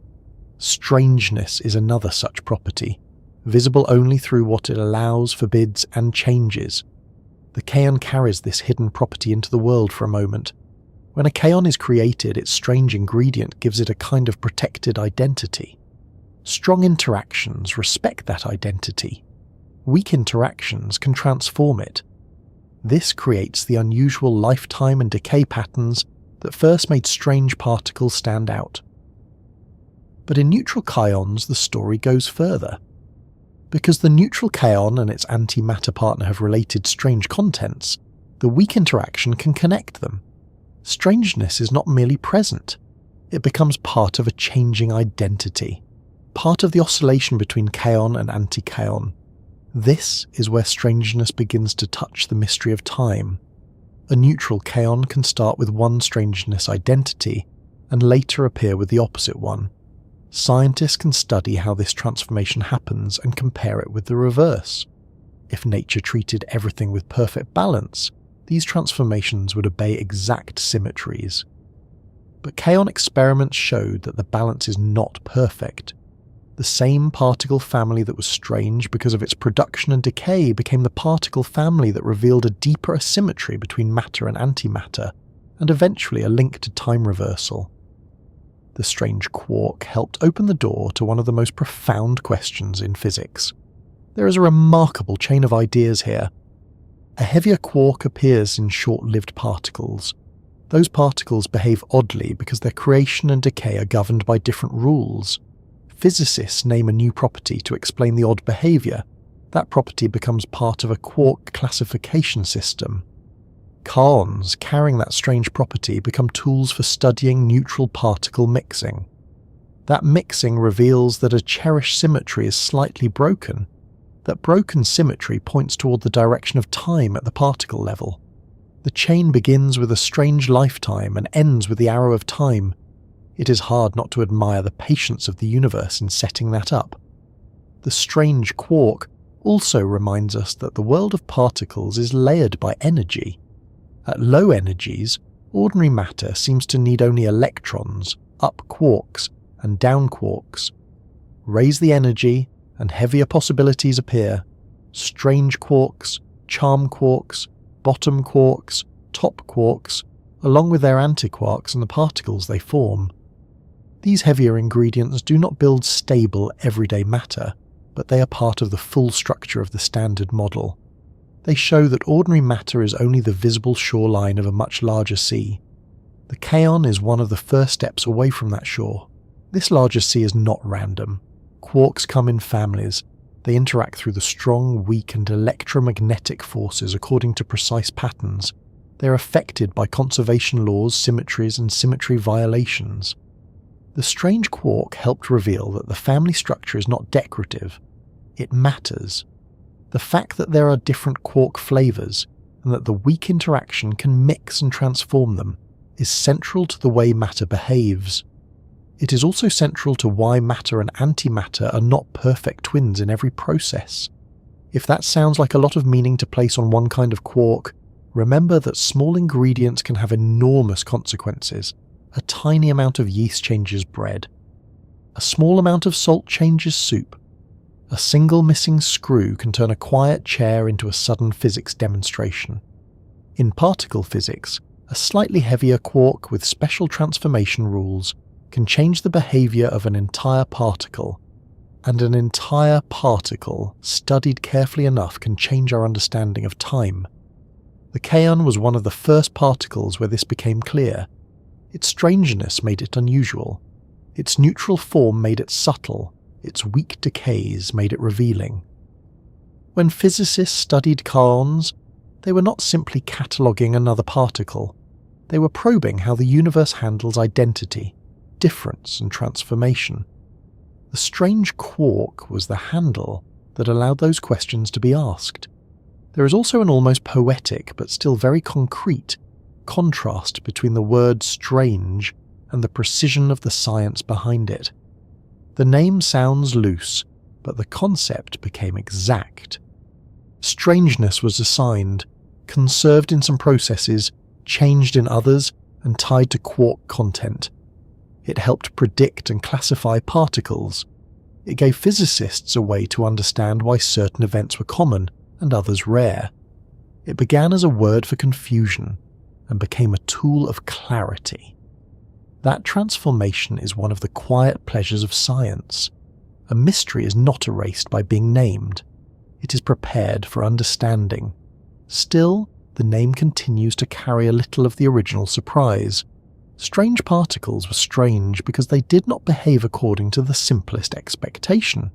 Strangeness is another such property, visible only through what it allows, forbids, and changes. The kaon carries this hidden property into the world for a moment. When a kaon is created, its strange ingredient gives it a kind of protected identity. Strong interactions respect that identity. Weak interactions can transform it. This creates the unusual lifetime and decay patterns that first made strange particles stand out. But in neutral kaons, the story goes further. Because the neutral kaon and its antimatter partner have related strange contents, the weak interaction can connect them. Strangeness is not merely present. It becomes part of a changing identity, part of the oscillation between kaon and anti-kaon. This is where strangeness begins to touch the mystery of time. A neutral kaon can start with one strangeness identity and later appear with the opposite one. Scientists can study how this transformation happens and compare it with the reverse. If nature treated everything with perfect balance, these transformations would obey exact symmetries. But kaon experiments showed that the balance is not perfect. The same particle family that was strange because of its production and decay became the particle family that revealed a deeper asymmetry between matter and antimatter, and eventually a link to time reversal. the strange quark helped open the door to one of the most profound questions in physics. There is a remarkable chain of ideas here. A heavier quark appears in short-lived particles. Those particles behave oddly because their creation and decay are governed by different rules. Physicists name a new property to explain the odd behavior. That property becomes part of a quark classification system. Kaons carrying that strange property become tools for studying neutral particle mixing. That mixing reveals that a cherished symmetry is slightly broken. That broken symmetry points toward the direction of time at the particle level. The chain begins with a strange lifetime and ends with the arrow of time. It is hard not to admire the patience of the universe in setting that up. The strange quark also reminds us that the world of particles is layered by energy. At low energies, ordinary matter seems to need only electrons, up quarks, and down quarks. Raise the energy, and heavier possibilities appear. Strange quarks, charm quarks, bottom quarks, top quarks, along with their antiquarks and the particles they form. These heavier ingredients do not build stable, everyday matter, but they are part of the full structure of the standard model. They show that ordinary matter is only the visible shoreline of a much larger sea. The Kaon is one of the first steps away from that shore. This larger sea is not random. Quarks come in families. They interact through the strong, weak, and electromagnetic forces according to precise patterns. They are affected by conservation laws, symmetries, and symmetry violations. The strange quark helped reveal that the family structure is not decorative. It matters. The fact that there are different quark flavors, and that the weak interaction can mix and transform them, is central to the way matter behaves. It is also central to why matter and antimatter are not perfect twins in every process. If that sounds like a lot of meaning to place on one kind of quark, remember that small ingredients can have enormous consequences. A tiny amount of yeast changes bread. A small amount of salt changes soup. A single missing screw can turn a quiet chair into a sudden physics demonstration. In particle physics, a slightly heavier quark with special transformation rules can change the behavior of an entire particle, and an entire particle, studied carefully enough, can change our understanding of time. The Kaon was one of the first particles where this became clear. Its strangeness made it unusual. Its neutral form made it subtle. Its weak decays made it revealing. When physicists studied kaons, they were not simply cataloguing another particle. They were probing how the universe handles identity, difference, and transformation. The strange quark was the handle that allowed those questions to be asked. There is also an almost poetic, but still very concrete, contrast between the word strange and the precision of the science behind it. The name sounds loose, but the concept became exact. Strangeness was assigned, conserved in some processes, changed in others, and tied to quark content. It helped predict and classify particles. It gave physicists a way to understand why certain events were common and others rare. It began as a word for confusion and became a tool of clarity. That transformation is one of the quiet pleasures of science. A mystery is not erased by being named. It is prepared for understanding. Still, the name continues to carry a little of the original surprise. Strange particles were strange because they did not behave according to the simplest expectation.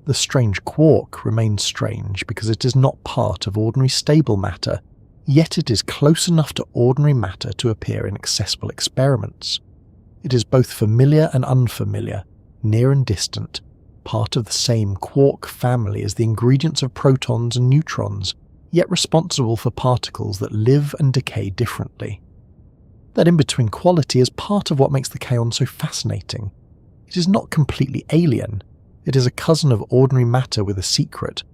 The strange quark remains strange because it is not part of ordinary stable matter, yet it is close enough to ordinary matter to appear in accessible experiments. It is both familiar and unfamiliar, near and distant, part of the same quark family as the ingredients of protons and neutrons, yet responsible for particles that live and decay differently. That in-between quality is part of what makes the Kaon so fascinating. It is not completely alien. It is a cousin of ordinary matter with a secret.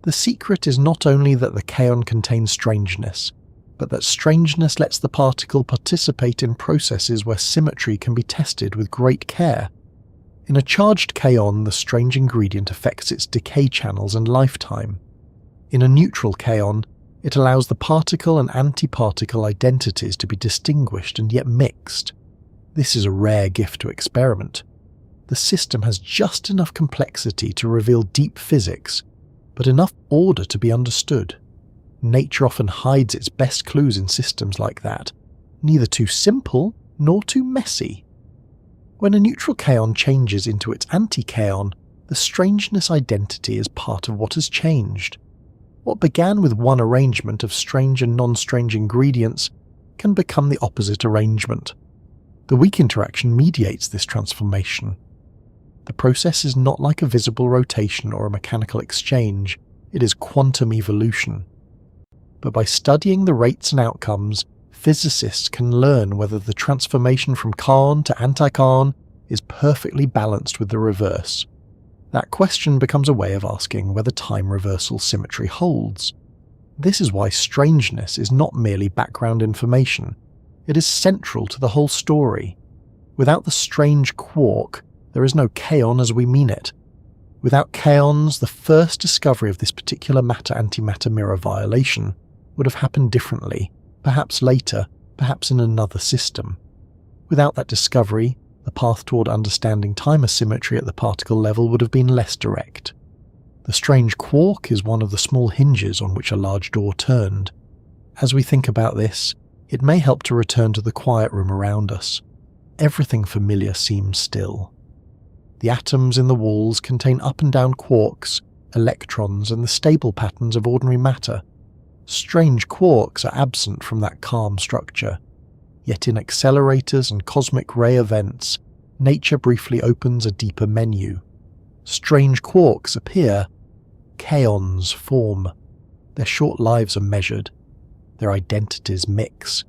The secret is not only that the Kaon contains strangeness, but that strangeness lets the particle participate in processes where symmetry can be tested with great care. In a charged kaon, the strange ingredient affects its decay channels and lifetime. In a neutral kaon, it allows the particle and antiparticle identities to be distinguished and yet mixed. This is a rare gift to experiment. The system has just enough complexity to reveal deep physics, but enough order to be understood. Nature often hides its best clues in systems like that, neither too simple nor too messy. When a neutral kaon changes into its anti-kaon, the strangeness identity is part of what has changed. What began with one arrangement of strange and non-strange ingredients can become the opposite arrangement. The weak interaction mediates this transformation. The process is not like a visible rotation or a mechanical exchange, it is quantum evolution. But by studying the rates and outcomes, physicists can learn whether the transformation from kaon to anti-kaon is perfectly balanced with the reverse. That question becomes a way of asking whether time reversal symmetry holds. This is why strangeness is not merely background information. It is central to the whole story. Without the strange quark, there is no kaon as we mean it. Without kaons, the first discovery of this particular matter-antimatter mirror violation would have happened differently, perhaps later, perhaps in another system. Without that discovery, the path toward understanding time asymmetry at the particle level would have been less direct. The strange quark is one of the small hinges on which a large door turned. As we think about this, it may help to return to the quiet room around us. Everything familiar seems still. The atoms in the walls contain up and down quarks, electrons, and the stable patterns of ordinary matter. Strange quarks are absent from that calm structure. Yet in accelerators and cosmic ray events, nature briefly opens a deeper menu. Strange quarks appear. Kaons form. Their short lives are measured. Their identities mix.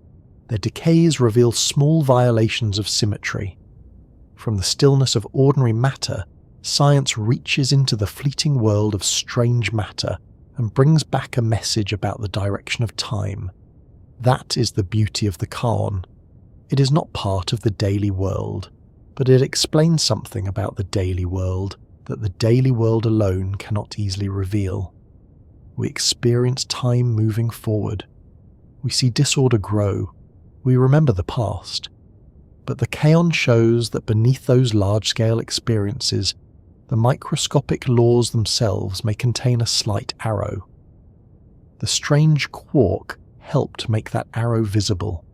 Their decays reveal small violations of symmetry. From the stillness of ordinary matter, science reaches into the fleeting world of strange matter and brings back a message about the direction of time. That is the beauty of the kaon. It is not part of the daily world, but it explains something about the daily world that the daily world alone cannot easily reveal. We experience time moving forward. We see disorder grow. We remember the past. But the kaon shows that beneath those large-scale experiences, the microscopic laws themselves may contain a slight arrow. The strange quark helped make that arrow visible.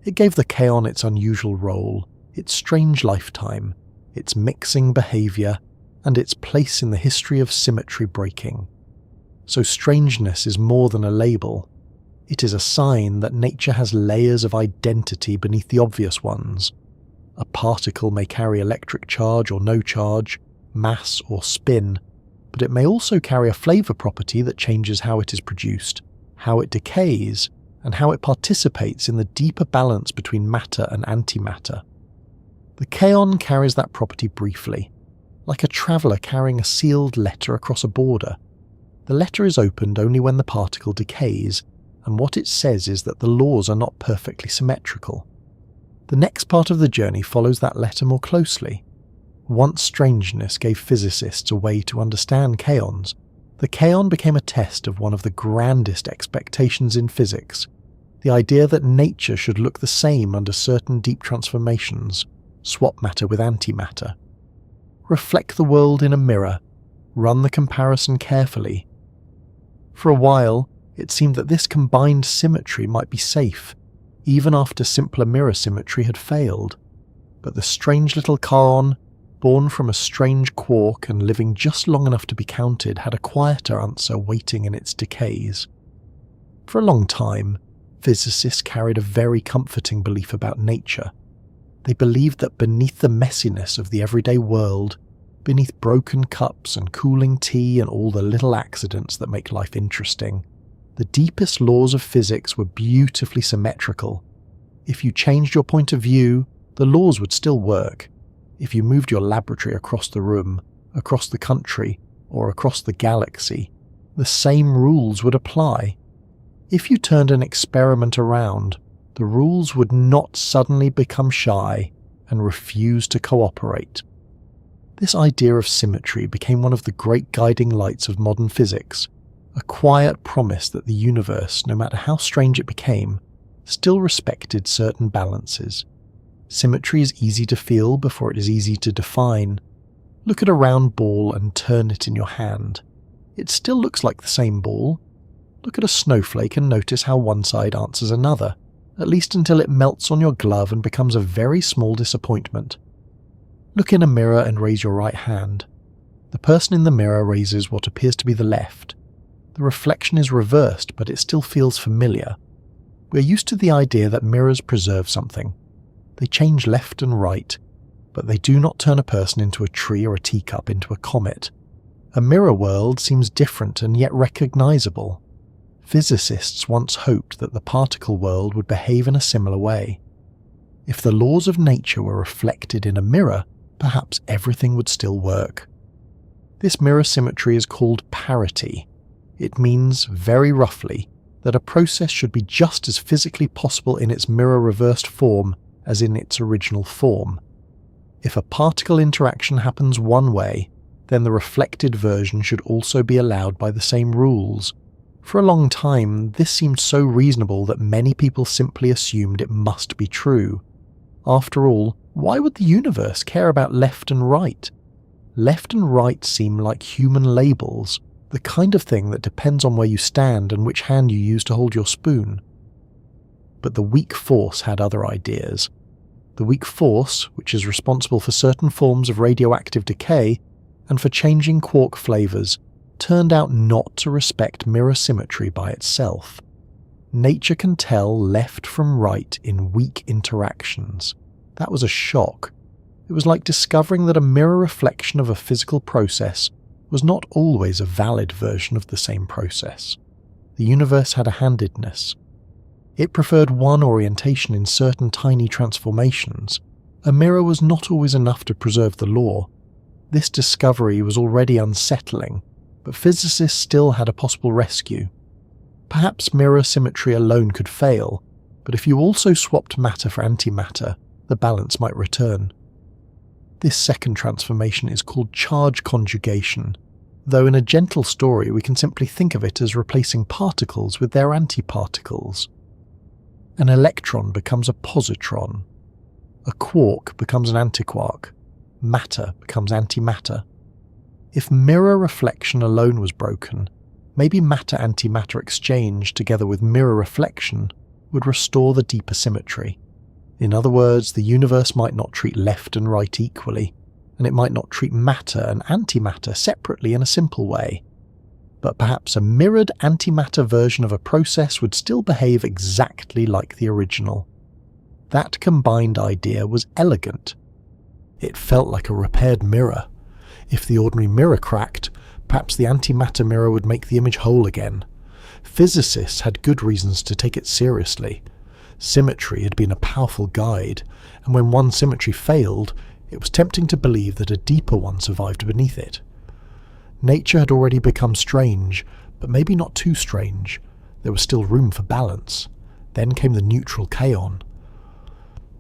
It gave the kaon its unusual role, its strange lifetime, its mixing behaviour, and its place in the history of symmetry breaking. So strangeness is more than a label. It is a sign that nature has layers of identity beneath the obvious ones. A particle may carry electric charge or no charge, mass or spin, but it may also carry a flavour property that changes how it is produced, how it decays, and how it participates in the deeper balance between matter and antimatter. The kaon carries that property briefly, like a traveller carrying a sealed letter across a border. The letter is opened only when the particle decays, and what it says is that the laws are not perfectly symmetrical. The next part of the journey follows that letter more closely. Once strangeness gave physicists a way to understand kaons, the kaon became a test of one of the grandest expectations in physics, the idea that nature should look the same under certain deep transformations, swap matter with antimatter. Reflect the world in a mirror, run the comparison carefully. For a while, it seemed that this combined symmetry might be safe, even after simpler mirror symmetry had failed. But the strange little kaon, born from a strange quark and living just long enough to be counted, had a quieter answer waiting in its decays. For a long time, physicists carried a very comforting belief about nature. They believed that beneath the messiness of the everyday world, beneath broken cups and cooling tea and all the little accidents that make life interesting, the deepest laws of physics were beautifully symmetrical. If you changed your point of view, the laws would still work. If you moved your laboratory across the room, across the country, or across the galaxy, the same rules would apply. If you turned an experiment around, the rules would not suddenly become shy and refuse to cooperate. This idea of symmetry became one of the great guiding lights of modern physics, a quiet promise that the universe, no matter how strange it became, still respected certain balances. Symmetry is easy to feel before it is easy to define. Look at a round ball and turn it in your hand. It still looks like the same ball. Look at a snowflake and notice how one side answers another, at least until it melts on your glove and becomes a very small disappointment. Look in a mirror and raise your right hand. The person in the mirror raises what appears to be the left. The reflection is reversed, but it still feels familiar. We are used to the idea that mirrors preserve something. They change left and right, but they do not turn a person into a tree or a teacup into a comet. A mirror world seems different and yet recognizable. Physicists once hoped that the particle world would behave in a similar way. If the laws of nature were reflected in a mirror, perhaps everything would still work. This mirror symmetry is called parity. It means, very roughly, that a process should be just as physically possible in its mirror-reversed form as in its original form. If a particle interaction happens one way, then the reflected version should also be allowed by the same rules. For a long time, this seemed so reasonable that many people simply assumed it must be true. After all, why would the universe care about left and right? Left and right seem like human labels, the kind of thing that depends on where you stand and which hand you use to hold your spoon. But the weak force had other ideas. The weak force, which is responsible for certain forms of radioactive decay and for changing quark flavors, turned out not to respect mirror symmetry by itself. Nature can tell left from right in weak interactions. That was a shock. It was like discovering that a mirror reflection of a physical process was not always a valid version of the same process. The universe had a handedness. It preferred one orientation in certain tiny transformations. A mirror was not always enough to preserve the law. This discovery was already unsettling, but physicists still had a possible rescue. Perhaps mirror symmetry alone could fail, but if you also swapped matter for antimatter, the balance might return. This second transformation is called charge conjugation, though in a gentle story we can simply think of it as replacing particles with their antiparticles. An electron becomes a positron. A quark becomes an antiquark. Matter becomes antimatter. If mirror reflection alone was broken, maybe matter-antimatter exchange together with mirror reflection would restore the deeper symmetry. In other words, the universe might not treat left and right equally, and it might not treat matter and antimatter separately in a simple way. But perhaps a mirrored antimatter version of a process would still behave exactly like the original. That combined idea was elegant. It felt like a repaired mirror. If the ordinary mirror cracked, perhaps the antimatter mirror would make the image whole again. Physicists had good reasons to take it seriously. Symmetry had been a powerful guide, and when one symmetry failed, it was tempting to believe that a deeper one survived beneath it. Nature had already become strange, but maybe not too strange. There was still room for balance. Then came the neutral kaon.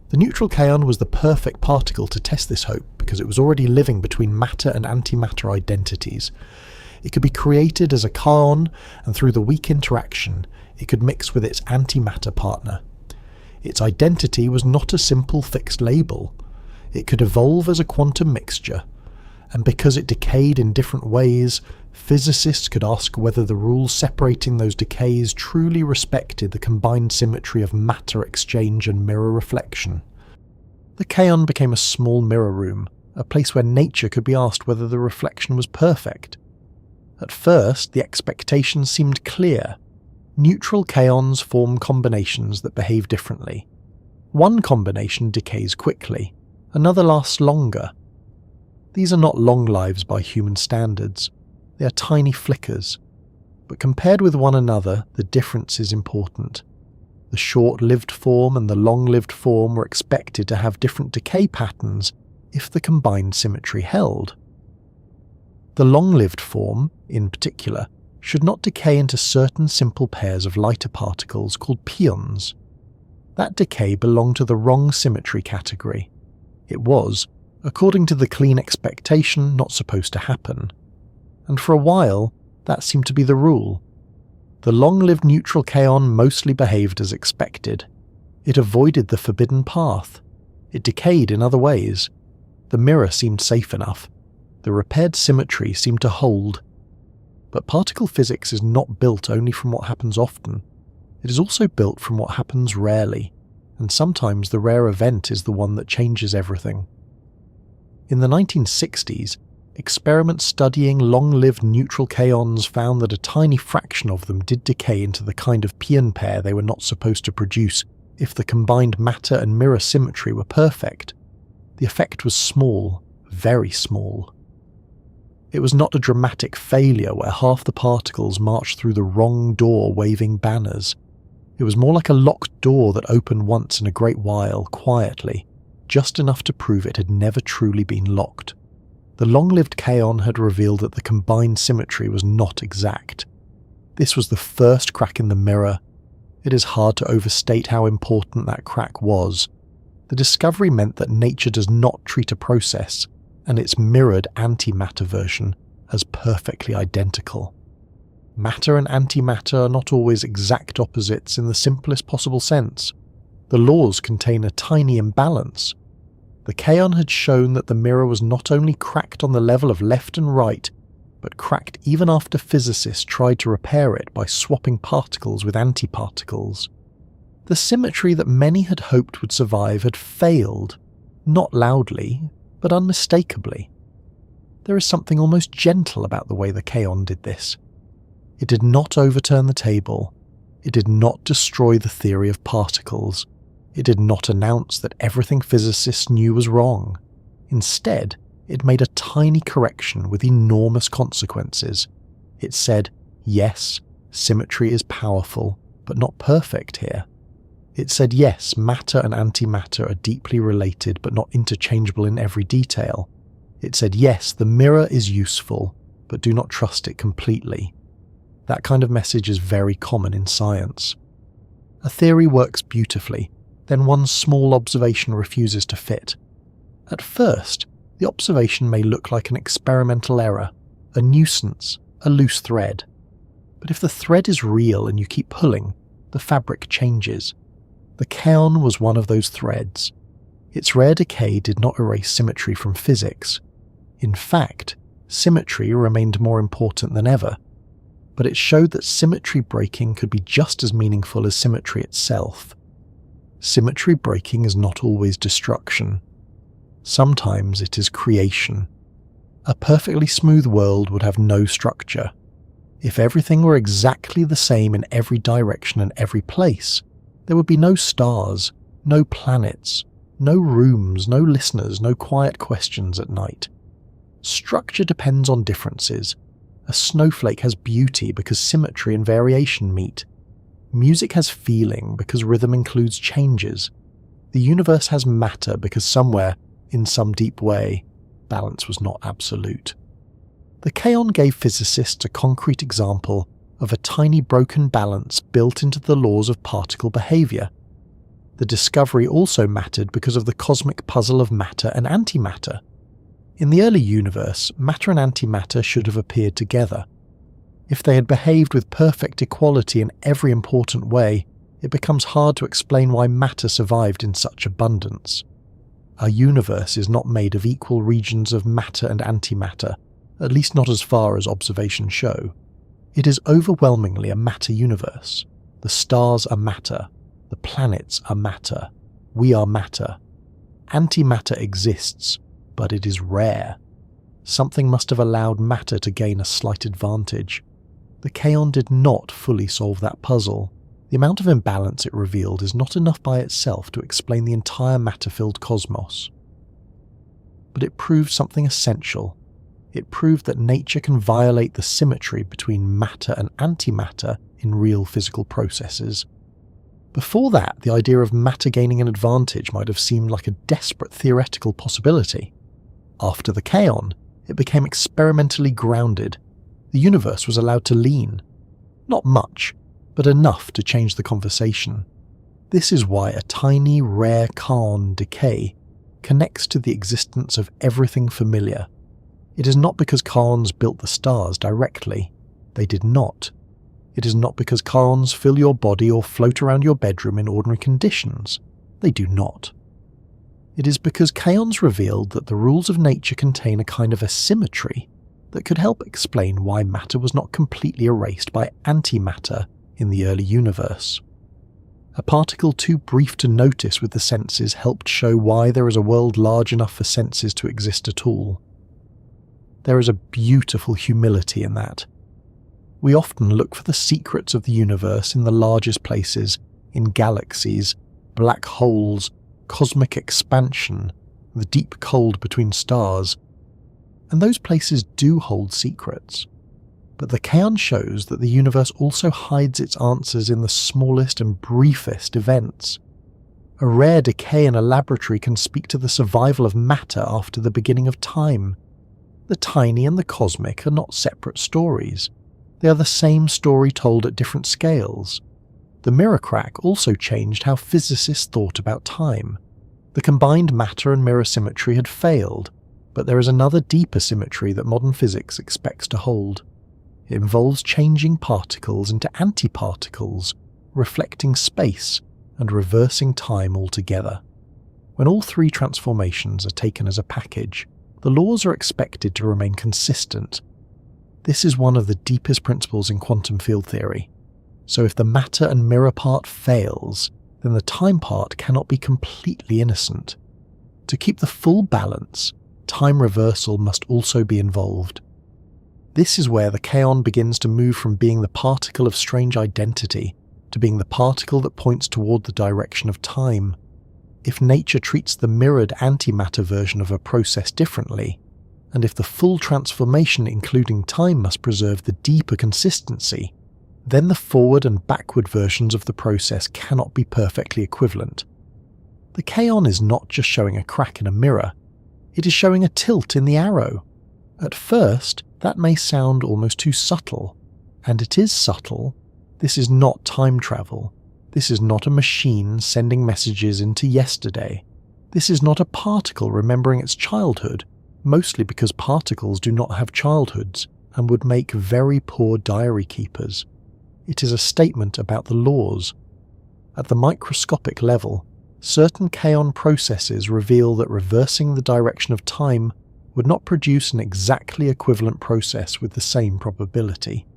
The neutral kaon was the perfect particle to test this hope because it was already living between matter and antimatter identities. It could be created as a kaon, and through the weak interaction, it could mix with its antimatter partner. Its identity was not a simple fixed label. It could evolve as a quantum mixture, and because it decayed in different ways, physicists could ask whether the rules separating those decays truly respected the combined symmetry of matter exchange and mirror reflection. The kaon became a small mirror room, a place where nature could be asked whether the reflection was perfect. At first, the expectations seemed clear. Neutral kaons form combinations that behave differently. One combination decays quickly, another lasts longer. These are not long lives by human standards. They are tiny flickers. But compared with one another, the difference is important. The short-lived form and the long-lived form were expected to have different decay patterns if the combined symmetry held. The long-lived form, in particular, should not decay into certain simple pairs of lighter particles called pions. That decay belonged to the wrong symmetry category. It was, according to the clean expectation, not supposed to happen. And for a while, that seemed to be the rule. The long-lived neutral kaon mostly behaved as expected. It avoided the forbidden path. It decayed in other ways. The mirror seemed safe enough. The repaired symmetry seemed to hold. But particle physics is not built only from what happens often. It is also built from what happens rarely, and sometimes the rare event is the one that changes everything. In the 1960s, experiments studying long-lived neutral kaons found that a tiny fraction of them did decay into the kind of pion pair they were not supposed to produce if the combined matter and mirror symmetry were perfect. The effect was small, very small. It was not a dramatic failure where half the particles marched through the wrong door waving banners. It was more like a locked door that opened once in a great while, quietly, just enough to prove it had never truly been locked. The long-lived kaon had revealed that the combined symmetry was not exact. This was the first crack in the mirror. It is hard to overstate how important that crack was. The discovery meant that nature does not treat a process, and its mirrored antimatter version, as perfectly identical. Matter and antimatter are not always exact opposites in the simplest possible sense. The laws contain a tiny imbalance. The kaon had shown that the mirror was not only cracked on the level of left and right, but cracked even after physicists tried to repair it by swapping particles with antiparticles. The symmetry that many had hoped would survive had failed, not loudly, but unmistakably. There is something almost gentle about the way the kaon did this. It did not overturn the table. It did not destroy the theory of particles. It did not announce that everything physicists knew was wrong. Instead, it made a tiny correction with enormous consequences. It said, yes, symmetry is powerful, but not perfect here. It said, yes, matter and antimatter are deeply related, but not interchangeable in every detail. It said, yes, the mirror is useful, but do not trust it completely. That kind of message is very common in science. A theory works beautifully, then one small observation refuses to fit. At first, the observation may look like an experimental error, a nuisance, a loose thread. But if the thread is real and you keep pulling, the fabric changes. The kaon was one of those threads. Its rare decay did not erase symmetry from physics. In fact, symmetry remained more important than ever. But it showed that symmetry breaking could be just as meaningful as symmetry itself. Symmetry breaking is not always destruction. Sometimes it is creation. A perfectly smooth world would have no structure. If everything were exactly the same in every direction and every place, there would be no stars, no planets, no rooms, no listeners, no quiet questions at night. Structure depends on differences. A snowflake has beauty because symmetry and variation meet. Music has feeling because rhythm includes changes. The universe has matter because somewhere, in some deep way, balance was not absolute. The kaon gave physicists a concrete example of a tiny broken balance built into the laws of particle behavior. The discovery also mattered because of the cosmic puzzle of matter and antimatter. In the early universe, matter and antimatter should have appeared together. If they had behaved with perfect equality in every important way, it becomes hard to explain why matter survived in such abundance. Our universe is not made of equal regions of matter and antimatter, at least not as far as observations show. It is overwhelmingly a matter universe. The stars are matter. The planets are matter. We are matter. Antimatter exists, but it is rare. Something must have allowed matter to gain a slight advantage. The kaon did not fully solve that puzzle. The amount of imbalance it revealed is not enough by itself to explain the entire matter-filled cosmos. But it proved something essential. It proved that nature can violate the symmetry between matter and antimatter in real physical processes. Before that, the idea of matter gaining an advantage might have seemed like a desperate theoretical possibility. After the kaon, it became experimentally grounded. The universe was allowed to lean. Not much, but enough to change the conversation. This is why a tiny, rare kaon decay connects to the existence of everything familiar. It is not because kaons built the stars directly. They did not. It is not because kaons fill your body or float around your bedroom in ordinary conditions. They do not. It is because kaons revealed that the rules of nature contain a kind of asymmetry that could help explain why matter was not completely erased by antimatter in the early universe. A particle too brief to notice with the senses helped show why there is a world large enough for senses to exist at all. There is a beautiful humility in that. We often look for the secrets of the universe in the largest places, in galaxies, black holes, cosmic expansion, the deep cold between stars, and those places do hold secrets. But the Kaon shows that the universe also hides its answers in the smallest and briefest events. A rare decay in a laboratory can speak to the survival of matter after the beginning of time. The tiny and the cosmic are not separate stories. They are the same story told at different scales. The mirror crack also changed how physicists thought about time. The combined matter and mirror symmetry had failed, but there is another deeper symmetry that modern physics expects to hold. It involves changing particles into antiparticles, reflecting space, and reversing time altogether. When all three transformations are taken as a package, the laws are expected to remain consistent. This is one of the deepest principles in quantum field theory. So if the matter and mirror part fails, then the time part cannot be completely innocent. To keep the full balance, time reversal must also be involved. This is where the kaon begins to move from being the particle of strange identity to being the particle that points toward the direction of time. If nature treats the mirrored antimatter version of a process differently, and if the full transformation including time must preserve the deeper consistency, then the forward and backward versions of the process cannot be perfectly equivalent. The kaon is not just showing a crack in a mirror, it is showing a tilt in the arrow. At first, that may sound almost too subtle, and it is subtle. This is not time travel. This is not a machine sending messages into yesterday. This is not a particle remembering its childhood, mostly because particles do not have childhoods and would make very poor diary keepers. It is a statement about the laws. At the microscopic level, certain kaon processes reveal that reversing the direction of time would not produce an exactly equivalent process with the same probability.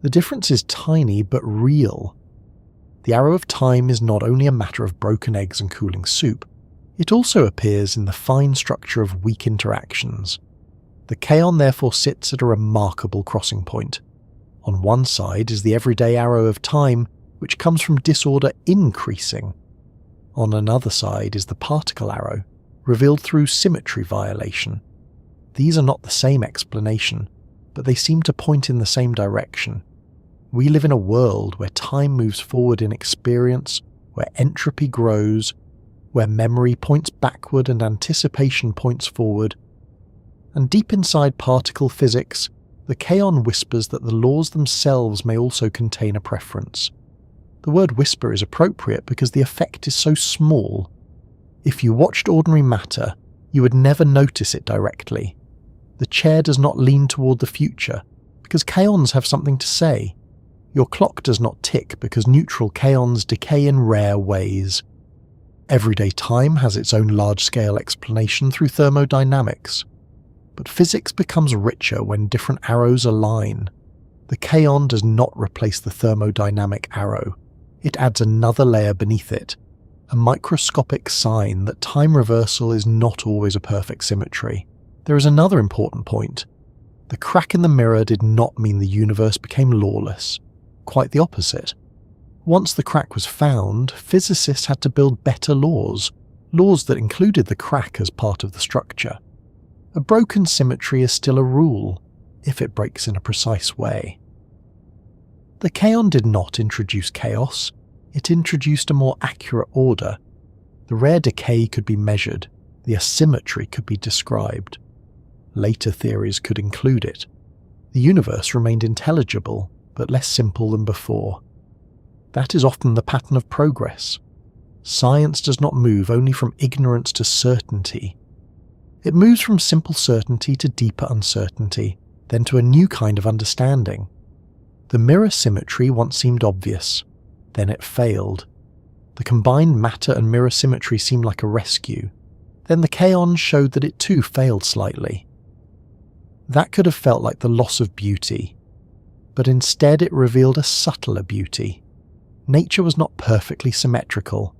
The difference is tiny but real. The arrow of time is not only a matter of broken eggs and cooling soup, it also appears in the fine structure of weak interactions. The kaon therefore sits at a remarkable crossing point. On one side is the everyday arrow of time, which comes from disorder increasing. On another side is the particle arrow, revealed through symmetry violation. These are not the same explanation, but they seem to point in the same direction. We live in a world where time moves forward in experience, where entropy grows, where memory points backward and anticipation points forward. And deep inside particle physics, the kaon whispers that the laws themselves may also contain a preference. The word whisper is appropriate because the effect is so small. If you watched ordinary matter, you would never notice it directly. The chair does not lean toward the future, because kaons have something to say. Your clock does not tick because neutral kaons decay in rare ways. Everyday time has its own large-scale explanation through thermodynamics. But physics becomes richer when different arrows align. The kaon does not replace the thermodynamic arrow. It adds another layer beneath it, a microscopic sign that time reversal is not always a perfect symmetry. There is another important point. The crack in the mirror did not mean the universe became lawless. Quite the opposite. Once the crack was found, physicists had to build better laws that included the crack as part of the structure. A broken symmetry is still a rule, if it breaks in a precise way. The kaon did not introduce chaos, it introduced a more accurate order. The rare decay could be measured, the asymmetry could be described. Later theories could include it. The universe remained intelligible, but less simple than before. That is often the pattern of progress. Science does not move only from ignorance to certainty. It moves from simple certainty to deeper uncertainty, then to a new kind of understanding. The mirror symmetry once seemed obvious, then it failed. The combined matter and mirror symmetry seemed like a rescue, Then the kaons showed that it too failed slightly. That could have felt like the loss of beauty, but instead it revealed a subtler beauty. Nature was not perfectly symmetrical.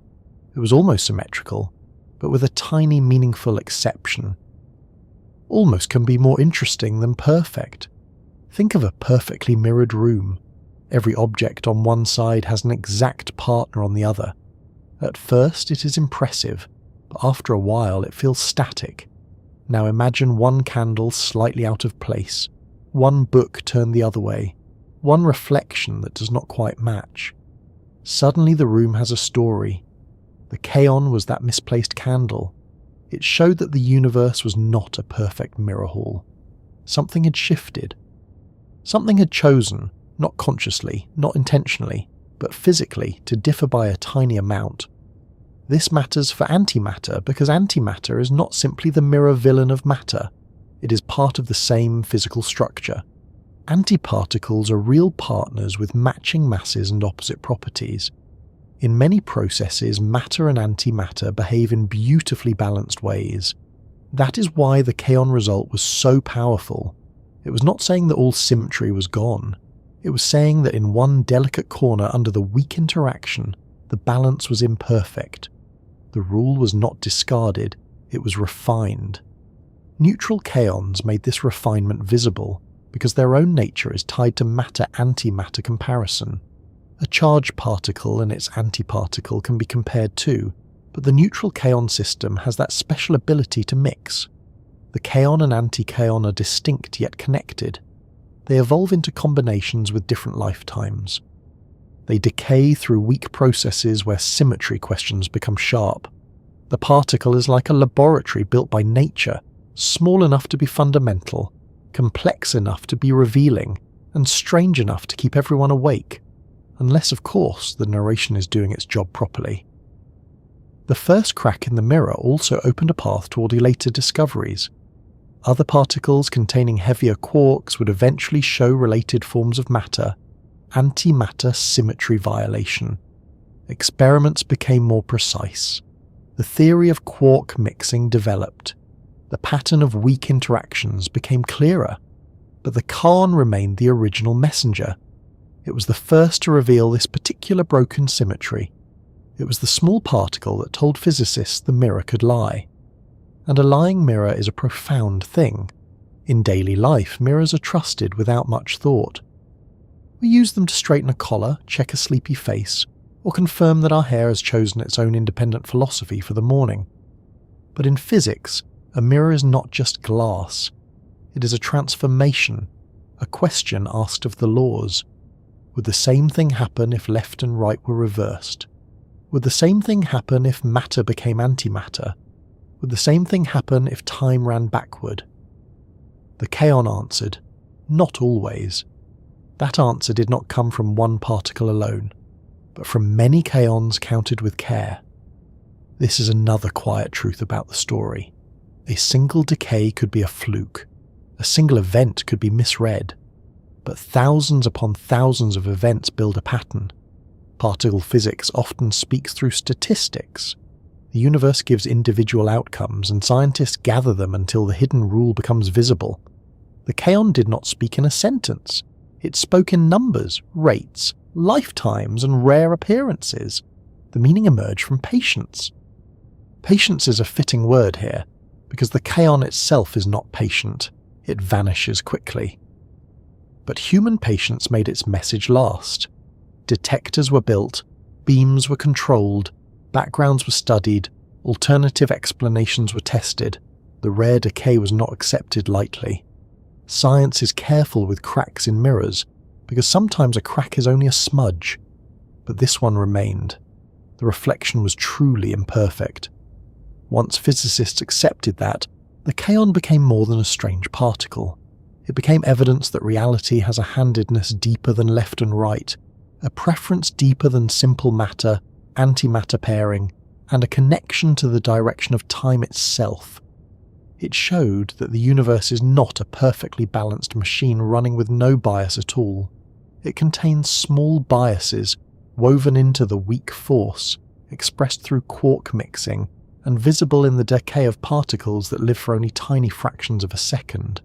It was almost symmetrical, but with a tiny meaningful exception. Almost can be more interesting than perfect. Think of a perfectly mirrored room. Every object on one side has an exact partner on the other. At first it is impressive, but after a while it feels static. Now imagine one candle slightly out of place, one book turned the other way, one reflection that does not quite match. Suddenly the room has a story. The kaon was that misplaced candle. It showed that the universe was not a perfect mirror hall. Something had shifted. Something had chosen, not consciously, not intentionally, but physically, to differ by a tiny amount. This matters for antimatter because antimatter is not simply the mirror villain of matter. It is part of the same physical structure. Antiparticles are real partners with matching masses and opposite properties. In many processes, matter and antimatter behave in beautifully balanced ways. That is why the kaon result was so powerful. It was not saying that all symmetry was gone. It was saying that in one delicate corner under the weak interaction, the balance was imperfect. The rule was not discarded, it was refined. Neutral kaons made this refinement visible because their own nature is tied to matter-antimatter comparison. A charged particle and its antiparticle can be compared too, but the neutral kaon system has that special ability to mix. The kaon and antikaon are distinct yet connected. They evolve into combinations with different lifetimes. They decay through weak processes where symmetry questions become sharp. The particle is like a laboratory built by nature, small enough to be fundamental, complex enough to be revealing, and strange enough to keep everyone awake. Unless, of course, the narration is doing its job properly. The first crack in the mirror also opened a path toward later discoveries. Other particles containing heavier quarks would eventually show related forms of matter, antimatter symmetry violation. Experiments became more precise. The theory of quark mixing developed. The pattern of weak interactions became clearer, but the kaon remained the original messenger. It was the first to reveal this particular broken symmetry. It was the small particle that told physicists the mirror could lie. And a lying mirror is a profound thing. In daily life, mirrors are trusted without much thought. We use them to straighten a collar, check a sleepy face, or confirm that our hair has chosen its own independent philosophy for the morning. But in physics, a mirror is not just glass. It is a transformation, a question asked of the laws. Would the same thing happen if left and right were reversed? Would the same thing happen if matter became antimatter? Would the same thing happen if time ran backward? The kaon answered, not always. That answer did not come from one particle alone, but from many kaons counted with care. This is another quiet truth about the story. A single decay could be a fluke. A single event could be misread. But thousands upon thousands of events build a pattern. Particle physics often speaks through statistics. The universe gives individual outcomes, and scientists gather them until the hidden rule becomes visible. The kaon did not speak in a sentence. It spoke in numbers, rates, lifetimes, and rare appearances. The meaning emerged from patience. Patience is a fitting word here, because the kaon itself is not patient. It vanishes quickly. But human patience made its message last. Detectors were built, beams were controlled, backgrounds were studied, alternative explanations were tested. The rare decay was not accepted lightly. Science is careful with cracks in mirrors, because sometimes a crack is only a smudge. But this one remained. The reflection was truly imperfect. Once physicists accepted that, the kaon became more than a strange particle. It became evidence that reality has a handedness deeper than left and right, a preference deeper than simple matter, antimatter pairing, and a connection to the direction of time itself. It showed that the universe is not a perfectly balanced machine running with no bias at all. It contains small biases woven into the weak force, expressed through quark mixing, and visible in the decay of particles that live for only tiny fractions of a second.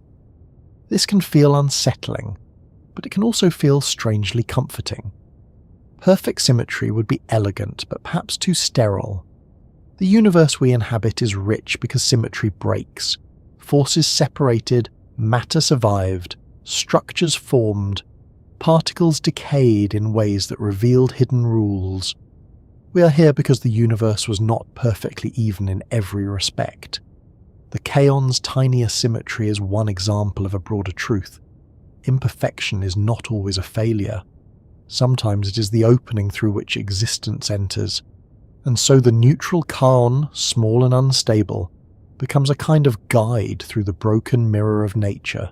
This can feel unsettling, but it can also feel strangely comforting. Perfect symmetry would be elegant, but perhaps too sterile. The universe we inhabit is rich because symmetry breaks, forces separated, matter survived, structures formed, particles decayed in ways that revealed hidden rules. We are here because the universe was not perfectly even in every respect. The kaons' tiny asymmetry is one example of a broader truth. Imperfection is not always a failure. Sometimes it is the opening through which existence enters. And so the neutral kaon, small and unstable, becomes a kind of guide through the broken mirror of nature.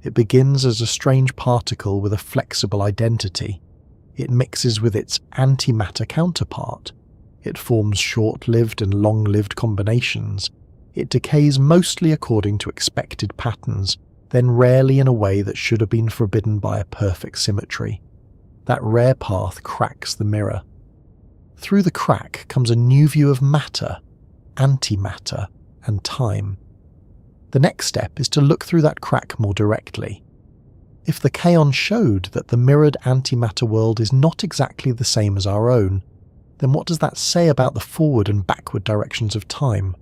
It begins as a strange particle with a flexible identity. It mixes with its antimatter counterpart. It forms short-lived and long-lived combinations. It decays mostly according to expected patterns, then rarely in a way that should have been forbidden by a perfect symmetry. That rare path cracks the mirror. Through the crack comes a new view of matter, antimatter, and time. The next step is to look through that crack more directly. If the kaon showed that the mirrored antimatter world is not exactly the same as our own, then what does that say about the forward and backward directions of time?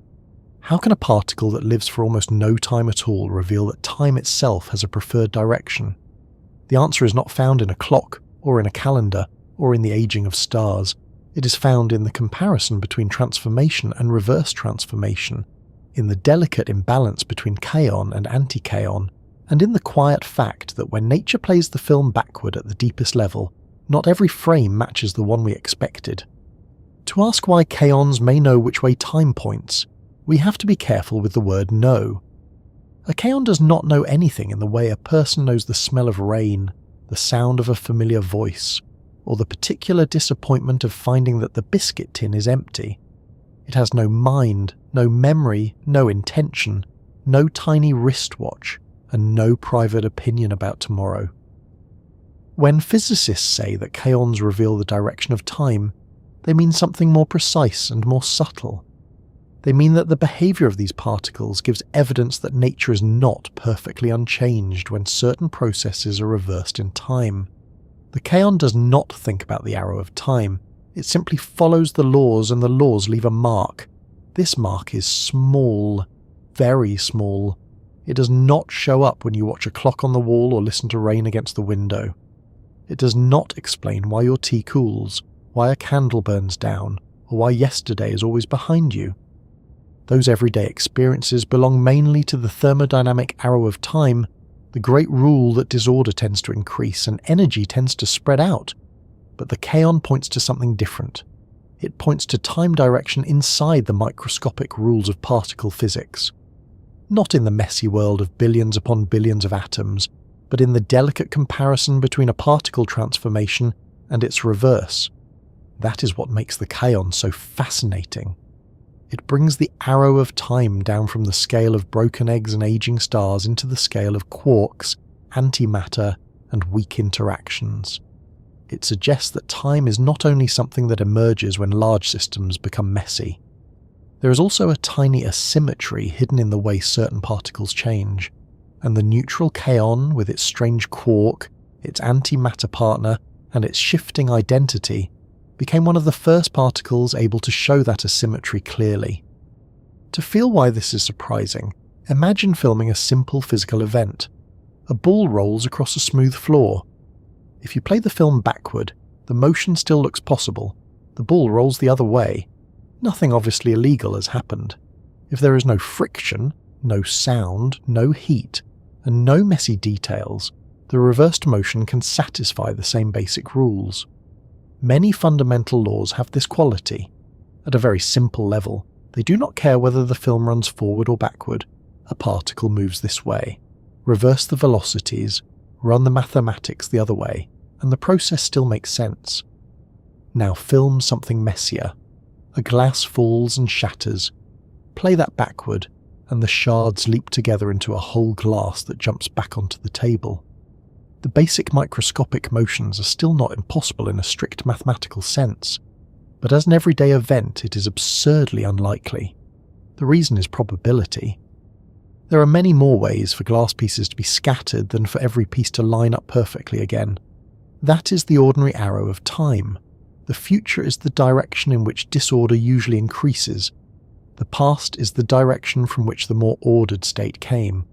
How can a particle that lives for almost no time at all reveal that time itself has a preferred direction? The answer is not found in a clock, or in a calendar, or in the aging of stars. It is found in the comparison between transformation and reverse transformation, in the delicate imbalance between kaon and anti-kaon, and in the quiet fact that when nature plays the film backward at the deepest level, not every frame matches the one we expected. To ask why kaons may know which way time points, we have to be careful with the word know. A kaon does not know anything in the way a person knows the smell of rain, the sound of a familiar voice, or the particular disappointment of finding that the biscuit tin is empty. It has no mind, no memory, no intention, no tiny wristwatch, and no private opinion about tomorrow. When physicists say that kaons reveal the direction of time, they mean something more precise and more subtle. They mean that the behavior of these particles gives evidence that nature is not perfectly unchanged when certain processes are reversed in time. The kaon does not think about the arrow of time. It simply follows the laws, and the laws leave a mark. This mark is small, very small. It does not show up when you watch a clock on the wall or listen to rain against the window. It does not explain why your tea cools, why a candle burns down, or why yesterday is always behind you. Those everyday experiences belong mainly to the thermodynamic arrow of time, the great rule that disorder tends to increase and energy tends to spread out. But the kaon points to something different. It points to time direction inside the microscopic rules of particle physics. Not in the messy world of billions upon billions of atoms, but in the delicate comparison between a particle transformation and its reverse. That is what makes the kaon so fascinating. It brings the arrow of time down from the scale of broken eggs and aging stars into the scale of quarks, antimatter, and weak interactions. It suggests that time is not only something that emerges when large systems become messy. There is also a tiny asymmetry hidden in the way certain particles change, and the neutral kaon, with its strange quark, its antimatter partner, and its shifting identity, became one of the first particles able to show that asymmetry clearly. To feel why this is surprising, imagine filming a simple physical event. A ball rolls across a smooth floor. If you play the film backward, the motion still looks possible. The ball rolls the other way. Nothing obviously illegal has happened. If there is no friction, no sound, no heat, and no messy details, the reversed motion can satisfy the same basic rules. Many fundamental laws have this quality. At a very simple level, they do not care whether the film runs forward or backward. A particle moves this way. Reverse the velocities, run the mathematics the other way, and the process still makes sense. Now film something messier. A glass falls and shatters. Play that backward, and the shards leap together into a whole glass that jumps back onto the table. The basic microscopic motions are still not impossible in a strict mathematical sense, but as an everyday event it is absurdly unlikely. The reason is probability. There are many more ways for glass pieces to be scattered than for every piece to line up perfectly again. That is the ordinary arrow of time. The future is the direction in which disorder usually increases. The past is the direction from which the more ordered state came.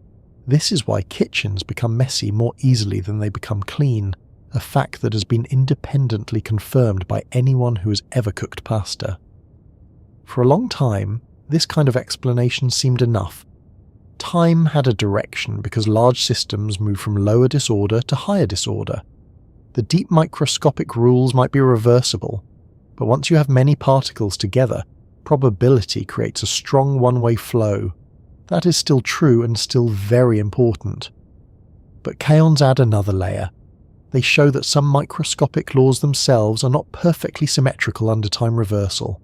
This is why kitchens become messy more easily than they become clean, a fact that has been independently confirmed by anyone who has ever cooked pasta. For a long time, this kind of explanation seemed enough. Time had a direction because large systems move from lower disorder to higher disorder. The deep microscopic rules might be reversible, but once you have many particles together, probability creates a strong one-way flow. That is still true and still very important. But kaons add another layer. They show that some microscopic laws themselves are not perfectly symmetrical under time reversal.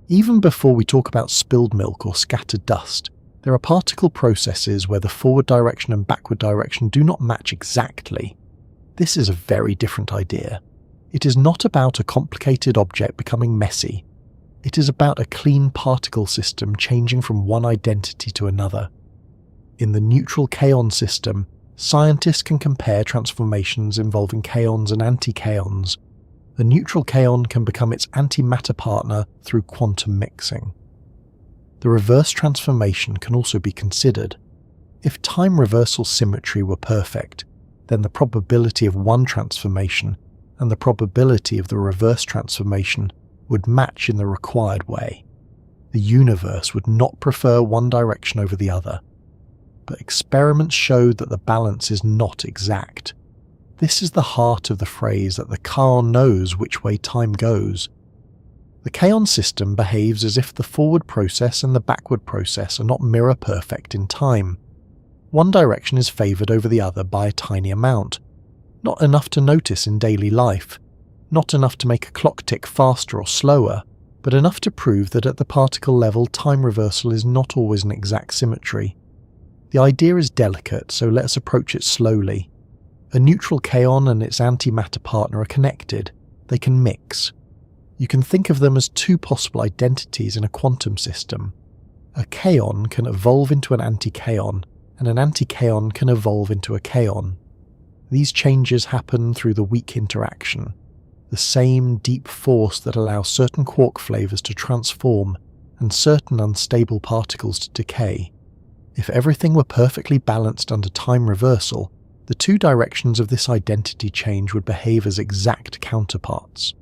Even before we talk about spilled milk or scattered dust, there are particle processes where the forward direction and backward direction do not match exactly. This is a very different idea. It is not about a complicated object becoming messy. It is about a clean particle system changing from one identity to another. In the neutral kaon system, scientists can compare transformations involving kaons and antikaons. The neutral kaon can become its antimatter partner through quantum mixing. The reverse transformation can also be considered. If time reversal symmetry were perfect, then the probability of one transformation and the probability of the reverse transformation would match in the required way. The universe would not prefer one direction over the other. But experiments showed that the balance is not exact. This is the heart of the phrase that the Kaon knows which way time goes. The kaon system behaves as if the forward process and the backward process are not mirror perfect in time. One direction is favoured over the other by a tiny amount. Not enough to notice in daily life. Not enough to make a clock tick faster or slower, but enough to prove that at the particle level time reversal is not always an exact symmetry. The idea is delicate, so let us approach it slowly. A neutral kaon and its antimatter partner are connected. They can mix. You can think of them as two possible identities in a quantum system. A kaon can evolve into an antikaon, and an antikaon can evolve into a kaon. These changes happen through the weak interaction, the same deep force that allows certain quark flavors to transform and certain unstable particles to decay. If everything were perfectly balanced under time reversal, the two directions of this identity change would behave as exact counterparts.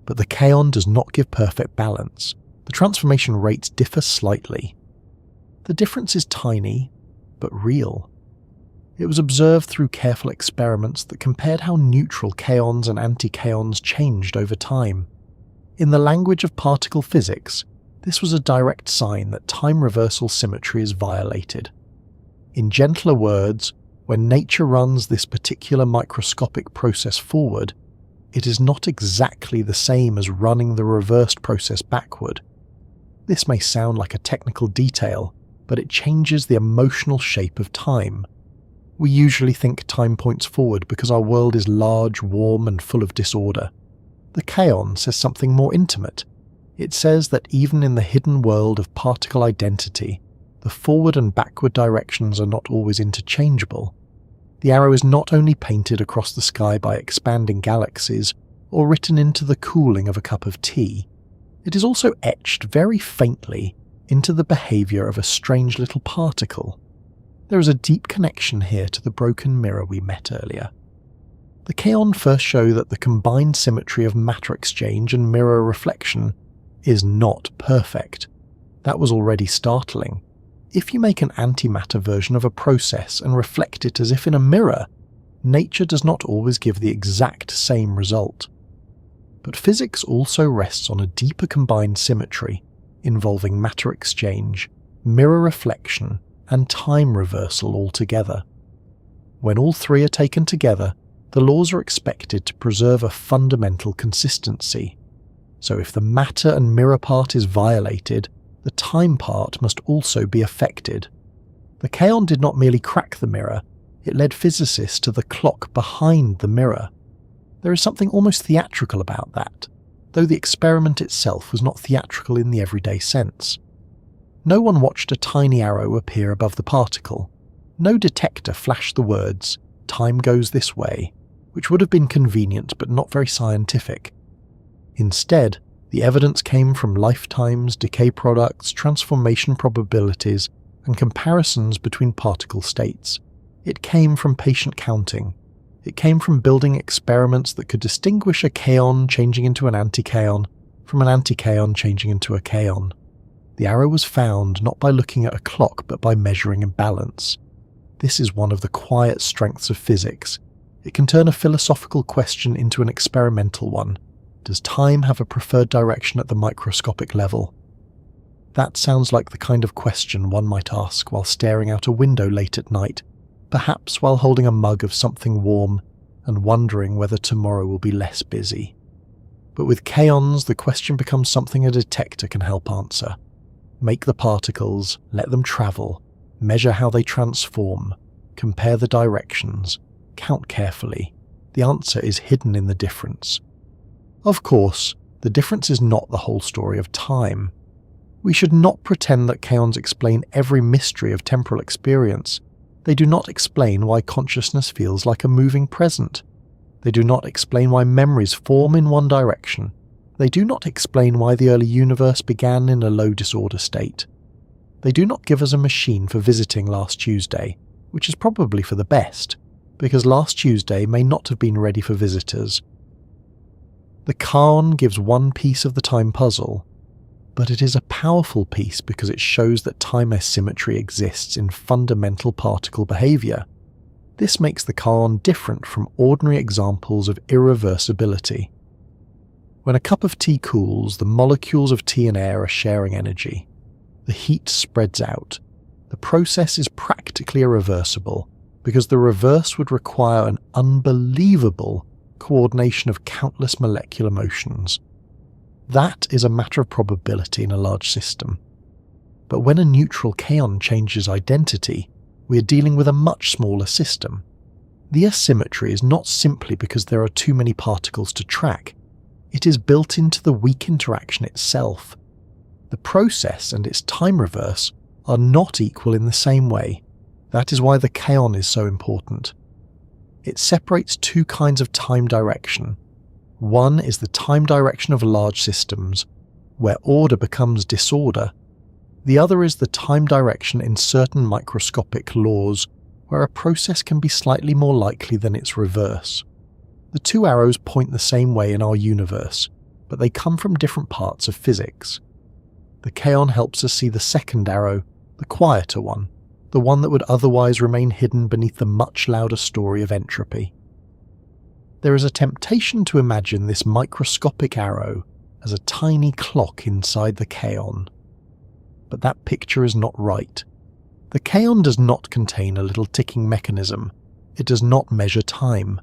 But the kaon does not give perfect balance. The transformation rates differ slightly. The difference is tiny, but real. It was observed through careful experiments that compared how neutral kaons and antikaons changed over time. In the language of particle physics, this was a direct sign that time reversal symmetry is violated. In gentler words, when nature runs this particular microscopic process forward, it is not exactly the same as running the reversed process backward. This may sound like a technical detail, but it changes the emotional shape of time. We usually think time points forward because our world is large, warm, and full of disorder. The kaon says something more intimate. It says that even in the hidden world of particle identity, the forward and backward directions are not always interchangeable. The arrow is not only painted across the sky by expanding galaxies, or written into the cooling of a cup of tea. It is also etched very faintly into the behaviour of a strange little particle. There is a deep connection here to the broken mirror we met earlier. The kaon first show that the combined symmetry of matter exchange and mirror reflection is not perfect. That was already startling. If you make an antimatter version of a process and reflect it as if in a mirror, nature does not always give the exact same result. But physics also rests on a deeper combined symmetry involving matter exchange, mirror reflection, and time reversal altogether. When all three are taken together, the laws are expected to preserve a fundamental consistency. So if the matter and mirror part is violated, the time part must also be affected. The kaon did not merely crack the mirror, it led physicists to the clock behind the mirror. There is something almost theatrical about that. though the experiment itself was not theatrical in the everyday sense. No one watched a tiny arrow appear above the particle. No detector flashed the words, "Time goes this way," which would have been convenient but not very scientific. Instead, the evidence came from lifetimes, decay products, transformation probabilities, and comparisons between particle states. It came from patient counting. It came from building experiments that could distinguish a kaon changing into an antikaon from an antikaon changing into a kaon. The arrow was found not by looking at a clock but by measuring imbalance. This is one of the quiet strengths of physics. It can turn a philosophical question into an experimental one. Does time have a preferred direction at the microscopic level? That sounds like the kind of question one might ask while staring out a window late at night, perhaps while holding a mug of something warm and wondering whether tomorrow will be less busy. But with kaons, the question becomes something a detector can help answer. Make the particles, let them travel, measure how they transform, compare the directions, count carefully. The answer is hidden in the difference. Of course, the difference is not the whole story of time. We should not pretend that kaons explain every mystery of temporal experience. They do not explain why consciousness feels like a moving present. They do not explain why memories form in one direction. They do not explain why the early universe began in a low disorder state. They do not give us a machine for visiting last Tuesday, which is probably for the best, because last Tuesday may not have been ready for visitors. The kaon gives one piece of the time puzzle, but it is a powerful piece because it shows that time asymmetry exists in fundamental particle behavior. This makes the kaon different from ordinary examples of irreversibility. When a cup of tea cools, the molecules of tea and air are sharing energy. The heat spreads out. The process is practically irreversible because the reverse would require an unbelievable coordination of countless molecular motions. That is a matter of probability in a large system. But when a neutral kaon changes identity, we are dealing with a much smaller system. The asymmetry is not simply because there are too many particles to track. It is built into the weak interaction itself. The process and its time reverse are not equal in the same way. That is why the kaon is so important. It separates two kinds of time direction. One is the time direction of large systems, where order becomes disorder. The other is the time direction in certain microscopic laws, where a process can be slightly more likely than its reverse. The two arrows point the same way in our universe, but they come from different parts of physics. The kaon helps us see the second arrow, the quieter one, the one that would otherwise remain hidden beneath the much louder story of entropy. There is a temptation to imagine this microscopic arrow as a tiny clock inside the kaon. But that picture is not right. The kaon does not contain a little ticking mechanism. It does not measure time.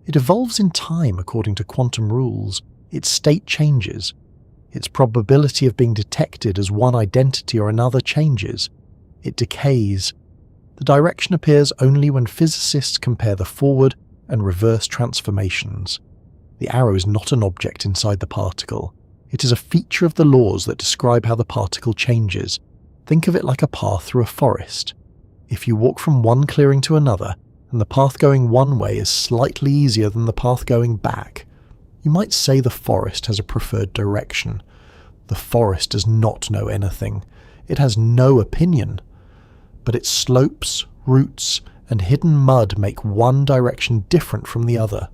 It evolves in time according to quantum rules. Its state changes. Its probability of being detected as one identity or another changes. It decays. The direction appears only when physicists compare the forward and reverse transformations. The arrow is not an object inside the particle. It is a feature of the laws that describe how the particle changes. Think of it like a path through a forest. If you walk from one clearing to another, and the path going one way is slightly easier than the path going back, you might say the forest has a preferred direction. The forest does not know anything. It has no opinion. But its slopes, roots, and hidden mud make one direction different from the other.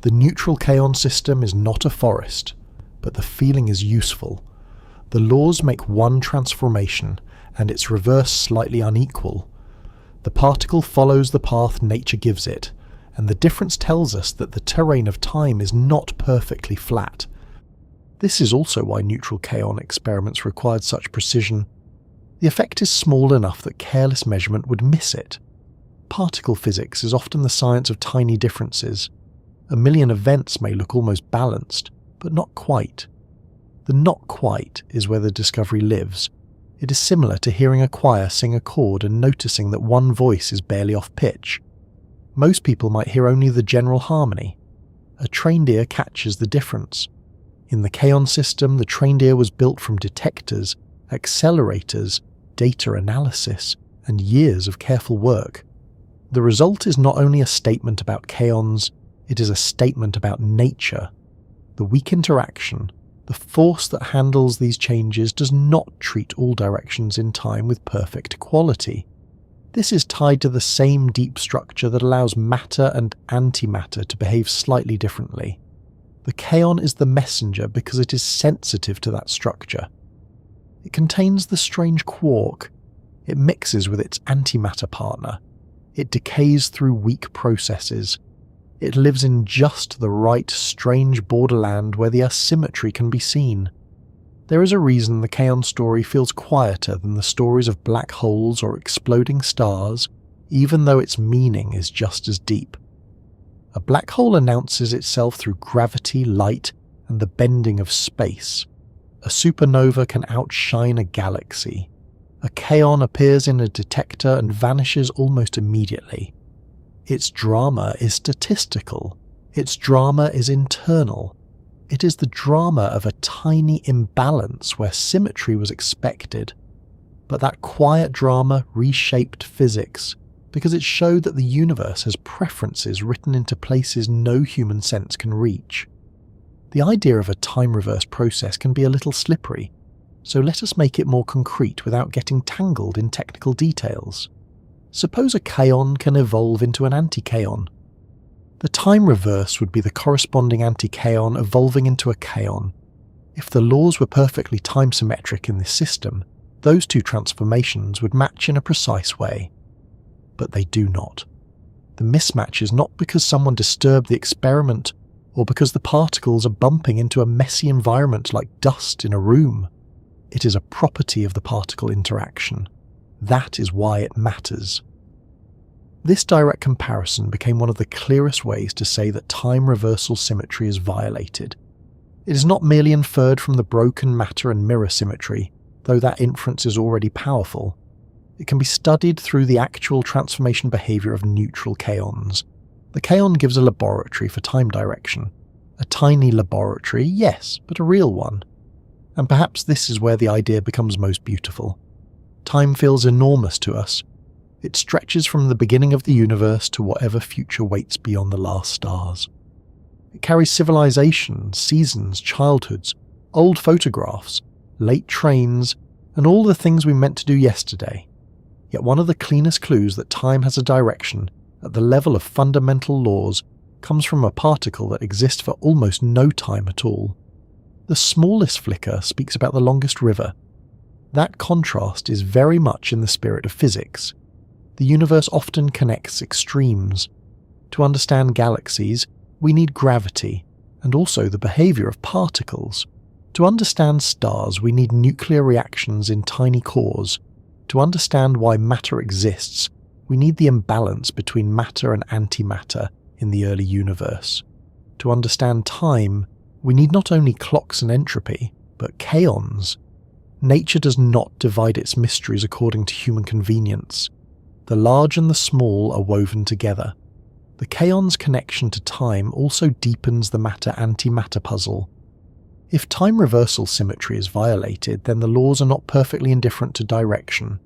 The neutral kaon system is not a forest, but the feeling is useful. The laws make one transformation, and its reverse slightly unequal. The particle follows the path nature gives it, and the difference tells us that the terrain of time is not perfectly flat. This is also why neutral kaon experiments required such precision. The effect is small enough that careless measurement would miss it. Particle physics is often the science of tiny differences. A million events may look almost balanced, but not quite. The not quite is where the discovery lives. It is similar to hearing a choir sing a chord and noticing that one voice is barely off pitch. Most people might hear only the general harmony. A trained ear catches the difference. In the Kaon system, the trained ear was built from detectors, accelerators, data analysis, and years of careful work. The result is not only a statement about kaons, it is a statement about nature. The weak interaction, the force that handles these changes, does not treat all directions in time with perfect equality. This is tied to the same deep structure that allows matter and antimatter to behave slightly differently. The kaon is the messenger because it is sensitive to that structure. It contains the strange quark. It mixes with its antimatter partner. It decays through weak processes. It lives in just the right strange borderland where the asymmetry can be seen. There is a reason the Kaon story feels quieter than the stories of black holes or exploding stars, even though its meaning is just as deep. A black hole announces itself through gravity, light, and the bending of space. A supernova can outshine a galaxy. A kaon appears in a detector and vanishes almost immediately. Its drama is statistical. Its drama is internal. It is the drama of a tiny imbalance where symmetry was expected. But that quiet drama reshaped physics, because it showed that the universe has preferences written into places no human sense can reach. The idea of a time-reverse process can be a little slippery, so let us make it more concrete without getting tangled in technical details. Suppose a kaon can evolve into an anti-kaon. The time reverse would be the corresponding anti-kaon evolving into a kaon. If the laws were perfectly time-symmetric in this system, those two transformations would match in a precise way. But they do not. The mismatch is not because someone disturbed the experiment or because the particles are bumping into a messy environment like dust in a room. It is a property of the particle interaction. That is why it matters. This direct comparison became one of the clearest ways to say that time reversal symmetry is violated. It is not merely inferred from the broken matter and mirror symmetry, though that inference is already powerful. It can be studied through the actual transformation behavior of neutral kaons. The kaon gives a laboratory for time direction. A tiny laboratory, yes, but a real one. And perhaps this is where the idea becomes most beautiful. Time feels enormous to us. It stretches from the beginning of the universe to whatever future waits beyond the last stars. It carries civilizations, seasons, childhoods, old photographs, late trains, and all the things we meant to do yesterday. Yet one of the cleanest clues that time has a direction at the level of fundamental laws comes from a particle that exists for almost no time at all. The smallest flicker speaks about the longest river. That contrast is very much in the spirit of physics. The universe often connects extremes. To understand galaxies, we need gravity, and also the behavior of particles. To understand stars, we need nuclear reactions in tiny cores. To understand why matter exists, we need the imbalance between matter and antimatter in the early universe. To understand time, we need not only clocks and entropy, but kaons. Nature does not divide its mysteries according to human convenience. The large and the small are woven together. The kaon's connection to time also deepens the matter-antimatter puzzle. If time reversal symmetry is violated, then the laws are not perfectly indifferent to direction.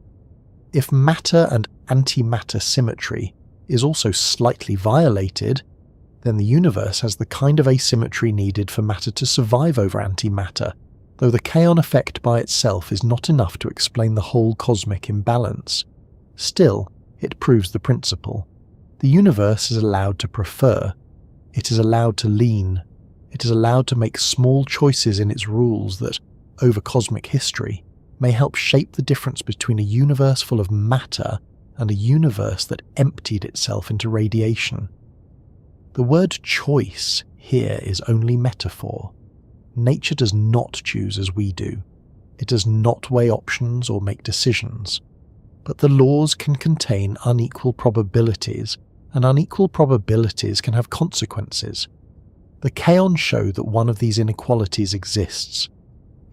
If matter and antimatter symmetry is also slightly violated, then the universe has the kind of asymmetry needed for matter to survive over antimatter, though the kaon effect by itself is not enough to explain the whole cosmic imbalance. Still, it proves the principle. The universe is allowed to prefer. It is allowed to lean. It is allowed to make small choices in its rules that, over cosmic history, may help shape the difference between a universe full of matter and a universe that emptied itself into radiation. The word choice here is only metaphor. Nature does not choose as we do. It does not weigh options or make decisions. But the laws can contain unequal probabilities, and unequal probabilities can have consequences. The kaon showed that one of these inequalities exists.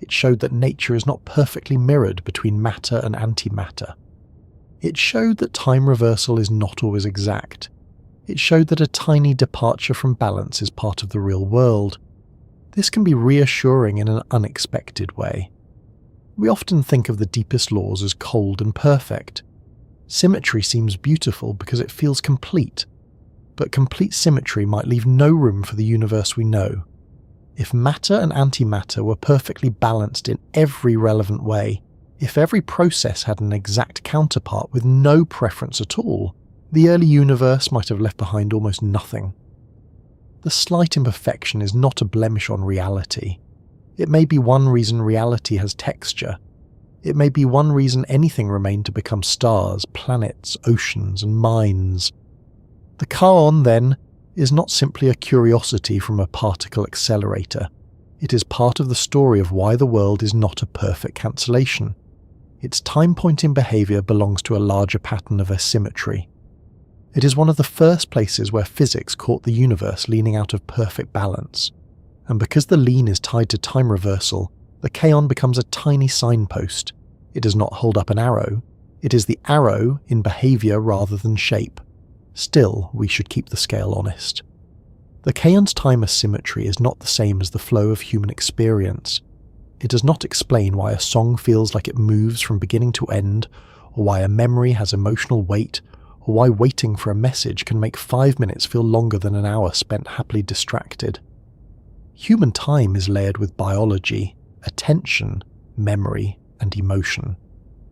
It showed that nature is not perfectly mirrored between matter and antimatter. It showed that time reversal is not always exact. It showed that a tiny departure from balance is part of the real world. This can be reassuring in an unexpected way. We often think of the deepest laws as cold and perfect. Symmetry seems beautiful because it feels complete, but complete symmetry might leave no room for the universe we know. If matter and antimatter were perfectly balanced in every relevant way, if every process had an exact counterpart with no preference at all, the early universe might have left behind almost nothing. The slight imperfection is not a blemish on reality. It may be one reason reality has texture. It may be one reason anything remained to become stars, planets, oceans, and minds. The Kaon, then, is not simply a curiosity from a particle accelerator. It is part of the story of why the world is not a perfect cancellation. Its time-pointing behaviour belongs to a larger pattern of asymmetry. It is one of the first places where physics caught the universe leaning out of perfect balance. And because the lean is tied to time reversal, the kaon becomes a tiny signpost. It does not hold up an arrow. It is the arrow in behaviour rather than shape. Still, we should keep the scale honest. The kaon's time asymmetry is not the same as the flow of human experience. It does not explain why a song feels like it moves from beginning to end, or why a memory has emotional weight, or why waiting for a message can make 5 minutes feel longer than an hour spent happily distracted. Human time is layered with biology, attention, memory, and emotion.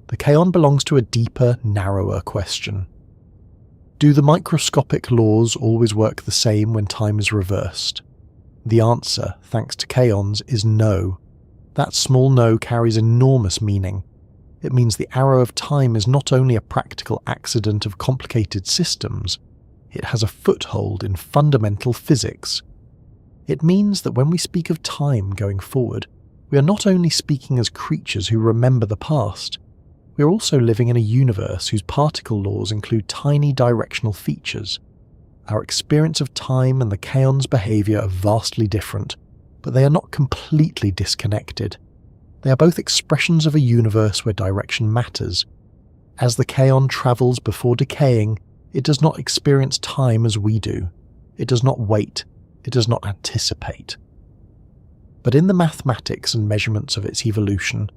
The kaon belongs to a deeper, narrower question. Do the microscopic laws always work the same when time is reversed? The answer, thanks to kaons, is no. That small no carries enormous meaning. It means the arrow of time is not only a practical accident of complicated systems, it has a foothold in fundamental physics. It means that when we speak of time going forward, we are not only speaking as creatures who remember the past, we are also living in a universe whose particle laws include tiny directional features. Our experience of time and the kaon's behaviour are vastly different, but they are not completely disconnected. They are both expressions of a universe where direction matters. As the kaon travels before decaying, it does not experience time as we do. It does not wait. It does not anticipate. But in the mathematics and measurements of its evolution,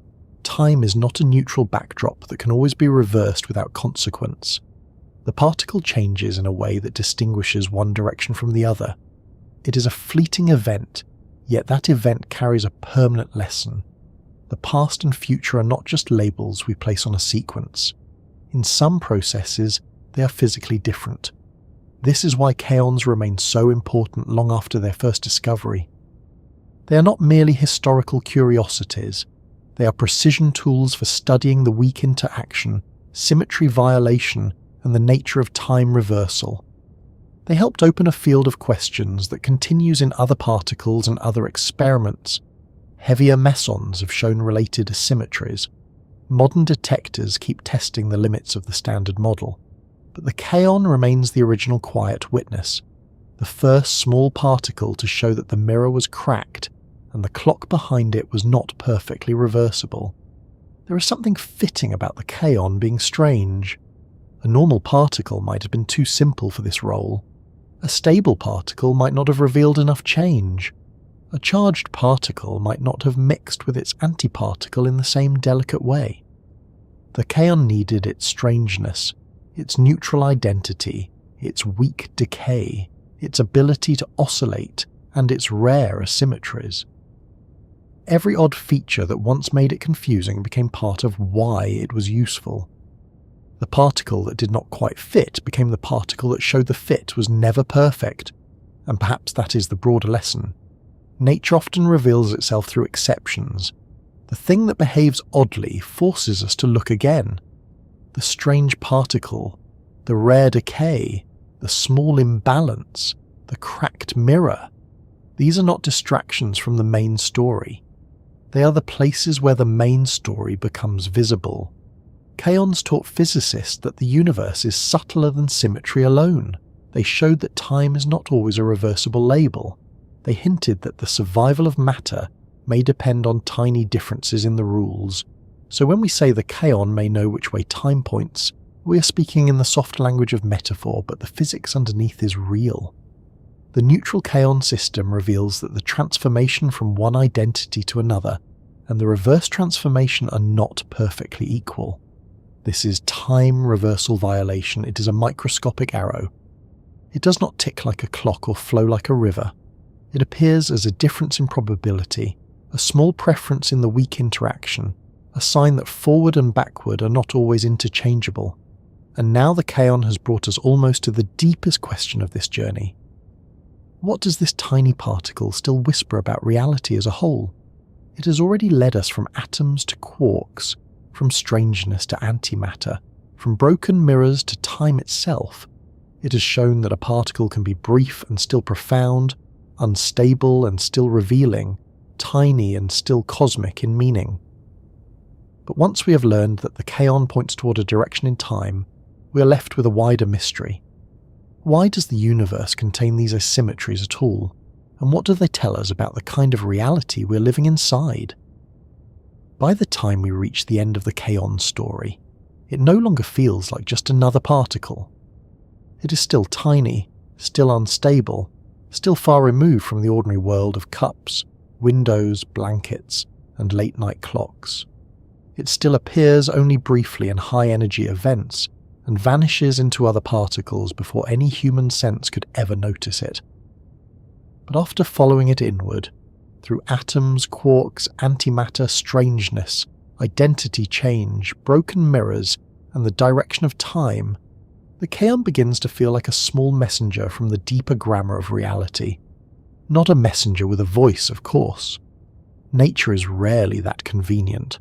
time is not a neutral backdrop that can always be reversed without consequence. The particle changes in a way that distinguishes one direction from the other. It is a fleeting event, yet that event carries a permanent lesson. The past and future are not just labels we place on a sequence. In some processes, they are physically different. This is why kaons remain so important long after their first discovery. They are not merely historical curiosities. They are precision tools for studying the weak interaction, symmetry violation, and the nature of time reversal. They helped open a field of questions that continues in other particles and other experiments. Heavier mesons have shown related asymmetries. Modern detectors keep testing the limits of the standard model. But the kaon remains the original quiet witness, the first small particle to show that the mirror was cracked and the clock behind it was not perfectly reversible. There is something fitting about the kaon being strange. A normal particle might have been too simple for this role. A stable particle might not have revealed enough change. A charged particle might not have mixed with its antiparticle in the same delicate way. The kaon needed its strangeness, its neutral identity, its weak decay, its ability to oscillate, and its rare asymmetries. Every odd feature that once made it confusing became part of why it was useful. The particle that did not quite fit became the particle that showed the fit was never perfect, and perhaps that is the broader lesson. Nature often reveals itself through exceptions. The thing that behaves oddly forces us to look again. The strange particle, the rare decay, the small imbalance, the cracked mirror. These are not distractions from the main story. They are the places where the main story becomes visible. Kaons taught physicists that the universe is subtler than symmetry alone. They showed that time is not always a reversible label. They hinted that the survival of matter may depend on tiny differences in the rules. So when we say the kaon may know which way time points, we are speaking in the soft language of metaphor, but the physics underneath is real. The neutral kaon system reveals that the transformation from one identity to another and the reverse transformation are not perfectly equal. This is time reversal violation. It is a microscopic arrow. It does not tick like a clock or flow like a river. It appears as a difference in probability, a small preference in the weak interaction, a sign that forward and backward are not always interchangeable. And now the kaon has brought us almost to the deepest question of this journey. What does this tiny particle still whisper about reality as a whole? It has already led us from atoms to quarks, from strangeness to antimatter, from broken mirrors to time itself. It has shown that a particle can be brief and still profound, unstable and still revealing, tiny and still cosmic in meaning. But once we have learned that the kaon points toward a direction in time, we are left with a wider mystery. Why does the universe contain these asymmetries at all? And what do they tell us about the kind of reality we're living inside? By the time we reach the end of the kaon story, it no longer feels like just another particle. It is still tiny, still unstable, still far removed from the ordinary world of cups, windows, blankets, and late-night clocks. It still appears only briefly in high-energy events and vanishes into other particles before any human sense could ever notice it. But after following it inward, through atoms, quarks, antimatter, strangeness, identity change, broken mirrors, and the direction of time, the kaon begins to feel like a small messenger from the deeper grammar of reality. Not a messenger with a voice, of course. Nature is rarely that convenient.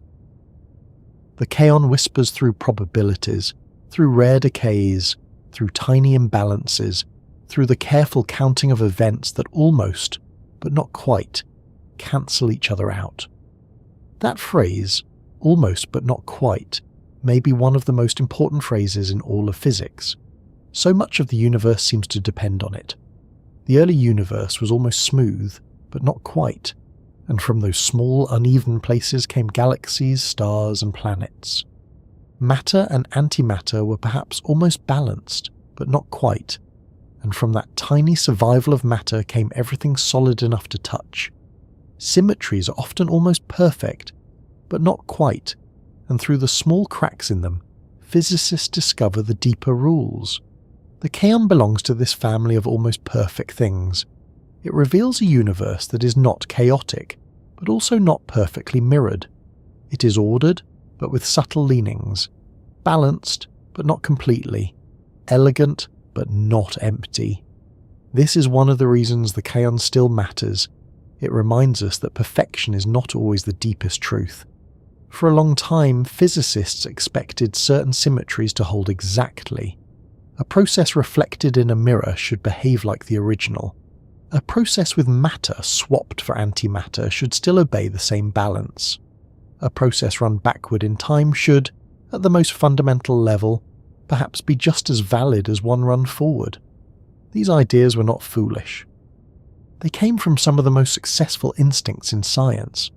The kaon whispers through probabilities, through rare decays, through tiny imbalances, through the careful counting of events that almost, but not quite, cancel each other out. That phrase, almost but not quite, may be one of the most important phrases in all of physics. So much of the universe seems to depend on it. The early universe was almost smooth, but not quite, and from those small, uneven places came galaxies, stars, and planets. Matter and antimatter were perhaps almost balanced, but not quite, and from that tiny survival of matter came everything solid enough to touch. Symmetries are often almost perfect, but not quite, and through the small cracks in them, physicists discover the deeper rules. The kaon belongs to this family of almost perfect things. It reveals a universe that is not chaotic, but also not perfectly mirrored. It is ordered, but with subtle leanings, balanced, but not completely, elegant, but not empty. This is one of the reasons the kaon still matters. It reminds us that perfection is not always the deepest truth. For a long time, physicists expected certain symmetries to hold exactly. A process reflected in a mirror should behave like the original. A process with matter swapped for antimatter should still obey the same balance. A process run backward in time should, at the most fundamental level, perhaps be just as valid as one run forward. These ideas were not foolish. They came from some of the most successful instincts in science.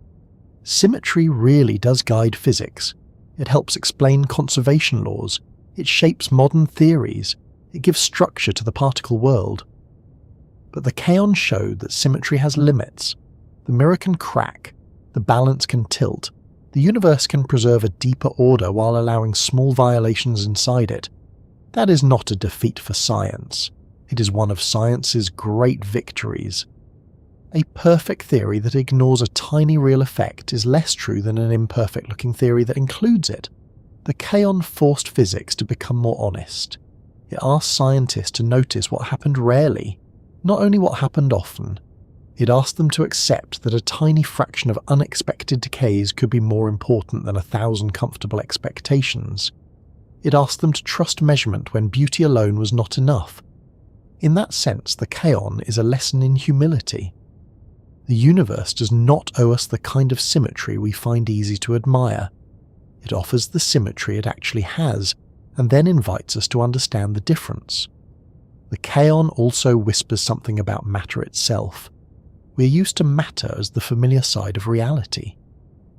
Symmetry really does guide physics. It helps explain conservation laws. It shapes modern theories. It gives structure to the particle world. But the kaon showed that symmetry has limits. The mirror can crack. The balance can tilt. The universe can preserve a deeper order while allowing small violations inside it. That is not a defeat for science. It is one of science's great victories. A perfect theory that ignores a tiny real effect is less true than an imperfect-looking theory that includes it. The kaon forced physics to become more honest. It asked scientists to notice what happened rarely, not only what happened often. It asked them to accept that a tiny fraction of unexpected decays could be more important than 1,000 comfortable expectations. It asked them to trust measurement when beauty alone was not enough. In that sense, the kaon is a lesson in humility. The universe does not owe us the kind of symmetry we find easy to admire. It offers the symmetry it actually has, and then invites us to understand the difference. The kaon also whispers something about matter itself. We are used to matter as the familiar side of reality.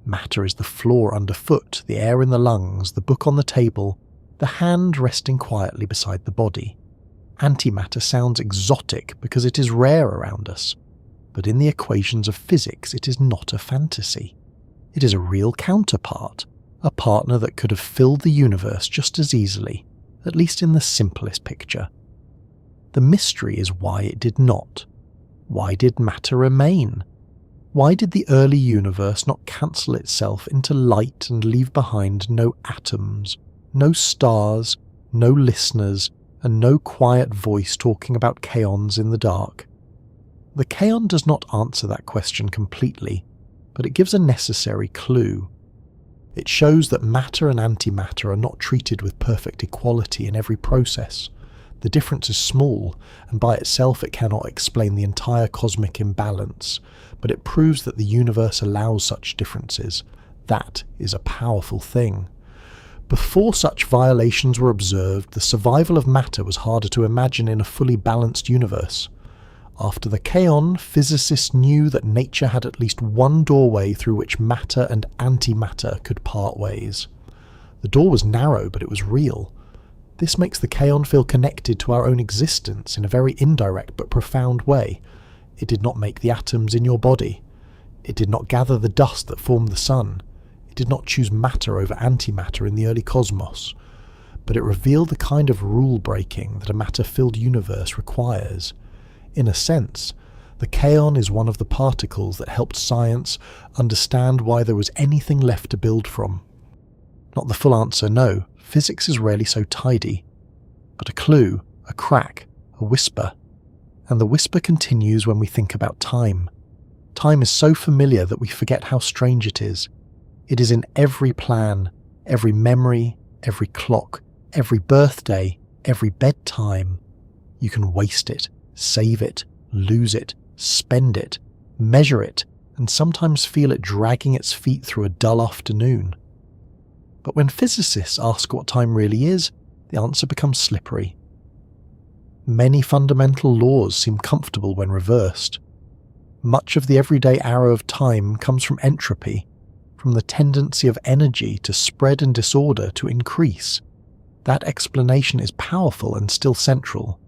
Matter is the floor underfoot, the air in the lungs, the book on the table, the hand resting quietly beside the body. Antimatter sounds exotic because it is rare around us, but in the equations of physics it is not a fantasy. It is a real counterpart, a partner that could have filled the universe just as easily, at least in the simplest picture. The mystery is why it did not. Why did matter remain? Why did the early universe not cancel itself into light and leave behind no atoms, no stars, no listeners, and no quiet voice talking about kaons in the dark? The kaon does not answer that question completely, but it gives a necessary clue. It shows that matter and antimatter are not treated with perfect equality in every process. The difference is small, and by itself it cannot explain the entire cosmic imbalance, but it proves that the universe allows such differences. That is a powerful thing. Before such violations were observed, the survival of matter was harder to imagine in a fully balanced universe. After the Kaon, physicists knew that nature had at least one doorway through which matter and antimatter could part ways. The door was narrow, but it was real. This makes the Kaon feel connected to our own existence in a very indirect but profound way. It did not make the atoms in your body. It did not gather the dust that formed the sun. It did not choose matter over antimatter in the early cosmos. But it revealed the kind of rule-breaking that a matter-filled universe requires. In a sense, the Kaon is one of the particles that helped science understand why there was anything left to build from. Not the full answer, no. Physics is rarely so tidy. But a clue, a crack, a whisper. And the whisper continues when we think about time. Time is so familiar that we forget how strange it is. It is in every plan, every memory, every clock, every birthday, every bedtime. You can waste it, save it, lose it, spend it, measure it, and sometimes feel it dragging its feet through a dull afternoon. But when physicists ask what time really is, the answer becomes slippery. Many fundamental laws seem comfortable when reversed. Much of the everyday arrow of time comes from entropy, from the tendency of energy to spread and disorder to increase. That explanation is powerful and still central.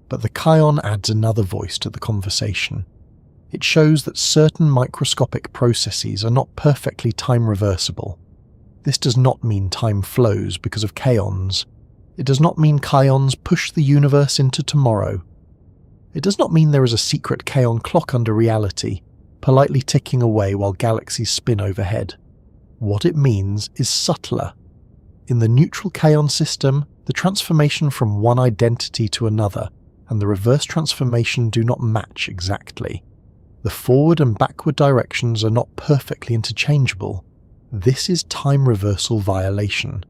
But the Kaon adds another voice to the conversation. It shows that certain microscopic processes are not perfectly time reversible. This does not mean time flows because of kaons. It does not mean kaons push the universe into tomorrow. It does not mean there is a secret kaon clock under reality, politely ticking away while galaxies spin overhead. What it means is subtler. In the neutral kaon system, the transformation from one identity to another and the reverse transformation do not match exactly. The forward and backward directions are not perfectly interchangeable. This is time reversal violation.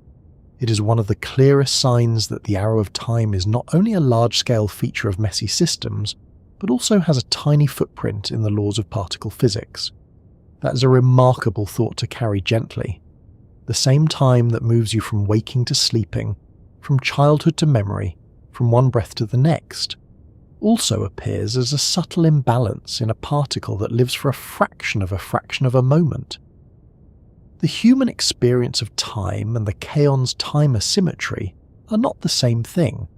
It is one of the clearest signs that the arrow of time is not only a large-scale feature of messy systems, but also has a tiny footprint in the laws of particle physics. That is a remarkable thought to carry gently. The same time that moves you from waking to sleeping, from childhood to memory, from one breath to the next, also appears as a subtle imbalance in a particle that lives for a fraction of a moment. The human experience of time and the Kaon's time asymmetry are not the same thing.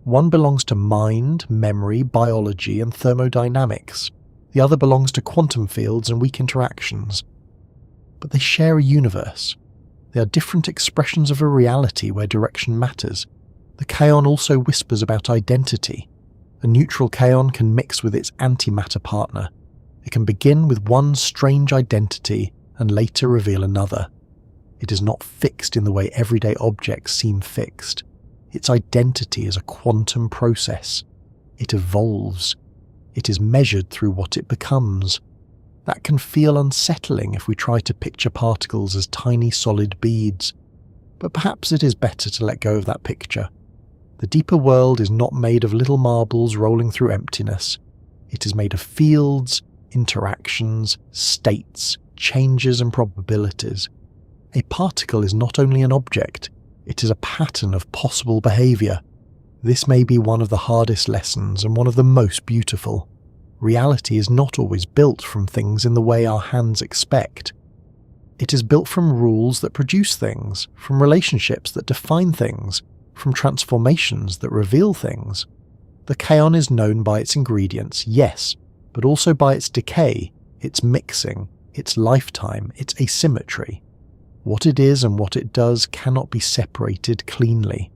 One belongs to mind, memory, biology, and thermodynamics. The other belongs to quantum fields and weak interactions. But they share a universe. They are different expressions of a reality where direction matters. The Kaon also whispers about identity. A neutral Kaon can mix with its antimatter partner. It can begin with one strange identity and later reveal another. It is not fixed in the way everyday objects seem fixed. Its identity is a quantum process. It evolves. It is measured through what it becomes. That can feel unsettling if we try to picture particles as tiny solid beads, but perhaps it is better to let go of that picture. The deeper world is not made of little marbles rolling through emptiness. It is made of fields, interactions, states, changes and probabilities. A particle is not only an object, it is a pattern of possible behaviour. This may be one of the hardest lessons and one of the most beautiful. Reality is not always built from things in the way our hands expect. It is built from rules that produce things, from relationships that define things, from transformations that reveal things. The kaon is known by its ingredients, yes, but also by its decay, its mixing, its lifetime, its asymmetry. What it is and what it does cannot be separated cleanly.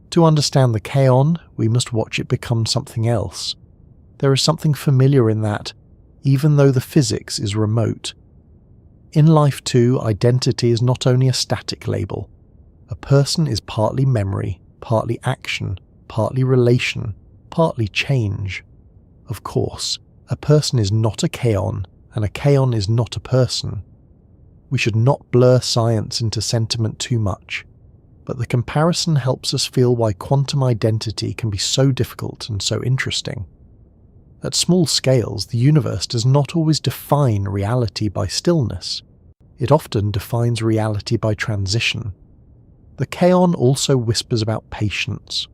To understand the kaon, we must watch it become something else. There is something familiar in that, even though the physics is remote. In life too, identity is not only a static label. A person is partly memory, partly action, partly relation, partly change. Of course, a person is not a kaon, and a kaon is not a person. We should not blur science into sentiment too much, but the comparison helps us feel why quantum identity can be so difficult and so interesting. At small scales, the universe does not always define reality by stillness. It often defines reality by transition. The kaon also whispers about patience.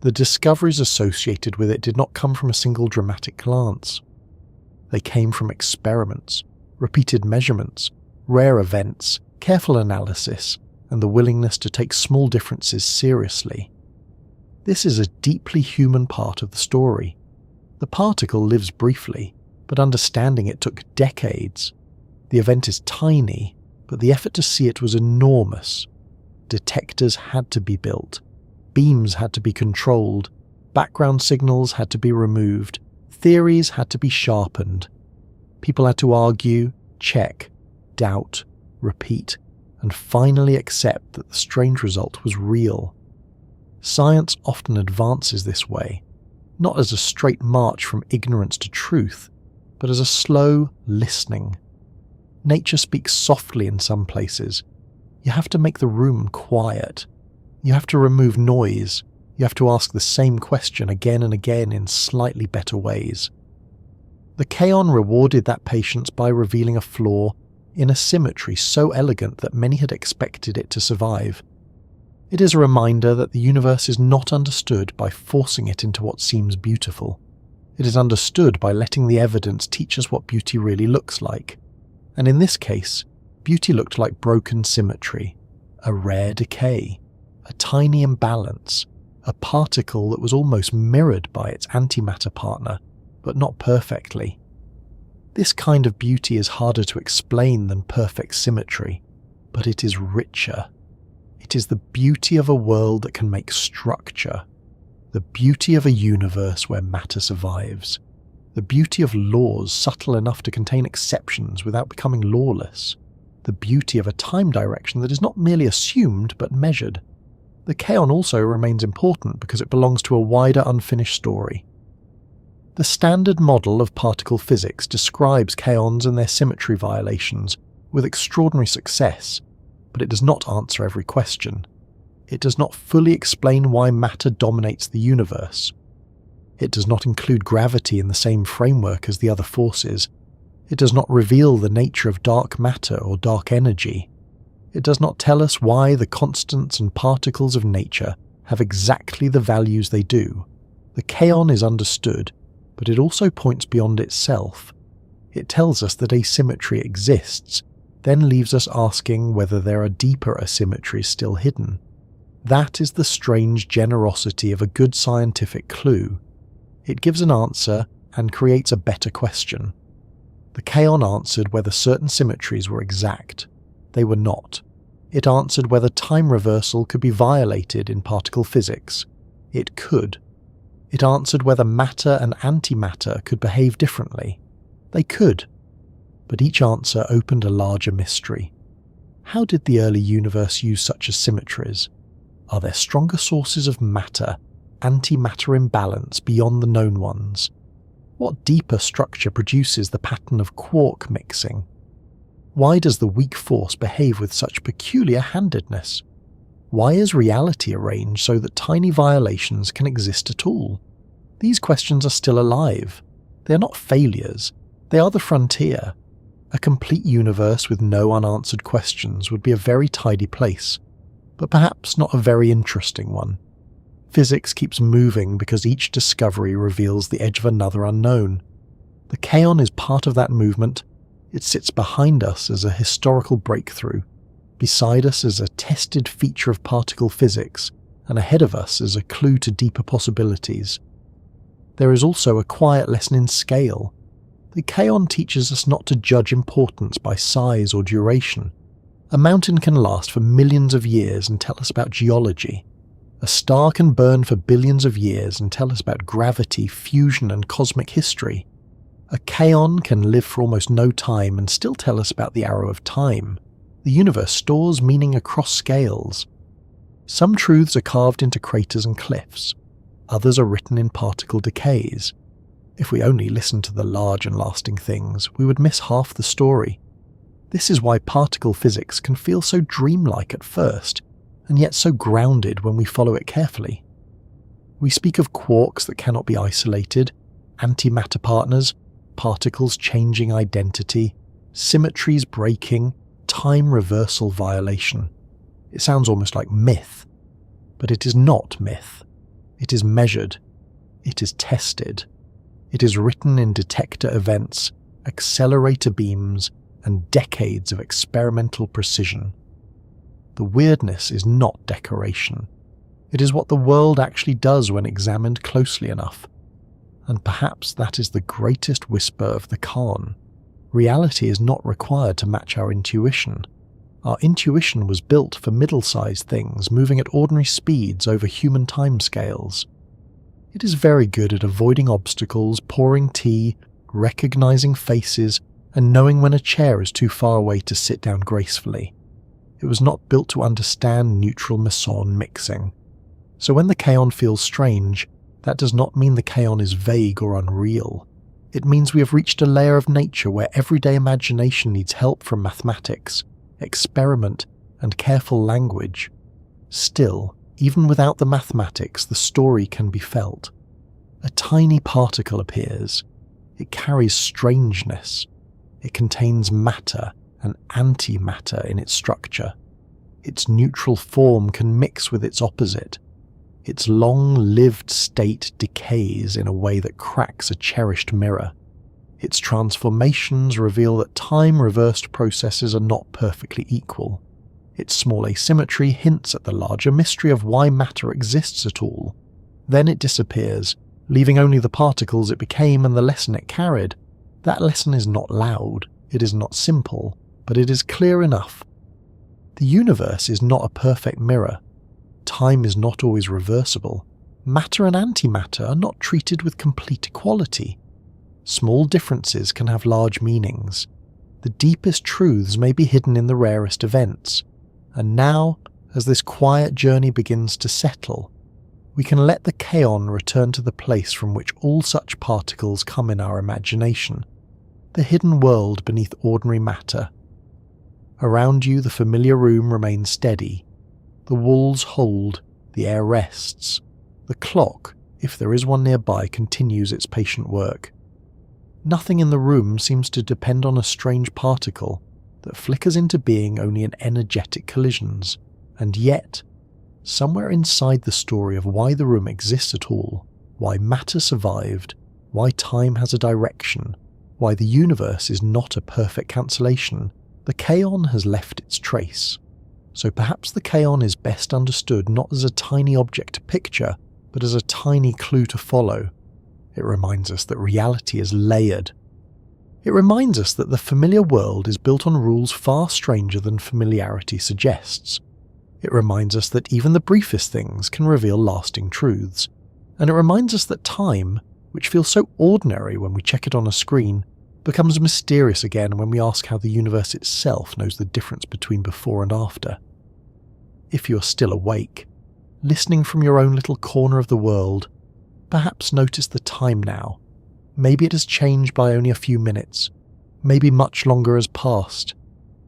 The discoveries associated with it did not come from a single dramatic glance. They came from experiments, repeated measurements, rare events, careful analysis, and the willingness to take small differences seriously. This is a deeply human part of the story. The particle lives briefly, but understanding it took decades. The event is tiny, but the effort to see it was enormous. Detectors had to be built, beams had to be controlled, background signals had to be removed, theories had to be sharpened. People had to argue, check, doubt, repeat, and finally accept that the strange result was real. Science often advances this way, not as a straight march from ignorance to truth, but as a slow listening. Nature speaks softly in some places. You have to make the room quiet. You have to remove noise. You have to ask the same question again and again in slightly better ways. The kaon rewarded that patience by revealing a flaw in a symmetry so elegant that many had expected it to survive. It is a reminder that the universe is not understood by forcing it into what seems beautiful. It is understood by letting the evidence teach us what beauty really looks like. And in this case, beauty looked like broken symmetry, a rare decay, a tiny imbalance, a particle that was almost mirrored by its antimatter partner, but not perfectly. This kind of beauty is harder to explain than perfect symmetry, but it is richer. It is the beauty of a world that can make structure, the beauty of a universe where matter survives, the beauty of laws subtle enough to contain exceptions without becoming lawless, the beauty of a time direction that is not merely assumed but measured. The kaon also remains important because it belongs to a wider unfinished story. The standard model of particle physics describes kaons and their symmetry violations with extraordinary success, but it does not answer every question. It does not fully explain why matter dominates the universe. It does not include gravity in the same framework as the other forces. It does not reveal the nature of dark matter or dark energy. It does not tell us why the constants and particles of nature have exactly the values they do. The kaon is understood, but it also points beyond itself. It tells us that asymmetry exists, then leaves us asking whether there are deeper asymmetries still hidden. That is the strange generosity of a good scientific clue. It gives an answer and creates a better question. The kaon answered whether certain symmetries were exact. They were not. It answered whether time reversal could be violated in particle physics. It could. It answered whether matter and antimatter could behave differently. They could. But each answer opened a larger mystery. How did the early universe use such asymmetries? Are there stronger sources of matter, antimatter imbalance beyond the known ones? What deeper structure produces the pattern of quark mixing? Why does the weak force behave with such peculiar handedness? Why is reality arranged so that tiny violations can exist at all? These questions are still alive. They are not failures. They are the frontier. A complete universe with no unanswered questions would be a very tidy place, but perhaps not a very interesting one. Physics keeps moving because each discovery reveals the edge of another unknown. The kaon is part of that movement. It sits behind us as a historical breakthrough, beside us as a tested feature of particle physics, and ahead of us is a clue to deeper possibilities. There is also a quiet lesson in scale. The Kaon teaches us not to judge importance by size or duration. A mountain can last for millions of years and tell us about geology. A star can burn for billions of years and tell us about gravity, fusion, and cosmic history. A kaon can live for almost no time and still tell us about the arrow of time. The universe stores meaning across scales. Some truths are carved into craters and cliffs. Others are written in particle decays. If we only listened to the large and lasting things, we would miss half the story. This is why particle physics can feel so dreamlike at first, and yet so grounded when we follow it carefully. We speak of quarks that cannot be isolated, antimatter partners, particles changing identity, symmetries breaking, time reversal violation. It sounds almost like myth, but it is not myth. It is measured. It is tested. It is written in detector events, accelerator beams, and decades of experimental precision. The weirdness is not decoration. It is what the world actually does when examined closely enough. And perhaps that is the greatest whisper of the Kaon. Reality is not required to match our intuition. Our intuition was built for middle-sized things moving at ordinary speeds over human timescales. It is very good at avoiding obstacles, pouring tea, recognizing faces, and knowing when a chair is too far away to sit down gracefully. It was not built to understand neutral meson mixing. So when the Kaon feels strange, that does not mean the Kaon is vague or unreal. It means we have reached a layer of nature where everyday imagination needs help from mathematics, experiment, and careful language. Still, even without the mathematics, the story can be felt. A tiny particle appears. It carries strangeness. It contains matter and antimatter in its structure. Its neutral form can mix with its opposite. Its long-lived state decays in a way that cracks a cherished mirror. Its transformations reveal that time-reversed processes are not perfectly equal. Its small asymmetry hints at the larger mystery of why matter exists at all. Then it disappears, leaving only the particles it became and the lesson it carried. That lesson is not loud, it is not simple, but it is clear enough. The universe is not a perfect mirror. Time is not always reversible. Matter and antimatter are not treated with complete equality. Small differences can have large meanings. The deepest truths may be hidden in the rarest events. And now, as this quiet journey begins to settle, we can let the Kaon return to the place from which all such particles come in our imagination, the hidden world beneath ordinary matter. Around you, the familiar room remains steady. The walls hold, the air rests. The clock, if there is one nearby, continues its patient work. Nothing in the room seems to depend on a strange particle that flickers into being only in energetic collisions, and yet, somewhere inside the story of why the room exists at all, why matter survived, why time has a direction, why the universe is not a perfect cancellation, the Kaon has left its trace. So perhaps the Kaon is best understood not as a tiny object to picture, but as a tiny clue to follow. It reminds us that reality is layered. It reminds us that the familiar world is built on rules far stranger than familiarity suggests. It reminds us that even the briefest things can reveal lasting truths. And it reminds us that time, which feels so ordinary when we check it on a screen, becomes mysterious again when we ask how the universe itself knows the difference between before and after. If you are still awake, listening from your own little corner of the world, perhaps notice the time now. Maybe it has changed by only a few minutes. Maybe much longer has passed.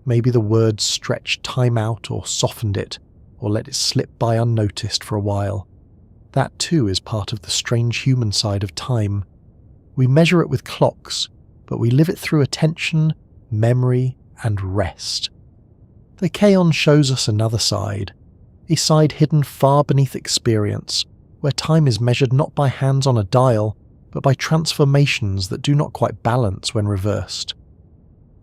Maybe the words stretched time out or softened it, or let it slip by unnoticed for a while. That too is part of the strange human side of time. We measure it with clocks, but we live it through attention, memory, and rest. The Kaon shows us another side, a side hidden far beneath experience, where time is measured not by hands on a dial, but by transformations that do not quite balance when reversed.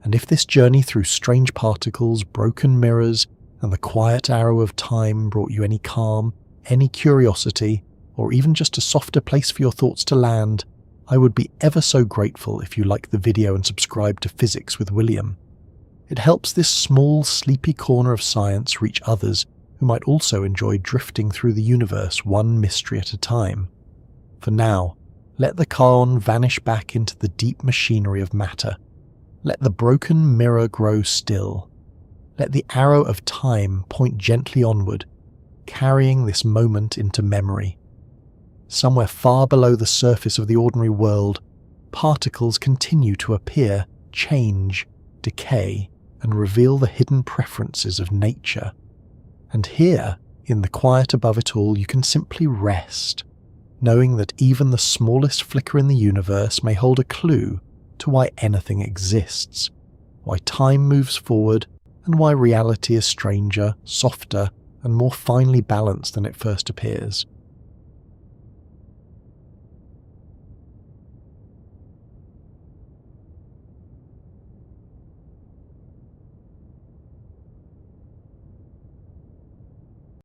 And if this journey through strange particles, broken mirrors, and the quiet arrow of time brought you any calm, any curiosity, or even just a softer place for your thoughts to land, I would be ever so grateful if you like the video and subscribe to Physics with William. It helps this small, sleepy corner of science reach others who might also enjoy drifting through the universe one mystery at a time. For now, let the Kaon vanish back into the deep machinery of matter. Let the broken mirror grow still. Let the arrow of time point gently onward, carrying this moment into memory. Somewhere far below the surface of the ordinary world, particles continue to appear, change, decay, and reveal the hidden preferences of nature. And here, in the quiet above it all, you can simply rest, knowing that even the smallest flicker in the universe may hold a clue to why anything exists, why time moves forward, and why reality is stranger, softer, and more finely balanced than it first appears.